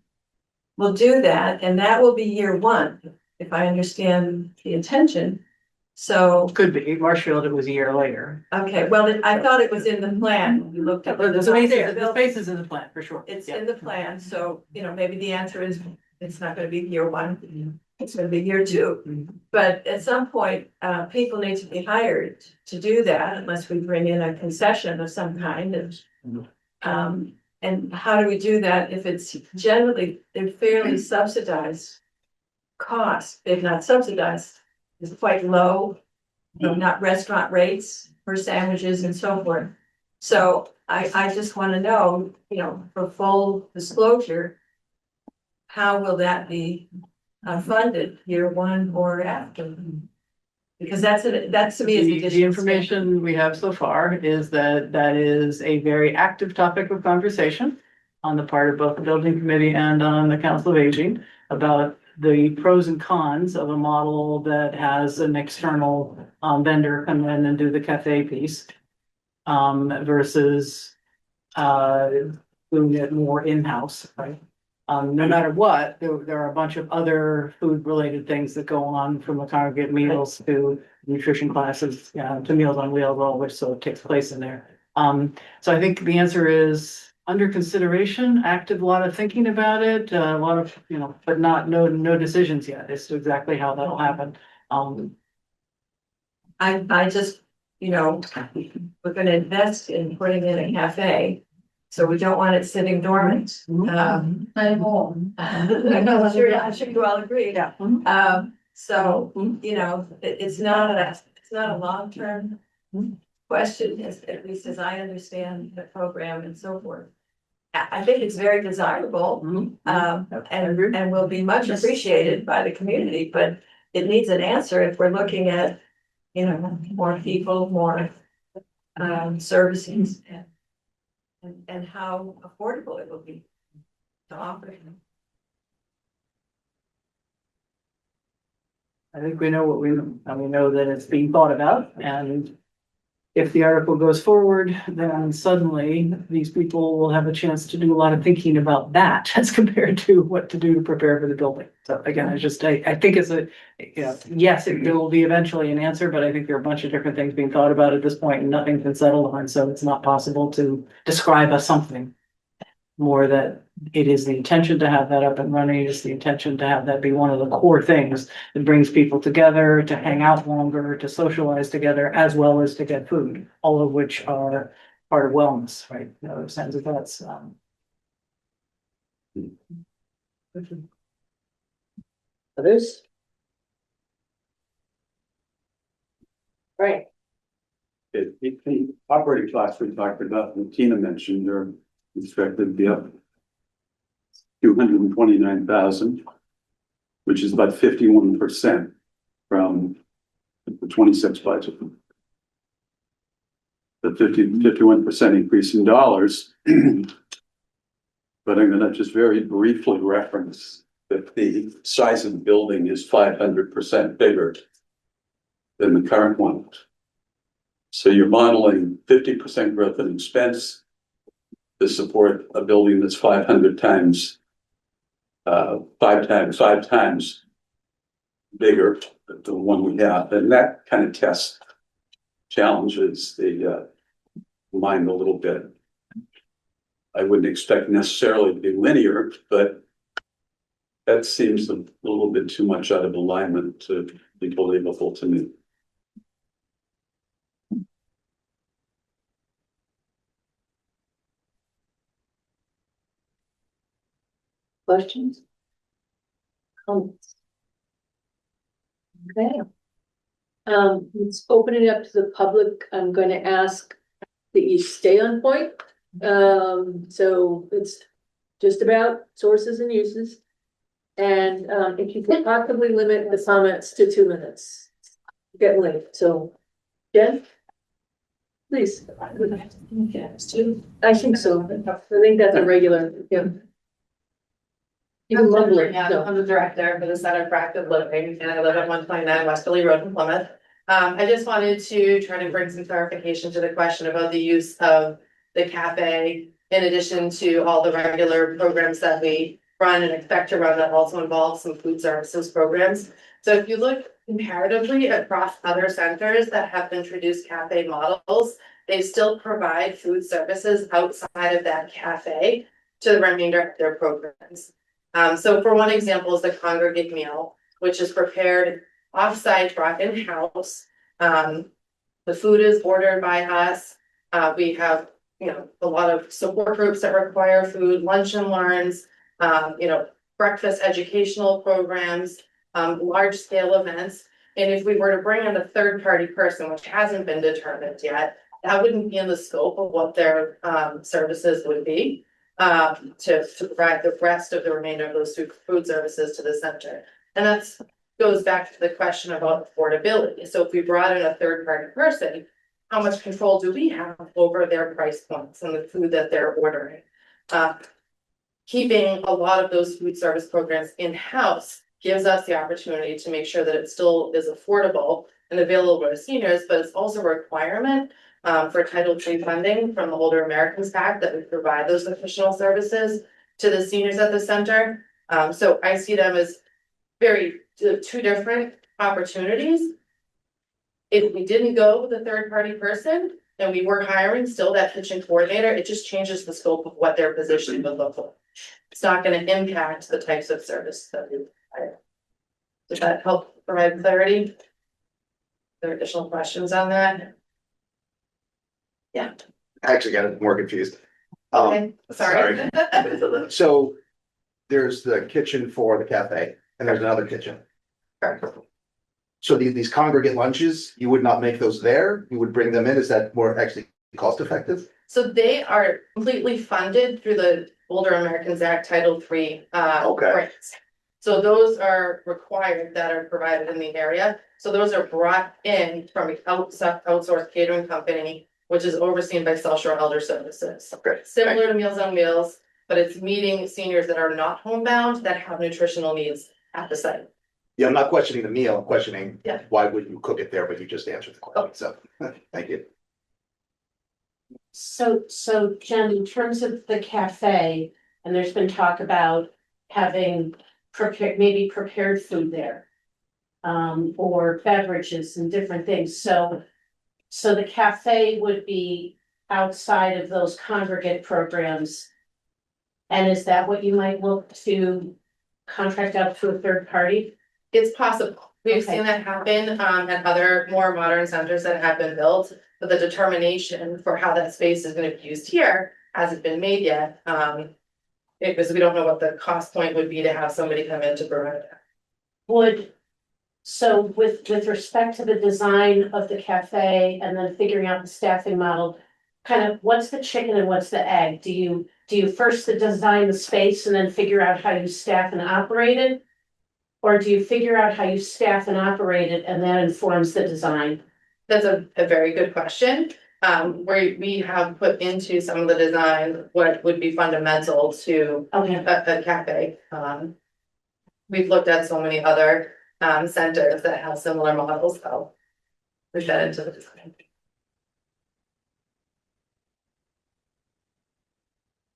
will do that, and that will be year one, if I understand the intention. So, Could be, Marshfield, it was a year later. okay, well, I thought it was in the plan, when you looked at. The space is in the plan, for sure. It's in the plan, so, you know, maybe the answer is, it's not gonna be year one, it's gonna be year two. But at some point, people need to be hired to do that, unless we bring in a concession of some kind of. And how do we do that if it's generally, they're fairly subsidized costs, if not subsidized, is quite low, not restaurant rates for sandwiches and so forth. So I just want to know, you know, for full disclosure, how will that be funded, year one or after? Because that's to me is additional. The information we have so far is that that is a very active topic of conversation on the part of both the building committee and on the Council of Aging about the pros and cons of a model that has an external vendor come in and do the cafe piece versus doing it more in-house, right? No matter what, there are a bunch of other food-related things that go on, from the congregate meals to nutrition classes, to Meals on Wheels, all of which so takes place in there. So I think the answer is under consideration, active, a lot of thinking about it, a lot of, you know, but no decisions yet as to exactly how that'll happen. I just, you know, we're gonna invest in putting in a cafe. So we don't want it sitting dormant. I know, I'm sure you all agree. Yeah. So, you know, it's not a long-term question, at least as I understand the program and so forth. I think it's very desirable, and will be much appreciated by the community, but it needs an answer if we're looking at, you know, more people, more services, and how affordable it will be to offer. I think we know what we know, and we know that it's being thought about, and if the article goes forward, then suddenly these people will have a chance to do a lot of thinking about that as compared to what to do to prepare for the building. So again, I think it's a, you know, yes, there will be eventually an answer, but I think there are a bunch of different things being thought about at this point and nothing's been settled on, so it's not possible to describe as something more that it is the intention to have that up and running, it's the intention to have that be one of the core things that brings people together, to hang out longer, to socialize together, as well as to get food, all of which are part of wellness, right? In other sense of that's, Others? Right. The operating costs we talked about, and Tina mentioned, are expected to be up $229,000, which is about 51% from the 26 budget. The 51% increase in dollars. But I'm going to just very briefly reference that the size of the building is 500% bigger than the current one. So you're modeling 50% growth in expense to support a building that's 500 times, five times bigger than the one we have. And that kind of test challenges the mind a little bit. I wouldn't expect necessarily to be linear, but that seems a little bit too much out of alignment to be believable to me. Questions? Comments? Okay. Let's open it up to the public. I'm going to ask that you stay on point. So it's just about sources and uses. And if you could possibly limit the comments to 2 minutes. Get late. So, Jen? Please. I think so. I think that's a regular, yeah. Even mumbling, no. I'm the director for the Center for Active Living, and I live at 129 Westerly Road in Plymouth. I just wanted to try to bring some clarification to the question about the use of the cafe, in addition to all the regular programs that we run and expect to run that also involve some food services programs. So if you look comparatively across other centers that have introduced cafe models, they still provide food services outside of that cafe to the remainder of their programs. So for one example is the congregate meal, which is prepared off-site, brought in-house. The food is ordered by us. We have, a lot of support groups that require food, lunch and learns, breakfast educational programs, large scale events. And if we were to bring in a third party person, which hasn't been determined yet, that wouldn't be in the scope of what their services would be. To provide the rest of the remainder of those food services to the center. And that's goes back to the question about affordability. So if we brought in a third party person, how much control do we have over their price points and the food that they're ordering? Keeping a lot of those food service programs in-house gives us the opportunity to make sure that it still is affordable and available to seniors, but it's also a requirement for Title III funding from the Older Americans Act that we provide those additional services to the seniors at the center. So I see them as two different opportunities. If we didn't go with a third party person and we were hiring still that kitchen coordinator, it just changes the scope of what their position would look like. It's not going to impact the types of service that we provide. Does that help provide clarity? Are there additional questions on that? Yeah. I actually got more confused. Okay, sorry. So there's the kitchen for the cafe and there's another kitchen. Correct. So these congregate lunches, you would not make those there? You would bring them in? Is that more actually cost effective? So they are completely funded through the Older Americans Act Title III grants. So those are required that are provided in the area. So those are brought in from an outsourced catering company, which is overseen by South Shore Elder Services. Okay. Similar to Meals on Wheels, but it's meeting seniors that are not homebound that have nutritional needs at the site. Yeah, I'm not questioning the meal, I'm questioning Yeah. why would you cook it there, but you just answered the question, so, thank you. So Jen, in terms of the cafe, and there's been talk about having prepared food there. Or beverages and different things, so the cafe would be outside of those congregate programs. And is that what you might look to contract out to a third party? It's possible. We've seen that happen at other more modern centers that have been built, but the determination for how that space is going to be used here hasn't been made yet. Because we don't know what the cost point would be to have somebody come in to provide that. So with respect to the design of the cafe and then figuring out the staffing model, kind of what's the chicken and what's the egg? Do you first design the space and then figure out how you staff and operate it? Or do you figure out how you staff and operate it and that informs the design? That's a very good question. Where we have put into some of the design what would be fundamental to a cafe. We've looked at so many other centers that have similar models, so we got into the design.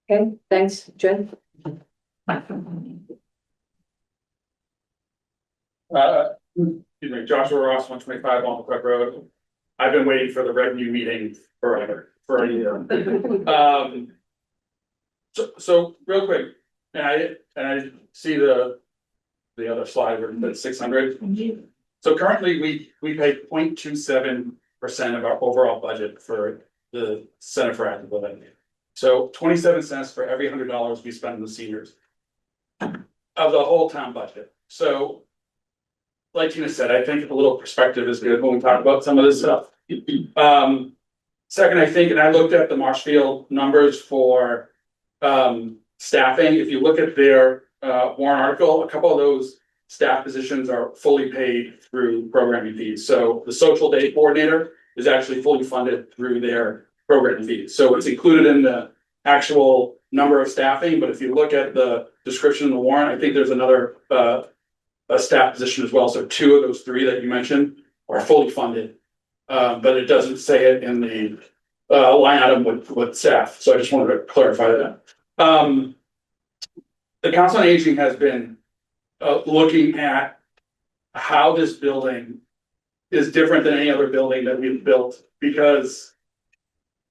Okay, thanks, Jen. Joshua Ross, 125 on Quick Road. I've been waiting for the revenue meeting for a year. So real quick, and I see the other slide where it's 600. So currently we pay 0.27% of our overall budget for the Center for Active Living. So 27 cents for every $100 we spend on the seniors of the whole town budget. So like Tina said, I think a little perspective is good when we talk about some of this stuff. Second, I think, and I looked at the Marshfield numbers for staffing. If you look at their warrant article, a couple of those staff positions are fully paid through programming fees. So the social day coordinator is actually fully funded through their program fees. So it's included in the actual number of staffing, but if you look at the description in the warrant, I think there's another a staff position as well. So two of those three that you mentioned are fully funded. But it doesn't say it in the line item with staff. So I just wanted to clarify that. The Council on Aging has been looking at how this building is different than any other building that we've built, because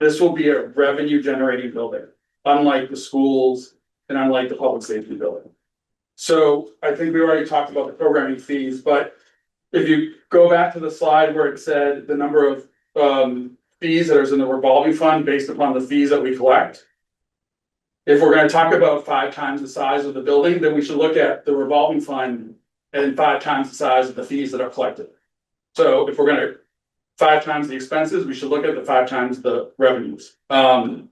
this will be a revenue generating building, unlike the schools and unlike the public safety building. So I think we already talked about the programming fees, but if you go back to the slide where it said the number of fees that is in the revolving fund based upon the fees that we collect. If we're going to talk about 5 times the size of the building, then we should look at the revolving fund and 5 times the size of the fees that are collected. So if we're going to 5 times the expenses, we should look at the 5 times the revenues. I'm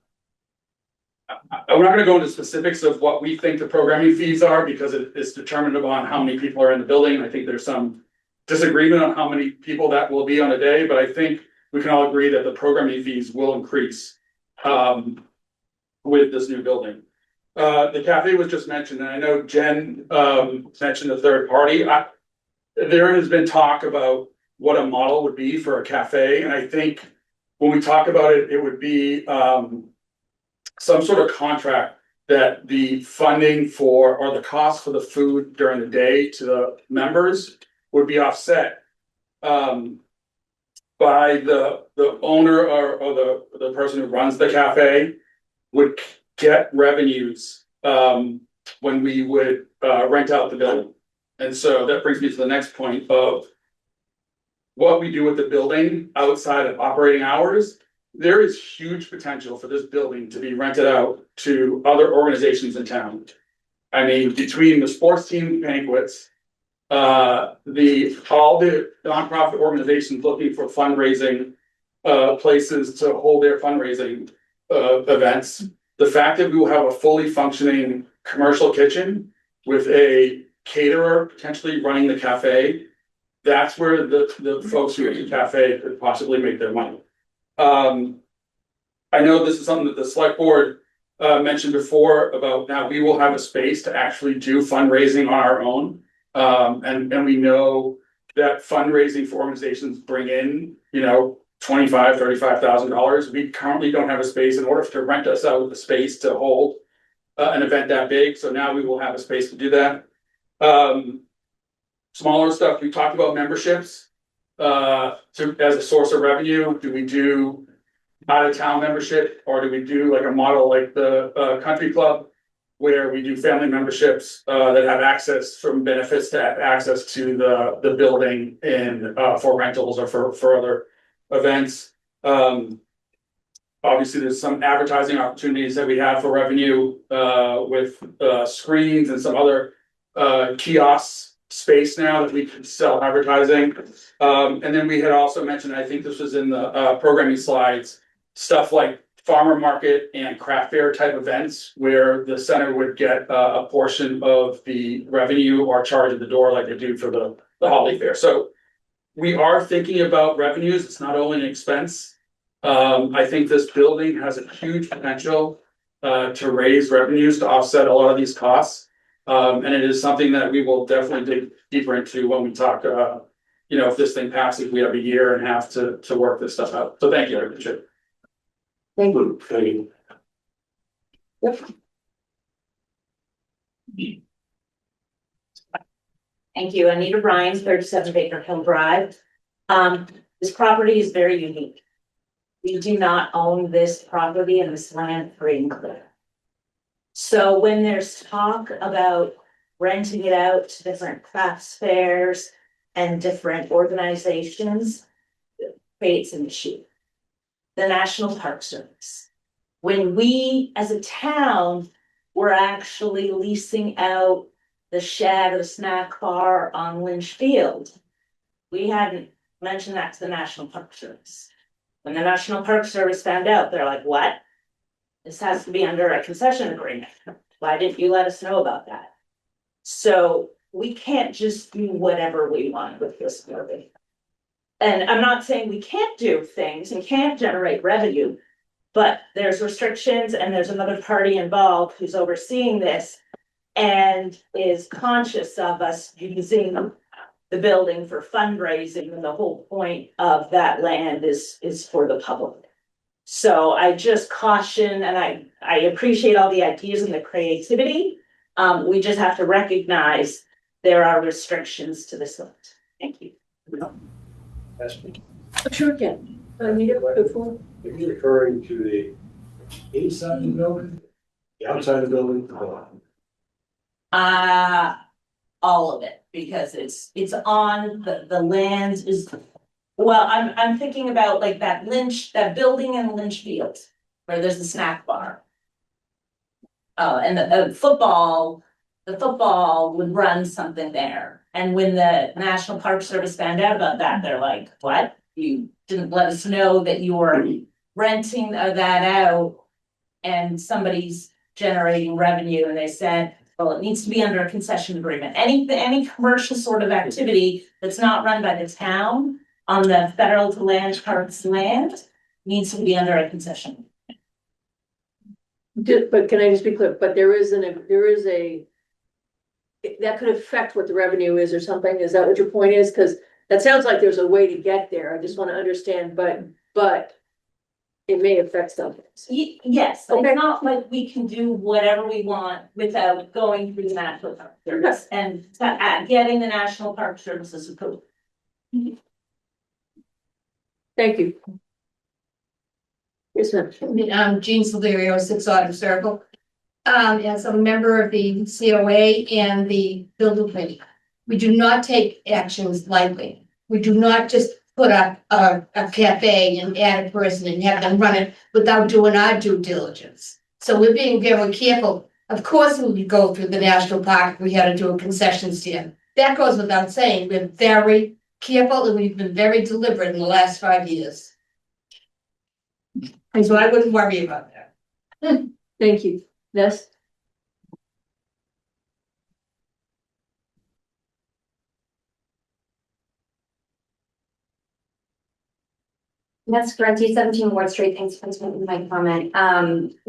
not going to go into specifics of what we think the programming fees are, because it is determined upon how many people are in the building. I think there's some disagreement on how many people that will be on a day, but I think we can all agree that the programming fees will increase with this new building. The cafe was just mentioned, and I know Jen mentioned a third party. There has been talk about what a model would be for a cafe, and I think when we talk about it, it would be some sort of contract that the funding for, or the cost for the food during the day to the members would be offset by the owner or the person who runs the cafe would get revenues when we would rent out the building. And so that brings me to the next point of what we do with the building outside of operating hours. There is huge potential for this building to be rented out to other organizations in town. I mean, between the sports team banquets, all the nonprofit organizations looking for fundraising places to hold their fundraising events. The fact that we will have a fully functioning commercial kitchen with a caterer potentially running the cafe, that's where the folks who are in the cafe could possibly make their money. I know this is something that the select board mentioned before about now we will have a space to actually do fundraising on our own. And we know that fundraising for organizations bring in, $25,000, $35,000. We currently don't have a space in order to rent us out with a space to hold an event that big. So now we will have a space to do that. Smaller stuff, we talked about memberships as a source of revenue. Do we do out of town membership, or do we do like a model like the country club, where we do family memberships that have access from benefits to have access to the building and for rentals or for other events. Obviously, there's some advertising opportunities that we have for revenue with screens and some other kiosks space now that we can sell advertising. And then we had also mentioned, I think this was in the programming slides, stuff like farmer market and craft fair type events where the center would get a portion of the revenue or charge at the door like they do for the holiday fair. So we are thinking about revenues. It's not only an expense. I think this building has a huge potential to raise revenues to offset a lot of these costs. And it is something that we will definitely dig deeper into when we talk, if this thing passes, we have a year and a half to work this stuff out. So thank you, I appreciate it. Thank you. Thank you. Thank you. Anita Ryan, 37 Baker Hill Drive. This property is very unique. We do not own this property and this land free and clear. So when there's talk about renting it out to different crafts fairs and different organizations, it creates an issue. The National Park Service. When we, as a town, were actually leasing out the shed or snack bar on Lynch Field, we hadn't mentioned that to the National Park Service. When the National Park Service found out, they're like, what? This has to be under a concession agreement. Why didn't you let us know about that? So we can't just do whatever we want with this building. And I'm not saying we can't do things and can't generate revenue, but there's restrictions and there's another party involved who's overseeing this and is conscious of us using the building for fundraising, and the whole point of that land is for the public. So I just caution, and I appreciate all the ideas and the creativity. We just have to recognize there are restrictions to this land. Thank you. Sure can. Anita, before? Are you referring to the inside of the building, the outside of the building? All of it, because it's on the land is, well, I'm thinking about like that building in Lynch Field where there's a snack bar. And the football would run something there. And when the National Park Service found out about that, they're like, what? You didn't let us know that you were renting that out and somebody's generating revenue. And they said, well, it needs to be under a concession agreement. Any commercial sort of activity that's not run by the town on the federal to land parks land needs to be under a concession. But can I just be clear, but there is a that could affect what the revenue is or something, is that what your point is? Because that sounds like there's a way to get there, I just want to understand, but it may affect something. Yes, Okay. it's not like we can do whatever we want without going through the National Park Service and getting the National Park Service's approval. Thank you. Yes, ma'am. I'm Jean Solirio, 6 Autumn Circle. As a member of the COA and the building committee, we do not take actions lightly. We do not just put up a cafe and add a person and have them run it without doing our due diligence. So we're being very careful. Of course, we would go through the national park, we had to do a concession stand. That goes without saying. We're very careful and we've been very deliberate in the last 5 years. And so I wouldn't worry about that. Thank you. Yes. That's correct. 17 Ward Street. Thanks for making my comment.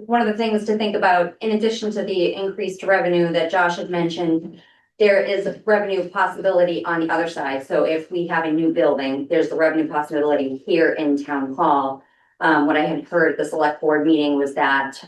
One of the things to think about, in addition to the increased revenue that Josh had mentioned, there is a revenue possibility on the other side. So if we have a new building, there's the revenue possibility here in Town Hall. What I had heard at the select board meeting was that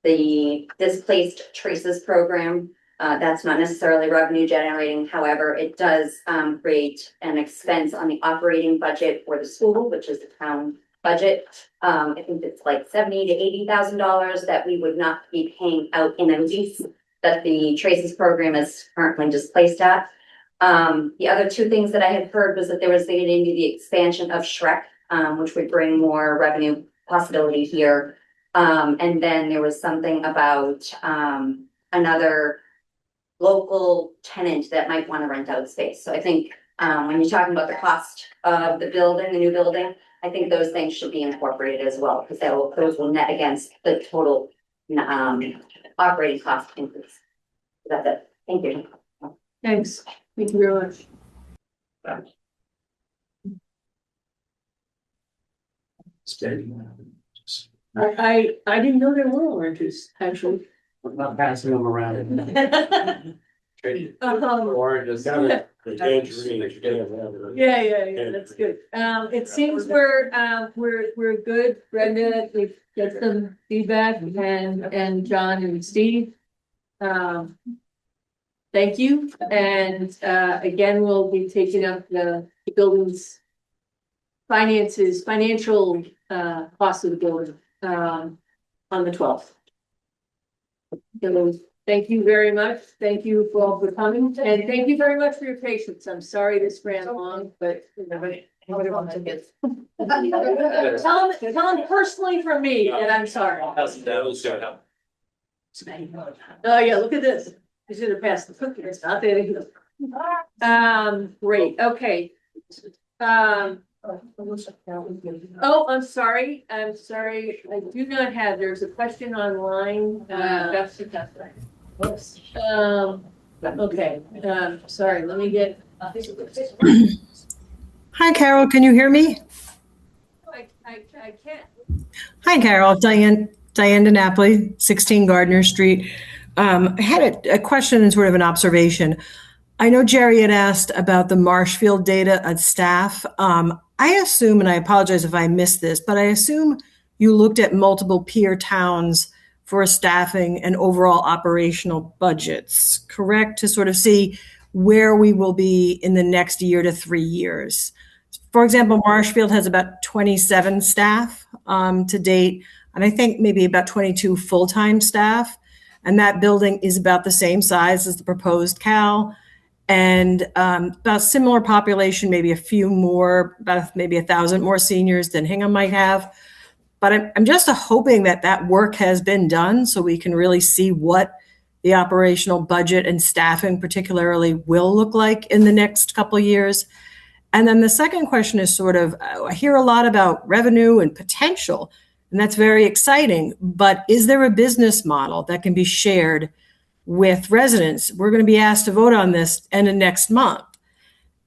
the Displaced Traces program, that's not necessarily revenue generating. However, it does create an expense on the operating budget for the school, which is the town budget. I think it's like $70,000 to $80,000 that we would not be paying out in a lease that the Traces program is currently displaced at. The other two things that I had heard was that there was going to be the expansion of Shrek, which would bring more revenue possibility here. And then there was something about another local tenant that might want to rent out space. So I think when you're talking about the cost of the building, the new building, I think those things should be incorporated as well, because those will net against the total operating cost increase. That's it. Thank you. Thanks. Thank you very much. I didn't know there were oranges, actually. We're not passing them around. Oranges. Yeah, that's good. It seems we're good. Brenda, we've got some feedback, and John and Steve. Thank you, and again, we'll be taking up the building's financial cost of the building on the 12th. Thank you very much. Thank you all for coming, and thank you very much for your patience. I'm sorry this ran long, but tell them personally from me that I'm sorry. Oh yeah, look at this. I should have passed the cookies. Not there you go. Great. Okay. Oh, I'm sorry. I do not have, there's a question online. Okay, sorry, let me get. Hi, Carol. Can you hear me? I can't. Hi, Carol. Diane DiNapoli, 16 Gardner Street. I had a question and sort of an observation. I know Jerry had asked about the Marshfield data on staff. I assume, and I apologize if I missed this, but I assume you looked at multiple peer towns for staffing and overall operational budgets, correct? To sort of see where we will be in the next year to 3 years. For example, Marshfield has about 27 staff to date, and I think maybe about 22 full-time staff. And that building is about the same size as the proposed Cal, and about similar population, maybe a few more, about maybe 1,000 more seniors than Hingham might have. But I'm just hoping that that work has been done so we can really see what the operational budget and staffing particularly will look like in the next couple of years. And then the second question is sort of, I hear a lot about revenue and potential, and that's very exciting, but is there a business model that can be shared with residents? We're going to be asked to vote on this end of next month.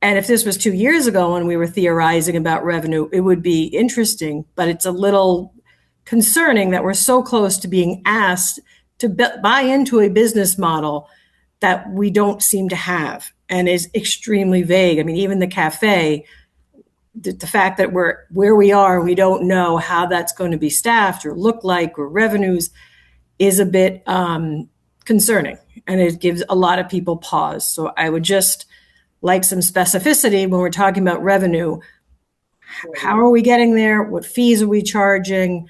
And if this was 2 years ago when we were theorizing about revenue, it would be interesting, but it's a little concerning that we're so close to being asked to buy into a business model that we don't seem to have and is extremely vague. I mean, even the cafe, the fact that we're where we are, we don't know how that's going to be staffed or look like or revenues is a bit concerning. And it gives a lot of people pause. So I would just like some specificity when we're talking about revenue. How are we getting there? What fees are we charging?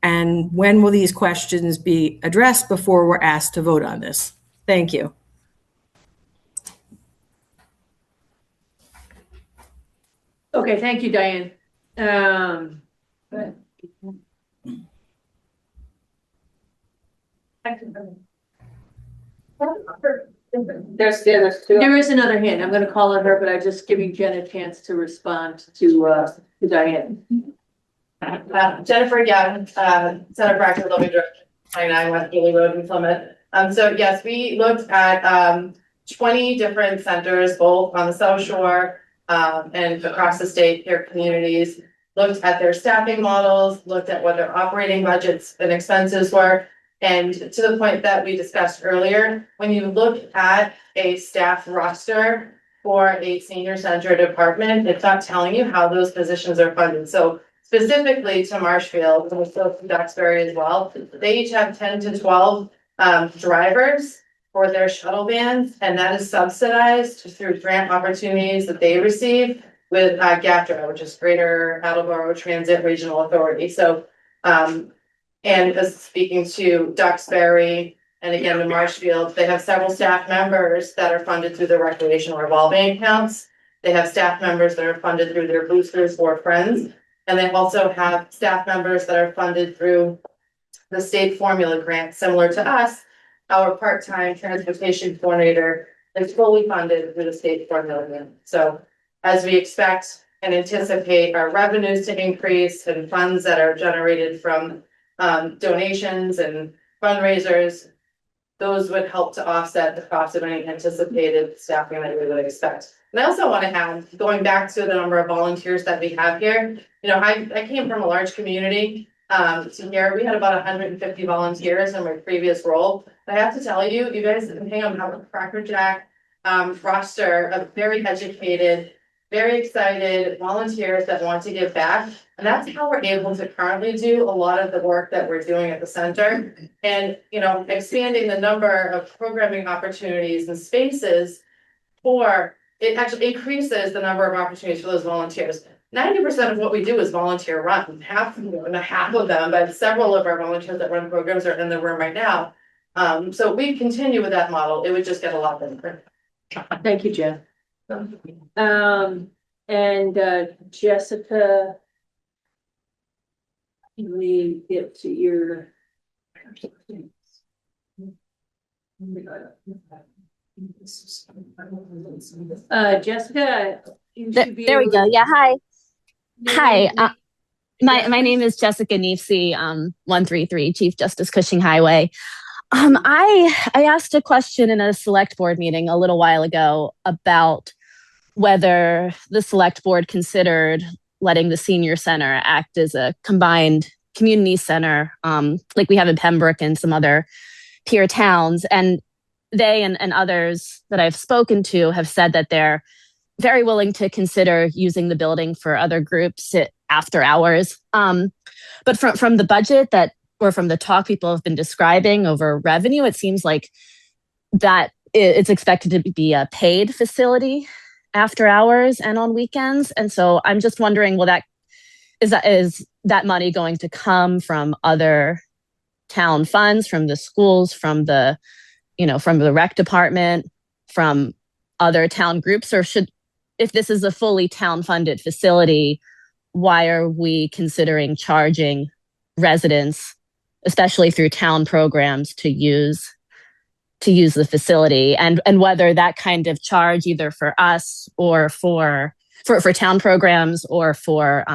And when will these questions be addressed before we're asked to vote on this? Thank you. Okay, thank you, Diane. There's two. There is another hand. I'm gonna call on her, but I'm just giving Jen a chance to respond to Diane. Jennifer Young, Center for Active Living Director, 29 West Ely Road in Plymouth. So yes, we looked at 20 different centers, both on the South Shore and across the state, care communities, looked at their staffing models, looked at what their operating budgets and expenses were. And to the point that we discussed earlier, when you look at a staff roster for a senior center department, it's not telling you how those positions are funded. So specifically to Marshfield, and we still to Duxbury as well, they each have 10 to 12 drivers for their shuttle vans, and that is subsidized through grant opportunities that they receive with GATRA, which is Greater Attleboro Transit Regional Authority. So, and speaking to Duxbury and again to Marshfield, they have several staff members that are funded through the recreational revolving accounts. They have staff members that are funded through their boosters or friends. And they also have staff members that are funded through the state formula grant, similar to us. Our part-time transportation coordinator is fully funded through the state formula grant. So as we expect and anticipate our revenues to increase and funds that are generated from donations and fundraisers, those would help to offset the cost of any anticipated staffing that we would expect. And I also want to add, going back to the number of volunteers that we have here, you know, I came from a large community. So here we had about 150 volunteers in my previous role. I have to tell you, you guys in Hingham have a crackerjack roster of very educated, very excited volunteers that want to give back. And that's how we're able to currently do a lot of the work that we're doing at the center. And, you know, expanding the number of programming opportunities and spaces for it actually increases the number of opportunities for those volunteers. 90% of what we do is volunteer run, half of them, but several of our volunteers that run programs are in the room right now. So we continue with that model. It would just get a lot better. Thank you, Jen. And Jessica, let me get to your. Jessica, you should be there we go. Yeah, hi. Hi. My name is Jessica Neefsey, 133 Chief Justice Cushing Highway. I asked a question in a select board meeting a little while ago about whether the select board considered letting the senior center act as a combined community center, like we have in Pembroke and some other peer towns. And they and others that I've spoken to have said that they're very willing to consider using the building for other groups after hours. But from the budget or from the talk people have been describing over revenue, it seems like that it's expected to be a paid facility after hours and on weekends. And so I'm just wondering, is that money going to come from other town funds, from the schools, from the rec department, from other town groups? Or if this is a fully town funded facility, why are we considering charging residents, especially through town programs, to use the facility, and whether that kind of charge, either for us or for town programs or for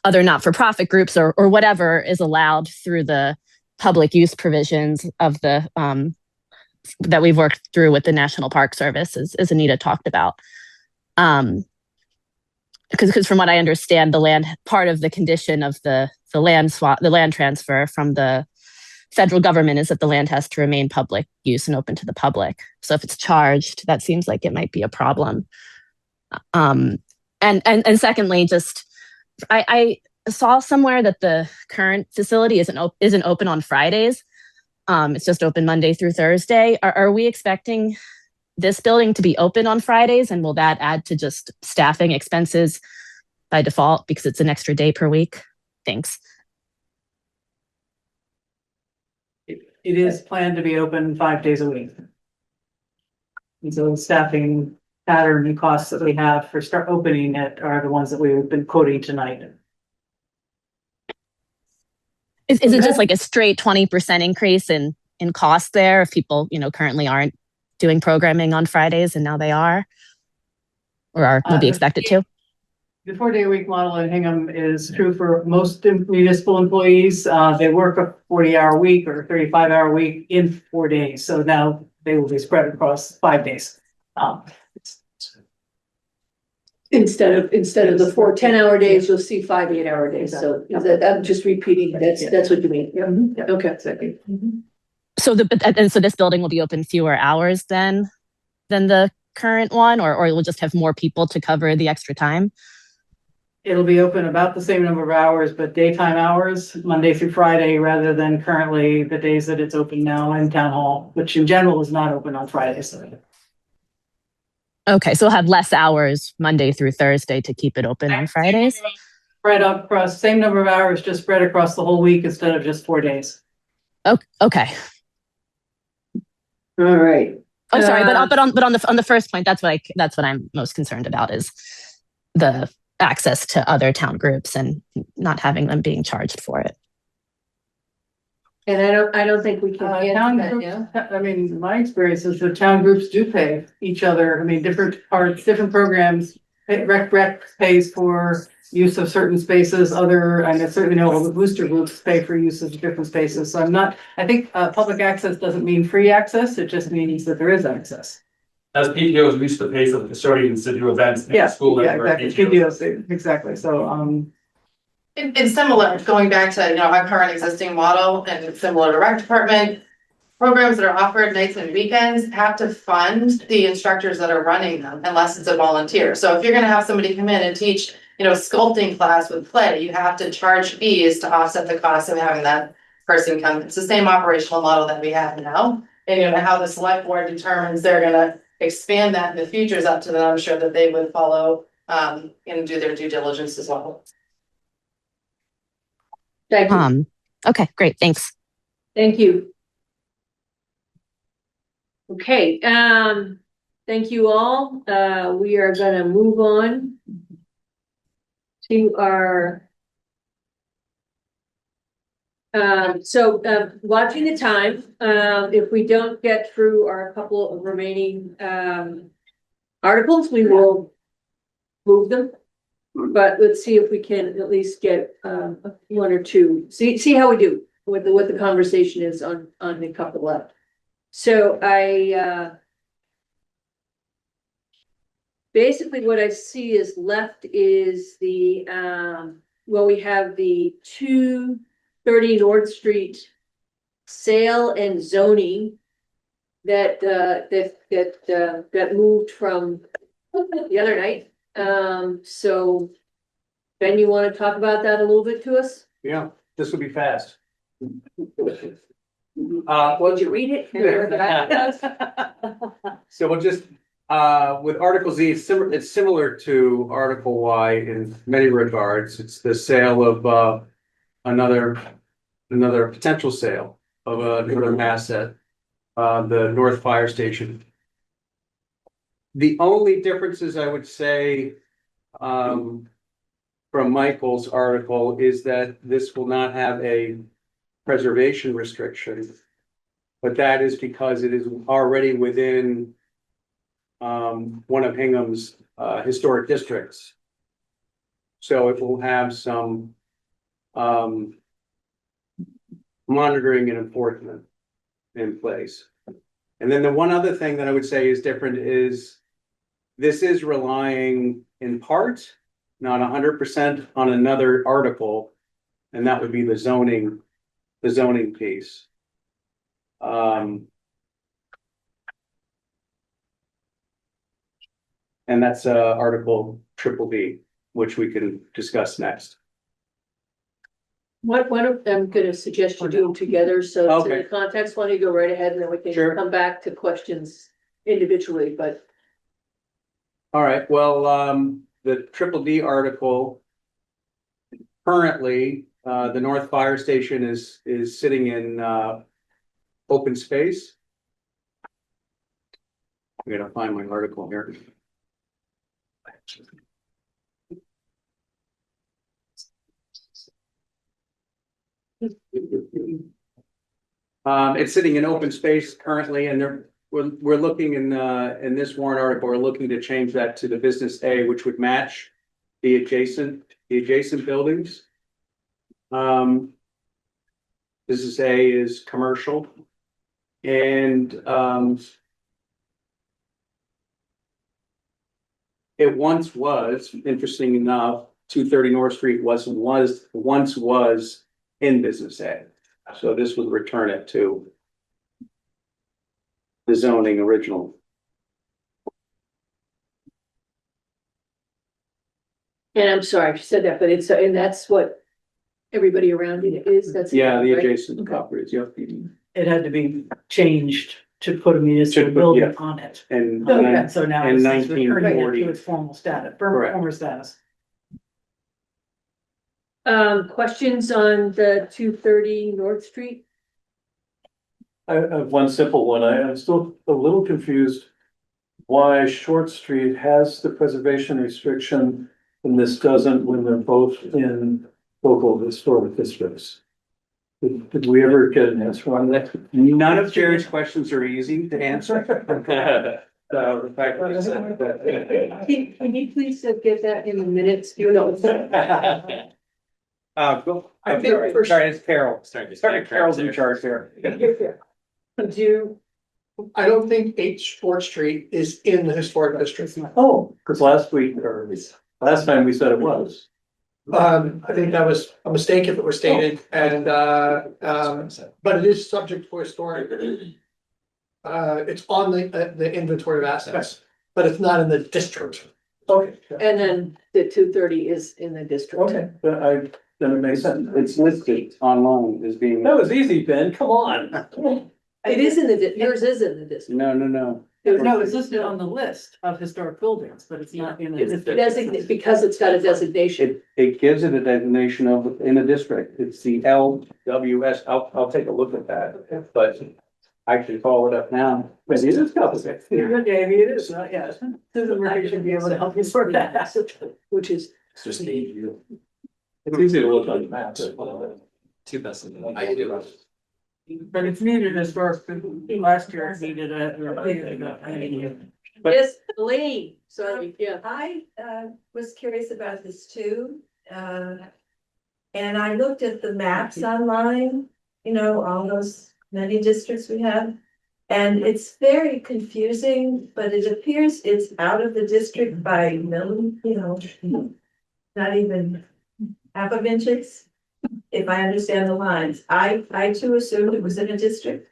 other not-for-profit groups or whatever is allowed through the public use provisions of the that we've worked through with the National Park Service, as Anita talked about. Because from what I understand, the land, part of the condition of the land swap, the land transfer from the federal government, is that the land has to remain public use and open to the public. So if it's charged, that seems like it might be a problem. And secondly, just I saw somewhere that the current facility isn't open on Fridays. It's just open Monday through Thursday. Are we expecting this building to be open on Fridays, and will that add to just staffing expenses by default because it's an extra day per week? Thanks. It is planned to be open 5 days a week. And so the staffing pattern and costs that we have for start opening it are the ones that we've been quoting tonight. Is it just like a straight 20% increase in cost there if people, currently aren't doing programming on Fridays and now they are? Or will be expected to? The 4-day-a-week model in Hingham is true for most municipal employees. They work a 40-hour week or 35-hour week in 4 days. So now they will be spread across 5 days. Instead of the 4 10-hour days, you'll see 5 8-hour days. So I'm just repeating, that's what you mean. Yeah. Okay. Exactly. So so this building will be open fewer hours than the current one, or it will just have more people to cover the extra time? It'll be open about the same number of hours, but daytime hours, Monday through Friday, rather than currently the days that it's open now in Town Hall, which in general is not open on Fridays. Okay, so we'll have less hours Monday through Thursday to keep it open on Fridays? Spread across, same number of hours, just spread across the whole week instead of just 4 days. Okay. All right. I'm sorry, but on the first point, that's what I'm most concerned about, is the access to other town groups and not having them being charged for it. And I don't think we can town that groups, now. I mean, my experience is that town groups do pay each other. I mean, different parts, different programs. Rec pays for use of certain spaces. I certainly know all the booster groups pay for use of different spaces. So I think public access doesn't mean free access. It just means that there is access. As PTOs, we used to pay for the custodians to do events in school. Yeah, exactly. PTOs, exactly. So, It's similar, going back to, our current existing model and similar to rec department. Programs that are offered nights and weekends have to fund the instructors that are running them unless it's a volunteer. So if you're gonna have somebody come in and teach, sculpting class with play, you have to charge fees to offset the cost of having that person come. It's the same operational model that we have now. And how the select board determines they're gonna expand that in the future is up to them. I'm sure that they would follow and do their due diligence as well. Thank you. Okay, great. Thanks. Thank you. Okay, thank you all. We are gonna move on to our watching the time, if we don't get through our couple of remaining articles, we will move them. But let's see if we can at least get 1 or 2. See how we do with what the conversation is on the couple left. So basically what I see is left is the, well, we have the 230 North Street sale and zoning that moved from the other night. So Ben, you want to talk about that a little bit to us? Yeah, this will be fast. Would you read it? So we'll just, with Article Z, it's similar to Article Y in many regards. It's the sale of, another potential sale of another asset, the North Fire Station. The only differences I would say, from Michael's article is that this will not have a preservation restriction. But that is because it is already within one of Hingham's historic districts. So it will have some monitoring and enforcement in place. And then the one other thing that I would say is different is this is relying in part, not 100%, on another article, and that would be the zoning piece. And that's Article B, which we can discuss next. What, one of them gonna suggest you do them together, so to Okay. the context, why don't you go right ahead and then we can Sure. come back to questions individually, but. All right, well, the D article. Currently, the North Fire Station is sitting in open space. I gotta find my article here. It's sitting in open space currently, and we're looking in this warrant article, we're looking to change that to the business A, which would match the adjacent buildings. Business A is commercial, and it once was, interesting enough, 230 North Street once was in business A. So this would return it to the zoning original. And I'm sorry, you said that, but it's, and that's what everybody around it is, that's. Yeah, the right? adjacent properties, yep. It had to be changed to put a municipal building on it. And Okay, so now in it's 1940. returning it to its formal status, former status. Questions on the 230 North Street? I have one simple one. I'm still a little confused why Short Street has the preservation restriction and this doesn't when they're both in local historic districts. Did we ever get an answer on that? None of Jared's questions are easy to answer. The fact that he said that. Can you please get that in the minutes, you know? Go. Sorry, it's Carol. Sorry, Carol's in charge there. I don't think 8 Short Street is in the historic district. Oh, because last time we said it was. I think that was a mistake if it was stated, and but it is subject for historic. It's on the inventory of assets, but it's not in the district. Okay. And then the 230 is in the district. Okay, then it makes sense. It's listed online as being. That was easy, Ben, come on. It is in the, yours is in the district. No. No, it's listed on the list of historic buildings, but it's not in the. It's designated, because it's got a designation. It gives it a designation of in a district. It's the LWS. I'll take a look at that, but I can call it up now. But it is complicated. Maybe it is, not yet. Susan Murphy should be able to help you sort that out. Which is. It's just the. It's easy to look on the maps. Two best. I do. But it's needed as far as last year, it needed a. Yes, Lee, sorry, yeah. I was curious about this too. And I looked at the maps online, you know, all those many districts we have. And it's very confusing, but it appears it's out of the district by not even half of inches. If I understand the lines, I too assumed it was in a district.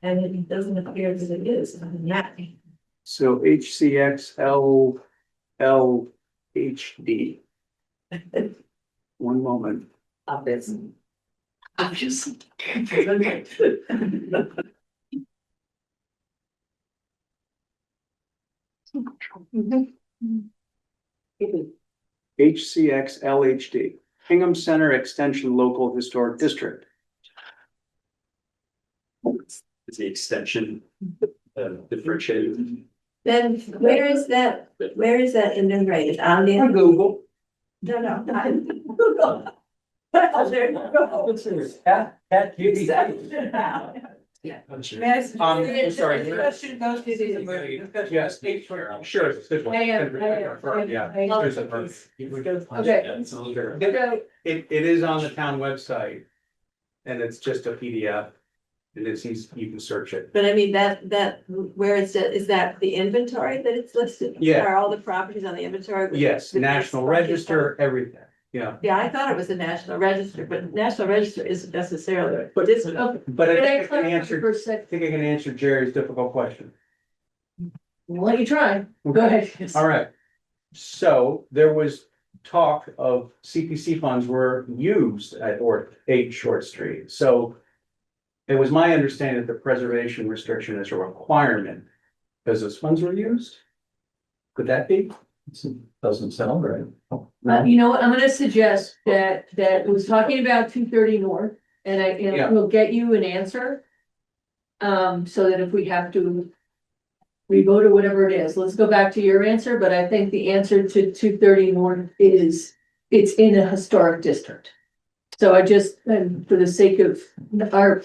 And it doesn't appear that it is on the map. So HCXLLHD. One moment. Obviously. HCXLHD, Hingham Center Extension Local Historic District. Is the extension differentiated? Then where is that integrated? On the Google. No, not Google. There you go. Yeah. I'm sorry. Discussion goes to these emergencies. Yes, sure. It is on the town website. And it's just a PDF. And it's easy, you can search it. But I mean, that, where is that the inventory that it's listed? Yeah. Are all the properties on the inventory? Yes, National Register, everything, yeah. Yeah, I thought it was the National Register, but National Register isn't necessarily, but it's. But I think I can answer Jerry's difficult question. We'll let you try. Go ahead. All right. So there was talk of CPC funds were used at 8 Short Street. So it was my understanding that the preservation restriction is a requirement because those funds were used. Could that be? Doesn't sound right. You know what, I'm gonna suggest that was talking about 230 North, and Yeah. we'll get you an answer. So that if we have to revote or whatever it is, let's go back to your answer, but I think the answer to 230 North is it's in a historic district. So I just, and for the sake of our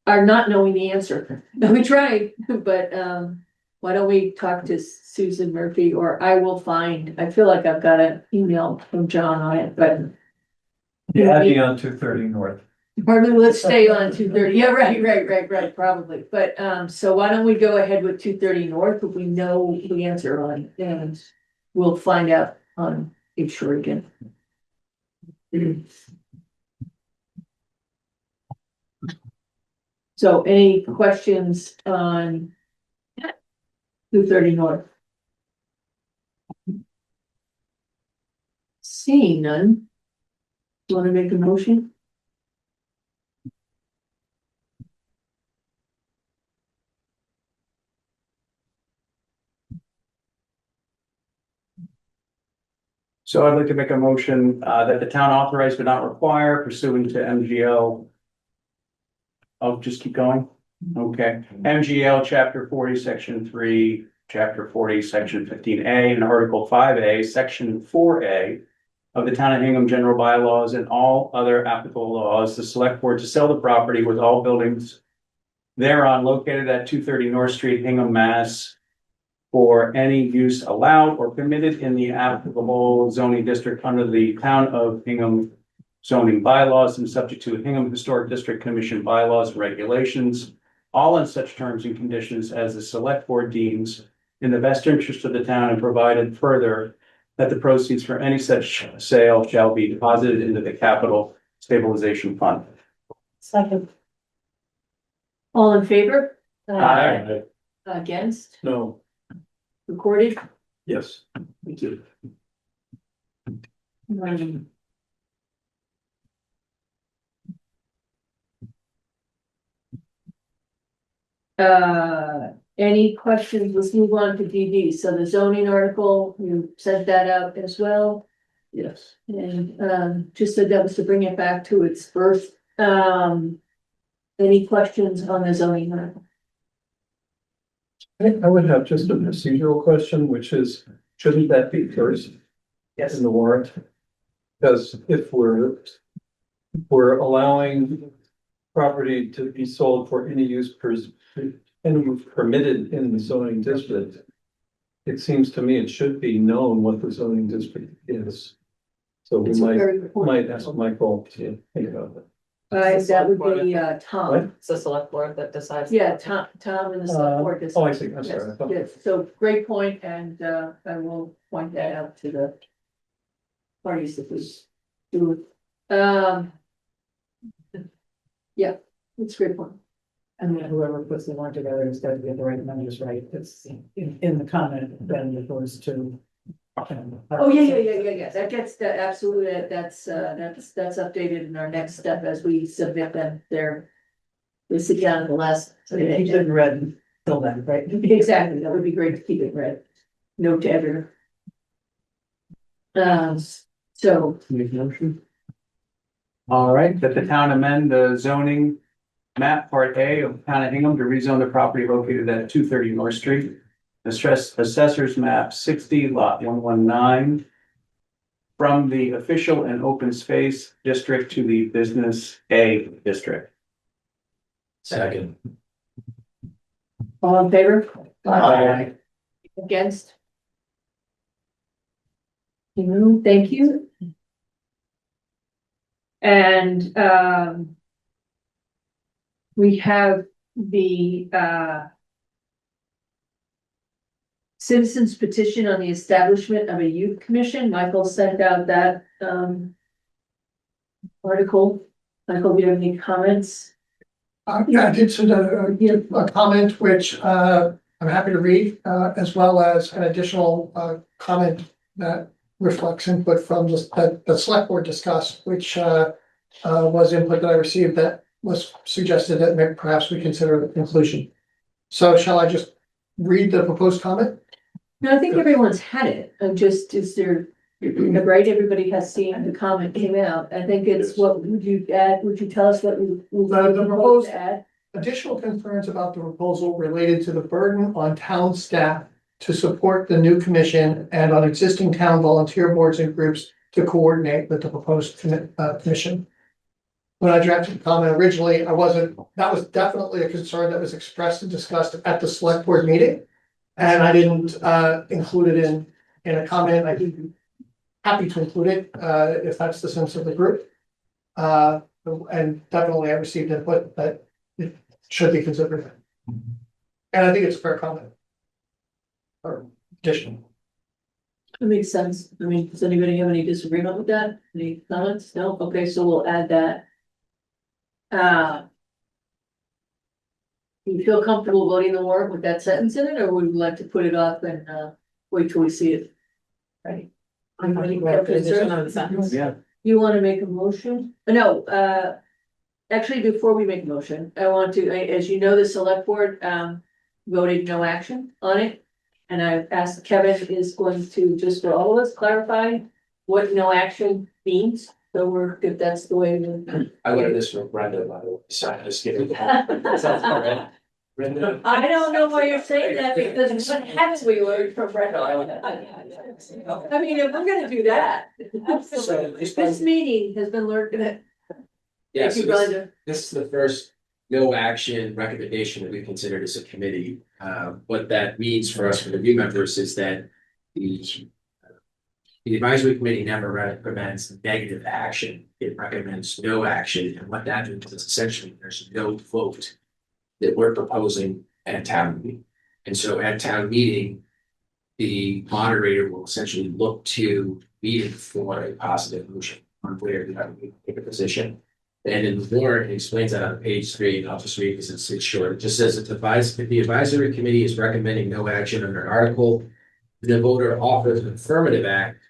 not knowing the answer, we tried, but why don't we talk to Susan Murphy, or I will find, I feel like I've got an email from John on it, but. Yeah, I'd be on 230 North. Pardon, let's stay on 230. Yeah, right, probably. But so why don't we go ahead with 230 North, if we know the answer on, and we'll find out on East Shore again. So any questions on 230 North? Seeing none. Do you want to make a motion? So I'd like to make a motion that the town authorize but not require pursuant to MGL. I'll just keep going. Okay, MGL Chapter 40, Section 3, Chapter 40, Section 15A, and Article 5A, Section 4A of the Town of Hingham General Bylaws and all other applicable laws, the select board to sell the property with all buildings thereon located at 230 North Street, Hingham, Mass, for any use allowed or permitted in the applicable zoning district under the Town of Hingham zoning bylaws and subject to Hingham Historic District Commission bylaws and regulations, all in such terms and conditions as the select board deems in the best interest of the town, and provided further that the proceeds for any such sale shall be deposited into the capital stabilization fund. Second. All in favor? Aye. Against? No. Recorded? Yes. Me too. Any questions? Let's move on to DD. So the zoning article, you sent that out as well. Yes. And just so that was to bring it back to its first, any questions on the zoning article? I would have just a procedural question, which is, shouldn't that be first? Yes. In the warrant? Because if we're allowing property to be sold for any use permitted in the zoning district, it seems to me it should be known what the zoning district is. So we might ask Michael to think about that. That would be, Tom. It's the select board that decides. Yeah, Tom and the select board. Oh, I see, I'm sorry. I thought- Yes, so great point, and, I will point that out to the parties if we do it. Yeah, it's a great point. And then whoever puts the warrant together has got to get the right numbers right. It's in the comment, then it goes to. Oh, yeah, that gets, that absolutely, that's updated in our next step as we submit them there. We sit down in the last. So you keep it in red until then, right? Exactly, that would be great to keep it red. Note to everyone. So, Make a motion. All right, that the town amend the zoning map part A of town of Hingham to rezone the property located at 230 North Street. Assessors map 60 lot 119. From the official and open space district to the business A district. Second. all in favor? Aye. Against? Thank you. And, we have the, citizens petition on the establishment of a youth commission. Michael sent out that, article. Michael, do you have any comments? Yeah, I did send a comment which I'm happy to read, as well as an additional comment that reflects input from the select board discussed, which was input that I received that was suggested that maybe perhaps we consider inclusion. So shall I just read the proposed comment? No, I think everyone's had it. I'm just, is there, right, everybody has seen the comment came out. I think it's, what would you add? Would you tell us what we The proposed add? additional concerns about the proposal related to the burden on town staff to support the new commission and on existing town volunteer boards and groups to coordinate with the proposed commission. When I drafted the comment originally, that was definitely a concern that was expressed and discussed at the select board meeting. And I didn't include it in a comment. I'd be happy to include it if that's the sense of the group. And definitely I received input that it should be considered. And I think it's a fair comment. Or addition. That makes sense. I mean, does anybody have any disagreement with that? Any comments? No? Okay, so we'll add that. Do you feel comfortable voting the warrant with that sentence in it, or would you like to put it off and wait till we see it? Right. Yeah. You want to make a motion? No, actually, before we make a motion, I want to, as you know, the select board voted no action on it. And I've asked Kevin is going to, just for all of us, clarify what no action means. So we're, if that's the way we're. I learned this from Brenda, by the way, so I'm just kidding. Brenda. I don't know why you're saying that, because what happens we learned from Brenda. I mean, if we're gonna do that. So This meeting has been learned. Yeah, Thank you, so Brenda. this is the first no action recommendation that we considered as a committee. What that means for us, for the new members, is that the advisory committee never recommends negative action. It recommends no action. And what that means is essentially there's no vote that we're proposing at town meeting. And so at town meeting, the moderator will essentially look to meeting for a positive motion on where we take a position. And in the warrant, it explains that on page 3, and I'll just read because it's short. It just says if the advisory committee is recommending no action under an article, the voter offers an affirmative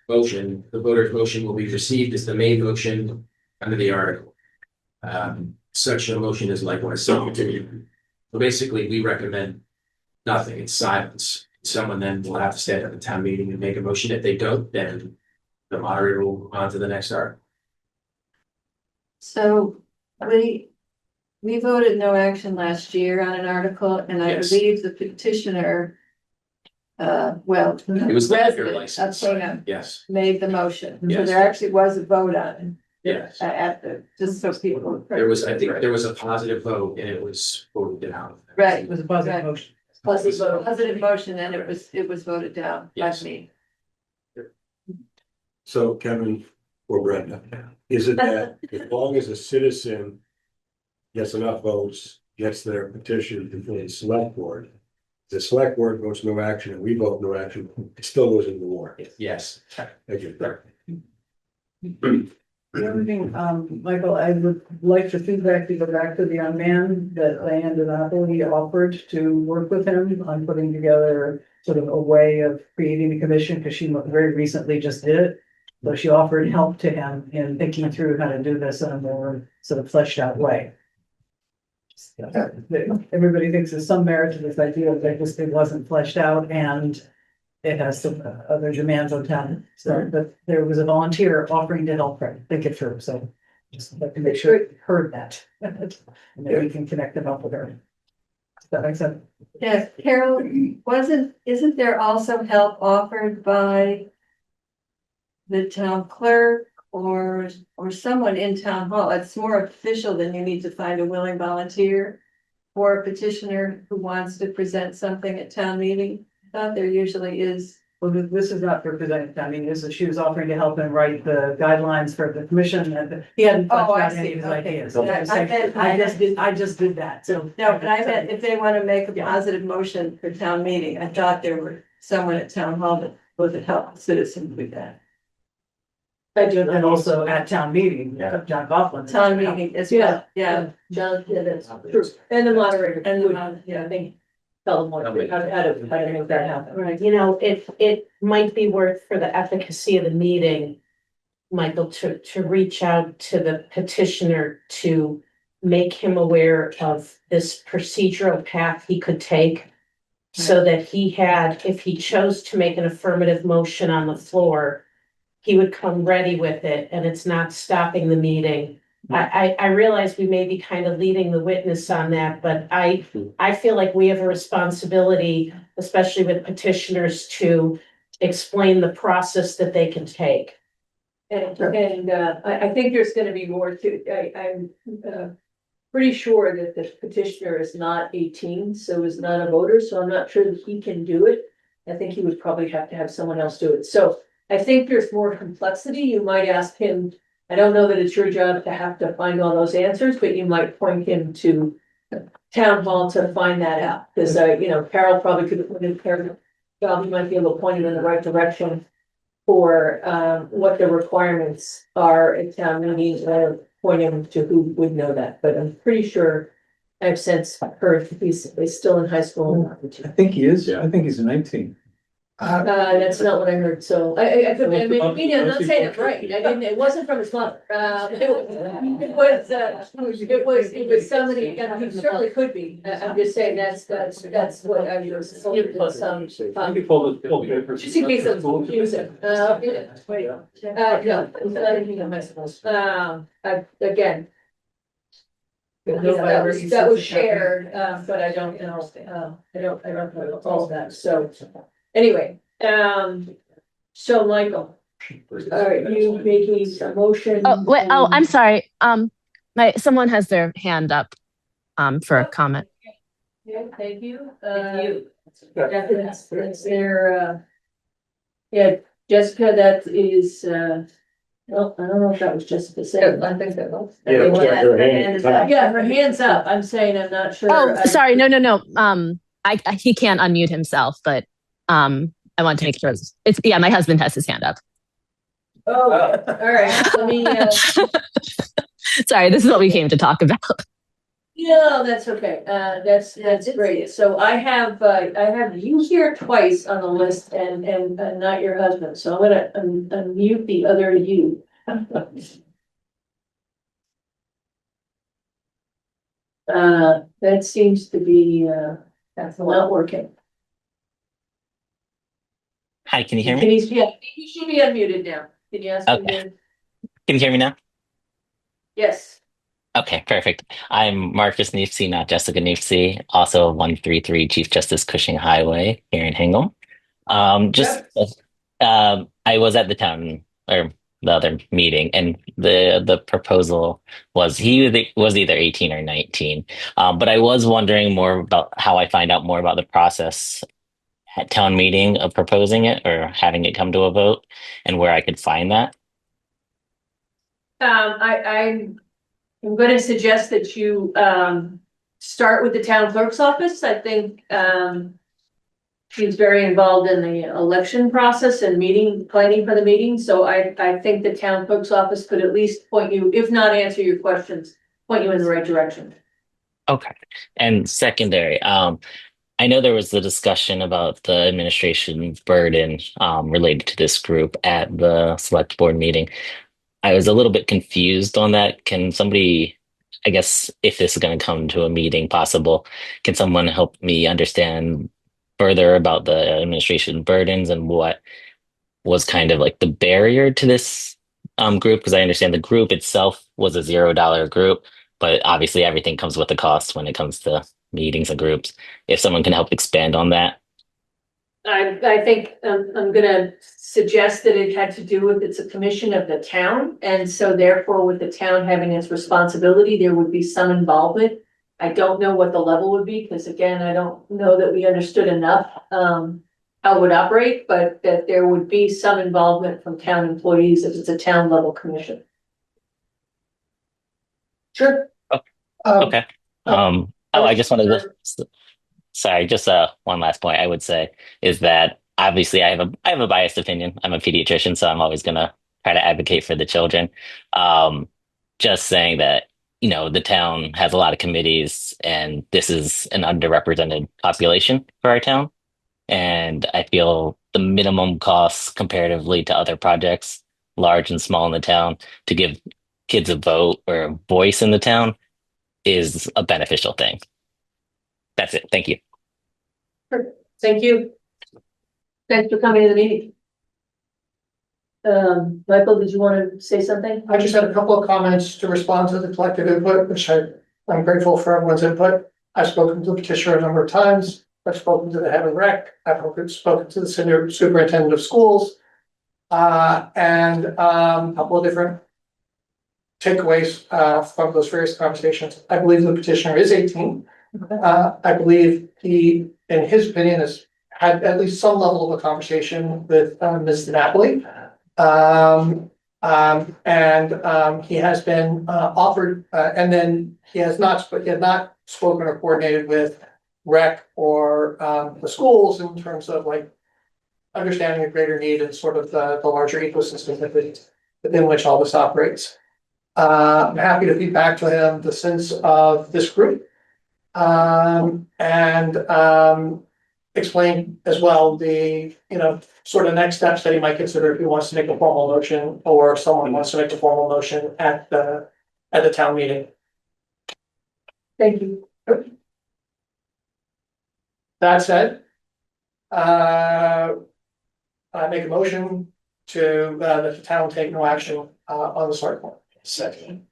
motion, the voter's motion will be received as the main motion under the article. Such a motion is likewise substituted. So basically, we recommend nothing, it's silence. Someone then will have to stand at the town meeting and make a motion. If they don't, then the moderator will move on to the next article. So we voted no action last year on an article, and I Yes. believe the petitioner. Well. It was the liquor license. Athena Yes, made the motion, so Yes. there actually was a vote on it. yes. At the, just so people. There was, I think there was a positive vote and it was voted down. Right. It was a positive Right. motion. Positive motion, and it was voted down by Yes. me. So Kevin or Brenda, is it that as long as a citizen gets enough votes, gets their petition before the select board. The select board votes no action and we vote no action, it still goes into the warrant. Yes. Thank you. The other thing, Michael, I would like the feedback to go back to the young man that Diane DiNapoli offered to work with him on putting together sort of a way of creating a commission, because she very recently just did it. So she offered help to him in thinking through how to do this in a more sort of fleshed out way. Everybody thinks there's some merit to this idea, that this thing wasn't fleshed out and it has some other demands on town. So, but there was a volunteer offering to help her think it through, so just like to make sure you heard that. And then we can connect them up with her. Does that make sense? Yes, Carol, isn't there also help offered by the town clerk or someone in town hall? It's more official than you need to find a willing volunteer or a petitioner who wants to present something at town meeting. I thought there usually is. Well, this is not for presenting, I mean, this is, she was offering to help him write the guidelines for the commission, and he hadn't fleshed Oh, I out any see. of his Okay. ideas. I just did that, so. No, but I meant if they want to make a positive motion for town meeting, I thought there were someone at town hall that would help citizens with that. And also at town meeting, John Coughlin. Town meeting as well, yeah. John, yeah, that's true. And the moderator. Yeah. I think tell them what, how to make that happen. Right, it might be worth for the efficacy of the meeting, Michael, to reach out to the petitioner to make him aware of this procedural path he could take. So that he had, if he chose to make an affirmative motion on the floor, he would come ready with it and it's not stopping the meeting. I realize we may be kind of leading the witness on that, but I feel like we have a responsibility, especially with petitioners, to explain the process that they can take. And I think there's gonna be more to, I'm pretty sure that the petitioner is not 18, so is not a voter, so I'm not sure that he can do it. I think he would probably have to have someone else do it. So I think there's more complexity. You might ask him, I don't know that it's your job to have to find all those answers, but you might point him to town hall to find that out. Because Carol probably could have put in Carol job, you might be able to point him in the right direction for what the requirements are at town meetings, or point him to who would know that. But I'm pretty sure I've since heard he's still in high school. I think he is, I think he's 19. That's not what I heard, so I could, I mean, I'm not saying it right, I didn't, it wasn't from his mother. It was somebody, and he certainly could be, I'm just saying that's what I was told, some. Just in case I'm confusing, wait, no, it's not anything on my supposed. Again. That was shared, but I don't know, I don't know all of that, so. Anyway, so Michael, are you making a motion? Oh, wait, I'm sorry. Someone has their hand up, for a comment. Yeah, thank you. That's their, yeah, Jessica, that is, well, I don't know if that was Jessica saying. I think that was. Yeah, her hand's up. I'm saying I'm not sure. Oh, sorry. No. He can't unmute himself, but I want to make sure it's my husband has his hand up. Oh, all right. Let me. Sorry, this is what we came to talk about. No, that's okay. That's great. So I have you here twice on the list and not your husband. So I'm gonna unmute the other you. That seems to be that's not working. Hi, can you hear me? Yeah, you should be unmuted now. Can you ask him Okay. to? Can you hear me now? Yes. Okay, perfect. I'm Marcus Neefsey, not Jessica Neefsey, also 133 Chief Justice Cushing Highway here in Hingham. I was at the town or the other meeting, and the proposal was he was either 18 or 19. But I was wondering more about how I find out more about the process at town meeting of proposing it or having it come to a vote, and where I could find that. I'm gonna suggest that you start with the town clerk's office. I think she's very involved in the election process and planning for the meeting. So I think the town clerk's office could at least point you, if not answer your questions, point you in the right direction. Okay. And secondary, I know there was the discussion about the administration burden related to this group at the select board meeting. I was a little bit confused on that. Can somebody, I guess, if this is going to come to a meeting possible, can someone help me understand further about the administration burdens and what was kind of like the barrier to this group? Because I understand the group itself was a $0 group, but obviously everything comes with a cost when it comes to meetings and groups. If someone can help expand on that. I think I'm gonna suggest that it had to do with it's a commission of the town, and so therefore with the town having its responsibility, there would be some involvement. I don't know what the level would be, because again, I don't know that we understood enough how it would operate, but that there would be some involvement from town employees if it's a town level commission. Sure. Okay. I just wanted to, sorry, just one last point I would say is that obviously I have a biased opinion. I'm a pediatrician, so I'm always gonna try to advocate for the children. Um, just saying that, the town has a lot of committees and this is an underrepresented population for our town. And I feel the minimum costs comparatively to other projects, large and small in the town, to give kids a vote or a voice in the town is a beneficial thing. That's it. Thank you. Thank you. Thanks for coming to the meeting. Michael, did you want to say something? I just had a couple of comments to respond to the collective input, which I'm grateful for everyone's input. I've spoken to the petitioner a number of times. I've spoken to the head of rec. I've spoken to the superintendent of schools. And a couple of different takeaways from those various conversations. I believe the petitioner is 18. I believe he, in his opinion, has had at least some level of a conversation with Ms. DiNapoli. He has been offered, and then he has not spoken or coordinated with rec or the schools in terms of like understanding a greater need and sort of the larger ecosystem within which all this operates. I'm happy to feed back to him the sense of this group and explain as well the sort of next steps that he might consider if he wants to make a formal motion or someone wants to make a formal motion at the town meeting. Thank you. That said, I make a motion to that the town take no action on this article. Second.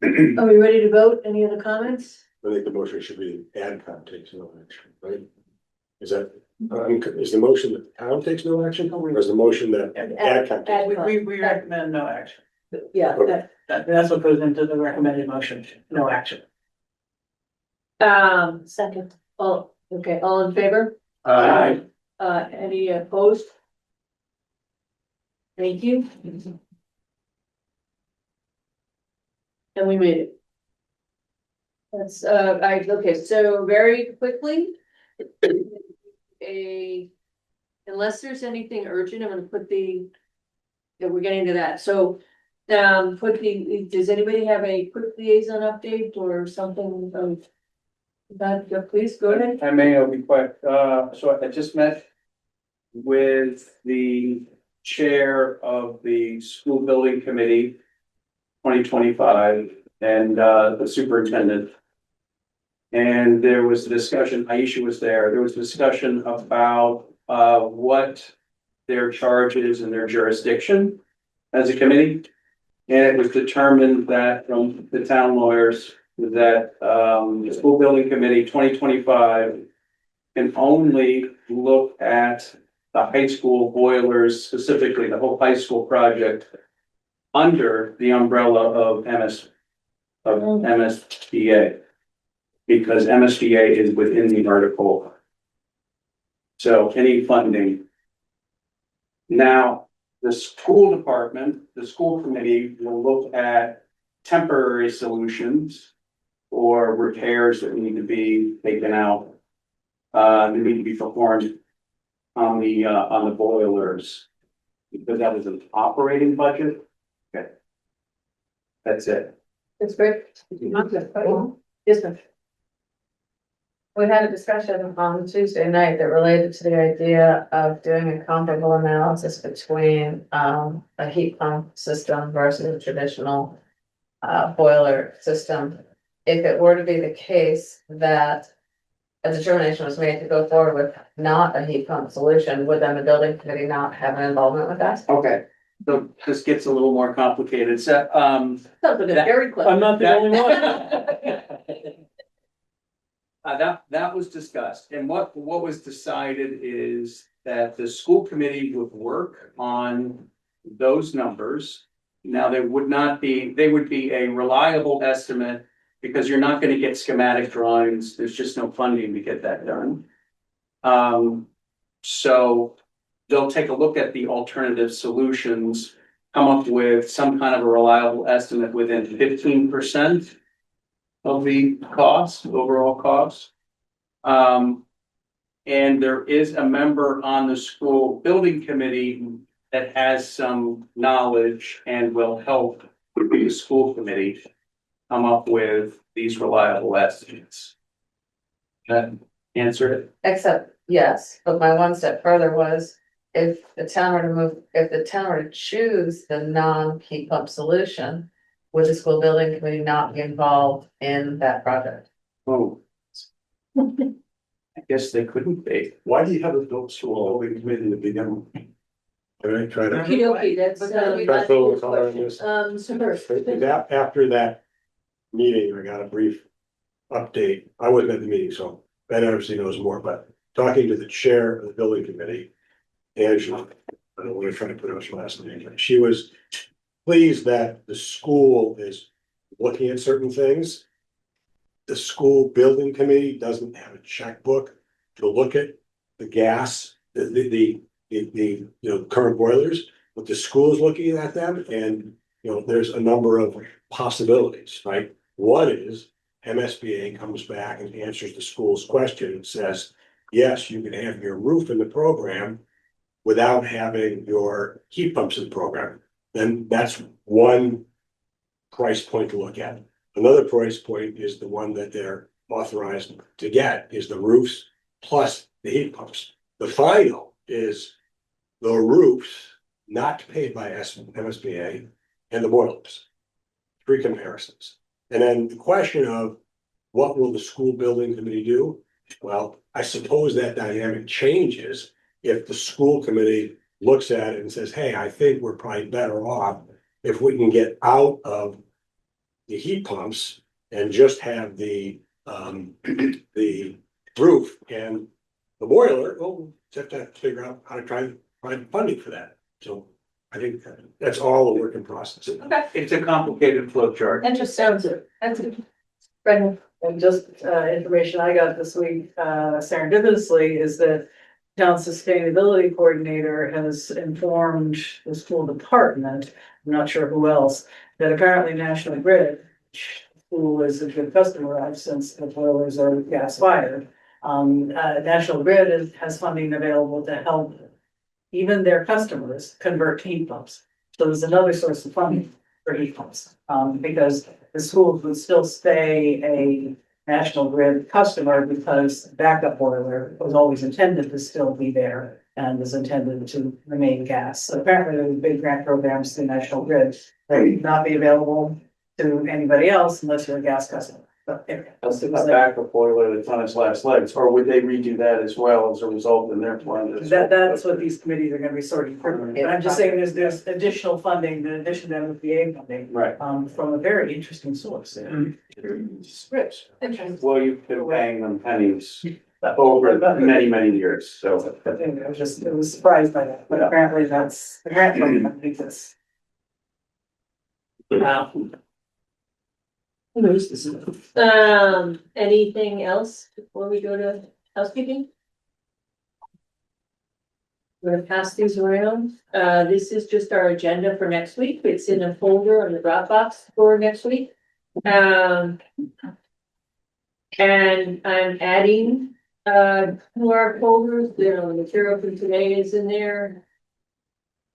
Are we ready to vote? Any other comments? I think the motion should be AdCom takes no action, right? Is that, is the motion that the town takes no action, or is the motion that AdCom takes? We recommend no action. Yeah. Okay. That's what goes into the recommended motion, no action. Second. All in favor? Aye. Any opposed? Thank you. And we made it. That's, okay, so very quickly. Unless there's anything urgent, I'm gonna put we're getting to that, so, does anybody have a quick liaison update or something of that, please, go ahead. I may, I'll be quick. So I just met with the chair of the school building committee 2025 and the superintendent. And there was a discussion, Aisha was there, was a discussion about what their charge is in their jurisdiction as a committee. And it was determined that from the town lawyers that the school building committee 2025 can only look at the high school boilers, specifically the whole high school project, under the umbrella of MSBA, because MSBA is within the article. So any funding. Now, the school department, the school committee will look at temporary solutions or repairs that need to be taken out. That need to be performed on the boilers. Because that was an operating budget. Okay. That's it. It's great. Yes, ma'am. We had a discussion on Tuesday night that related to the idea of doing a comparable analysis between a heat pump system versus a traditional boiler system. If it were to be the case that a determination was made to go forward with not a heat pump solution, would then the building committee not have an involvement with that? Okay, so this gets a little more complicated. So, Sounds like a very clever. I'm not the only one. that was discussed, and what was decided is that the school committee would work on those numbers. Now, they would be a reliable estimate because you're not going to get schematic drawings. There's just no funding to get that done. So they'll take a look at the alternative solutions, come up with some kind of a reliable estimate within 15% of the cost, overall cost. And there is a member on the school building committee that has some knowledge and will help the school committee come up with these reliable estimates. That answer it? Except, yes, but my one step further was if the town were to choose the non-heat pump solution, would the school building committee not be involved in that project? Oh. I guess they couldn't be. Why do you have a built school building committee to begin with? Can I try to? Okey-dokey, that's, Try to fill the color in this. so After that meeting, I got a brief update. I wasn't at the meeting, so Ben obviously knows more, but talking to the chair of the building committee, Angela, I don't want to try to put her last name, but she was pleased that the school is looking at certain things. The school building committee doesn't have a checkbook to look at the gas, the current boilers, but the school is looking at them, and there's a number of possibilities, right? One is MSBA comes back and answers the school's question and says, yes, you can have your roof in the program without having your heat pumps in the program. Then that's one price point to look at. Another price point is the one that they're authorized to get, is the roofs plus the heat pumps. The final is the roofs not paid by MSBA and the boilers. 3 comparisons. And then the question of what will the school building committee do? Well, I suppose that dynamic changes if the school committee looks at it and says, hey, I think we're probably better off if we can get out of the heat pumps and just have the roof and the boiler. Well, just have to figure out how to try and find funding for that. So I think that's all a work in process. Okay. It's a complicated flow chart. Interesting. That's it. Brendan, and just information I got this week, serendipitously, is that town sustainability coordinator has informed the school department, I'm not sure who else, that apparently National Grid, who is a good customer of since the boilers are gas fired, National Grid has funding available to help even their customers convert to heat pumps. So there's another source of funding for heat pumps, because the schools would still stay a National Grid customer because the backup boiler was always intended to still be there and is intended to remain gas. So apparently there's big grant programs through National Grid that would not be available to anybody else unless you're a gas customer. But anyway, That's a backup boiler that's on its last legs, or would they redo that as well as a result in their plan? that's what these committees are gonna be sorting through. And I'm just saying there's additional funding in addition to MFBA funding. Right. From a very interesting source. Rich, interesting. Well, you've been paying them pennies over many, many years, so. I was surprised by that, but apparently that's the grant program exists. Wow. Anything else before we go to housekeeping? We're gonna pass these around. This is just our agenda for next week. It's in a folder on the Dropbox for next week. And I'm adding, to our folders, the material from today is in there.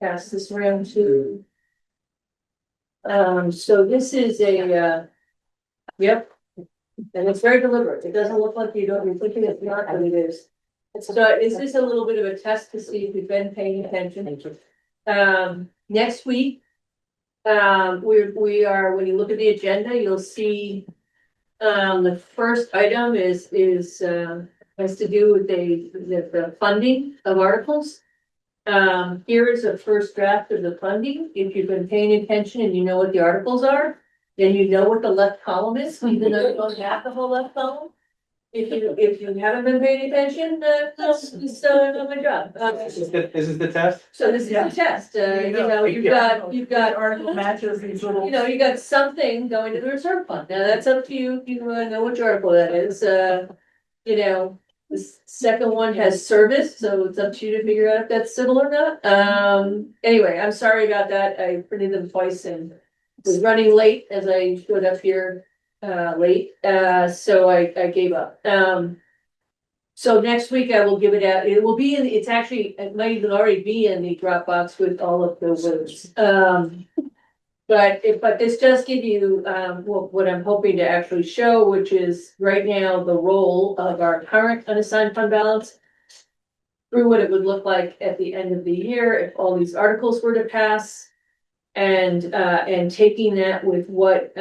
Pass this around too. So this is yep. And it's very deliberate. It doesn't look like you're thinking it's not, but it is. So is this a little bit of a test to see if you've been paying attention? Next week, we are, when you look at the agenda, you'll see, the first item has to do with the funding of articles. Here is a first draft of the funding. If you've been paying attention and you know what the articles are, then you know what the left column is, even though you don't have the whole left column. If you haven't been paying attention, that's not my job. This is the test? So this is the test, you've got Article matches these little. you got something going to the reserve fund. Now that's up to you, if you know which article that is, the second one has service, so it's up to you to figure out if that's civil or not. Anyway, I'm sorry about that. I printed them twice and was running late as I showed up here, late, so I gave up. So next week I will give it out. It will be it might even already be in the Dropbox with all of the words. But this does give you, what I'm hoping to actually show, which is right now the role of our current unassigned fund balance through what it would look like at the end of the year if all these articles were to pass, and taking that with what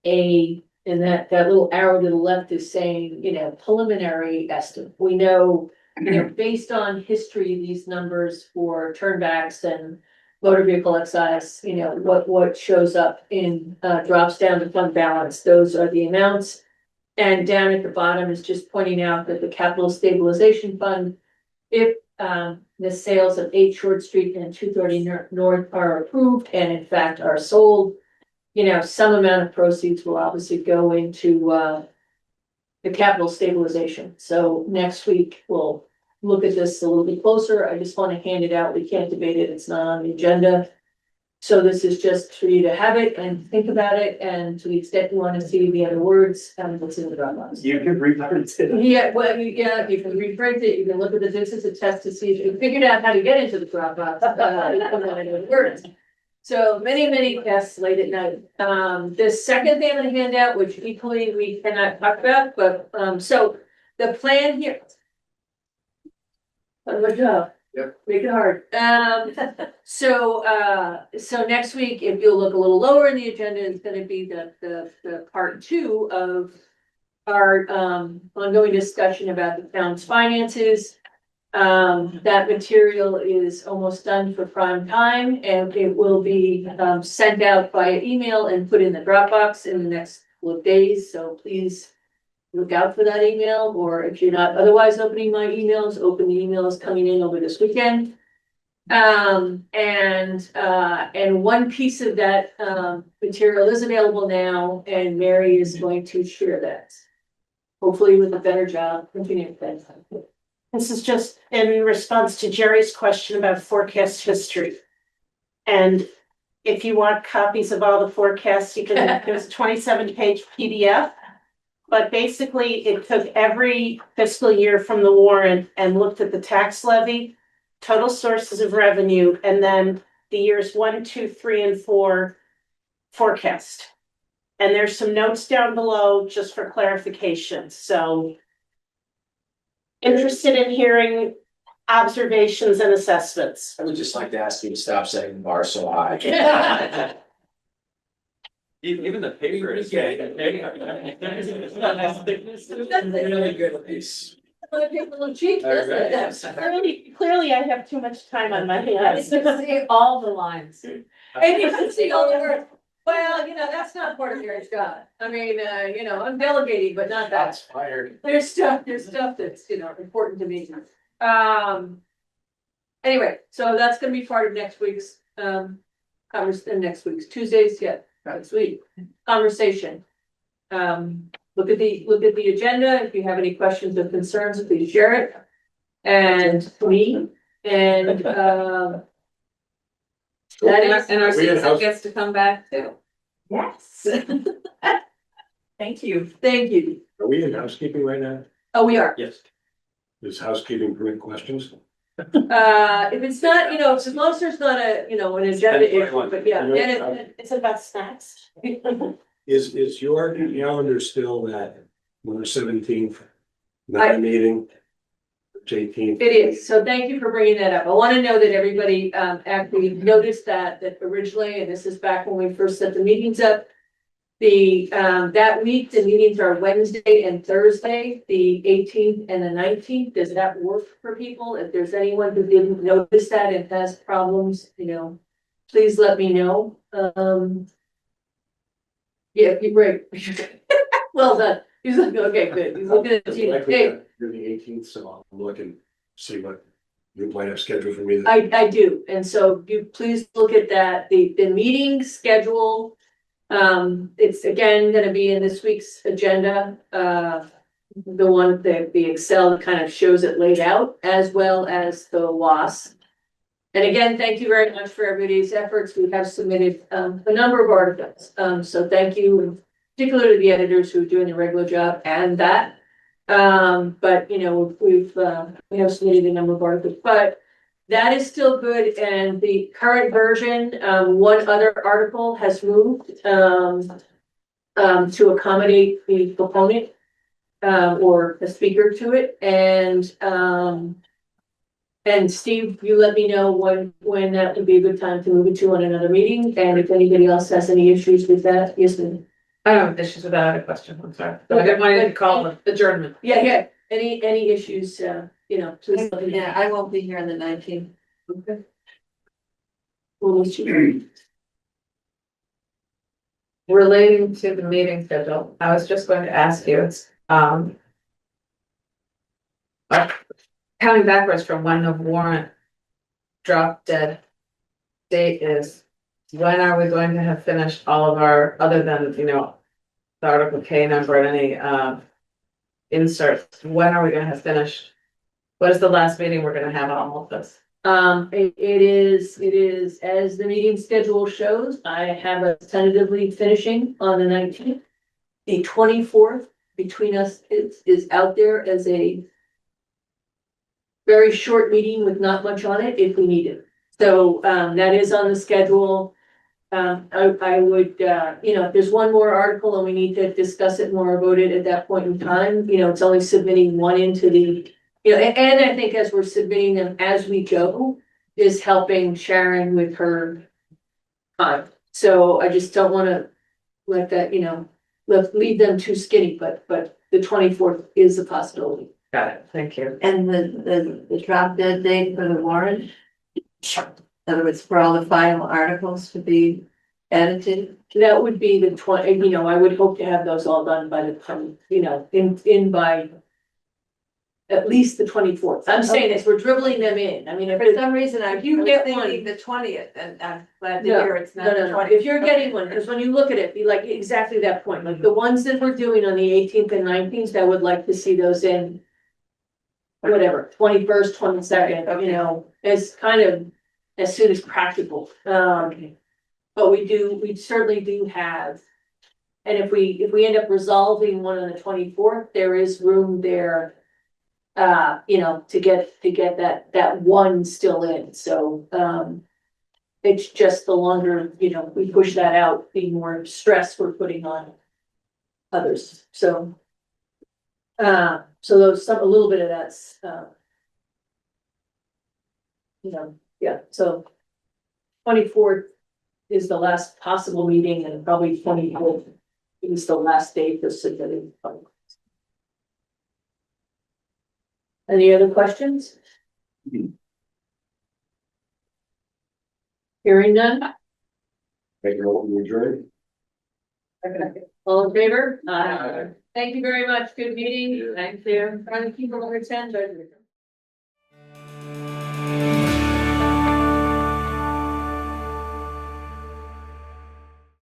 and that little arrow to the left is saying, preliminary estimate. We know, based on history, these numbers for turnbacks and motor vehicle excise, what shows up in, drops down to fund balance, those are the amounts. And down at the bottom is just pointing out that the capital stabilization fund, if the sales of 8 Short Street and 230 North are approved and in fact are sold, some amount of proceeds will obviously go into the capital stabilization. So next week we'll look at this a little bit closer. I just want to hand it out. We can't debate it. It's not on the agenda. So this is just for you to have it and think about it. And to the extent you want to see the other words, what's in the Dropbox. You can reprint it. Yeah, well, you can reprint it. You can look at this as a test to see if you figured out how to get into the Dropbox. Words. So many tests late at night. The second thing I'm gonna hand out, which equally we cannot talk about, but so the plan here. Good job. Yep. Make it hard. So next week, if you'll look a little lower in the agenda, it's gonna be the part 2 of our ongoing discussion about the town's finances. That material is almost done for prime time, and it will be sent out via email and put in the Dropbox in the next couple of days. So please look out for that email, or if you're not otherwise opening my emails, open the emails coming in over this weekend. And one piece of that material is available now, and Mary is going to share that. Hopefully with a better job. This is just in response to Jerry's question about forecast history. And if you want copies of all the forecasts, you can, there's a 27-page PDF. But basically, it took every fiscal year from the warrant and looked at the tax levy, total sources of revenue, and then the years 1, 2, 3, and 4 forecast. And there's some notes down below just for clarification. So interested in hearing observations and assessments. I would just like to ask you to stop setting the bar so high. Even the paper is getting. Really good piece. Clearly, I have too much time on my hands. See all the lines. And you can see all the words. Well, that's not part of your job. I mean, I'm delegating, but not that. That's fired. There's stuff that's, important to me. Anyway, so that's gonna be part of next week's, Tuesdays, next week, conversation. Look at the agenda. If you have any questions or concerns, please share it. and me, and, that is, And our Are we in citizen house? gets to come back too. Yes. Thank you. thank you. Are we in housekeeping right now? Oh, we are. Yes. Does housekeeping permit questions? If it's not, as long as there's not a, an agenda issue, but yeah, and It's about snacks. Is your calendar still that March 17th? Not a meeting? 18th? it is. So thank you for bringing that up. I want to know that everybody, actually noticed that originally, and this is back when we first set the meetings up. That week, the meetings are Wednesday and Thursday, the 18th and the 19th. Does that work for people? If there's anyone who didn't notice that and has problems, please let me know. Yeah, you're right. Well done. He's like, okay, good. He's looking at you. Likely Hey, that You're the 18th, so I'm looking, see what you might have scheduled for me. I do. And so you please look at that. The meeting schedule. It's again gonna be in this week's agenda, the one that the Excel kind of shows it laid out, as well as the loss. And again, thank you very much for everybody's efforts. We have submitted a number of articles, so thank you, and particularly the editors who are doing a regular job and that. But we have submitted a number of articles, but that is still good, and the current version, one other article has moved, to accommodate the proponent, or the speaker to it, and Steve, you let me know when that would be a good time to move it to on another meeting, and if anybody else has any issues with that, yes, ma'am. I don't have issues with that, I had a question, I'm sorry. I didn't want to call it adjournment. Yeah, any issues, please let me know. Yeah, I won't be here on the 19th. Okay. Well, let's see. Relating to the meeting schedule, I was just going to ask you, counting backwards from when the warrant drop dead date is, when are we going to have finished all of our, other than, the Article K number and any, inserts, when are we gonna have finished? What is the last meeting we're gonna have on all of this? It is, as the meeting schedule shows, I have us tentatively finishing on the 19th. The 24th between us is out there as a very short meeting with not much on it if we need it. So, that is on the schedule. I would, if there's one more article and we need to discuss it more about it at that point in time, it's only submitting one into the, and I think as we're submitting them as we go is helping Sharon with her time. So I just don't want to let that, leave them too skinny, but the 24th is a possibility. Got it, thank you. And the drop dead date for the warrant? In other words, for all the final articles to be edited? That would be the 20, I would hope to have those all done by the time, in by at least the 24th. I'm saying this, we're dribbling them in. I mean, For some reason, if you get one, the 20th, and I'm glad to no, hear it's not no, the no, no. 20th. If you're getting one, because when you look at it, be like exactly that point, like the ones that we're doing on the 18th and 19th, I would like to see those in whatever, 21st, 22nd, as kind of as soon as practical. But we certainly do have, and if we end up resolving one on the 24th, there is room there, to get that one still in. So, it's just the longer, we push that out, the more stress we're putting on others. So, a little bit of that's, yeah, so 24th is the last possible meeting, and probably 24th is the last day for submitting. Any other questions? Hearing none? Make your own adjourn. All in favor? Thank you very much. Good meeting. Thank you. Trying to keep them on 10.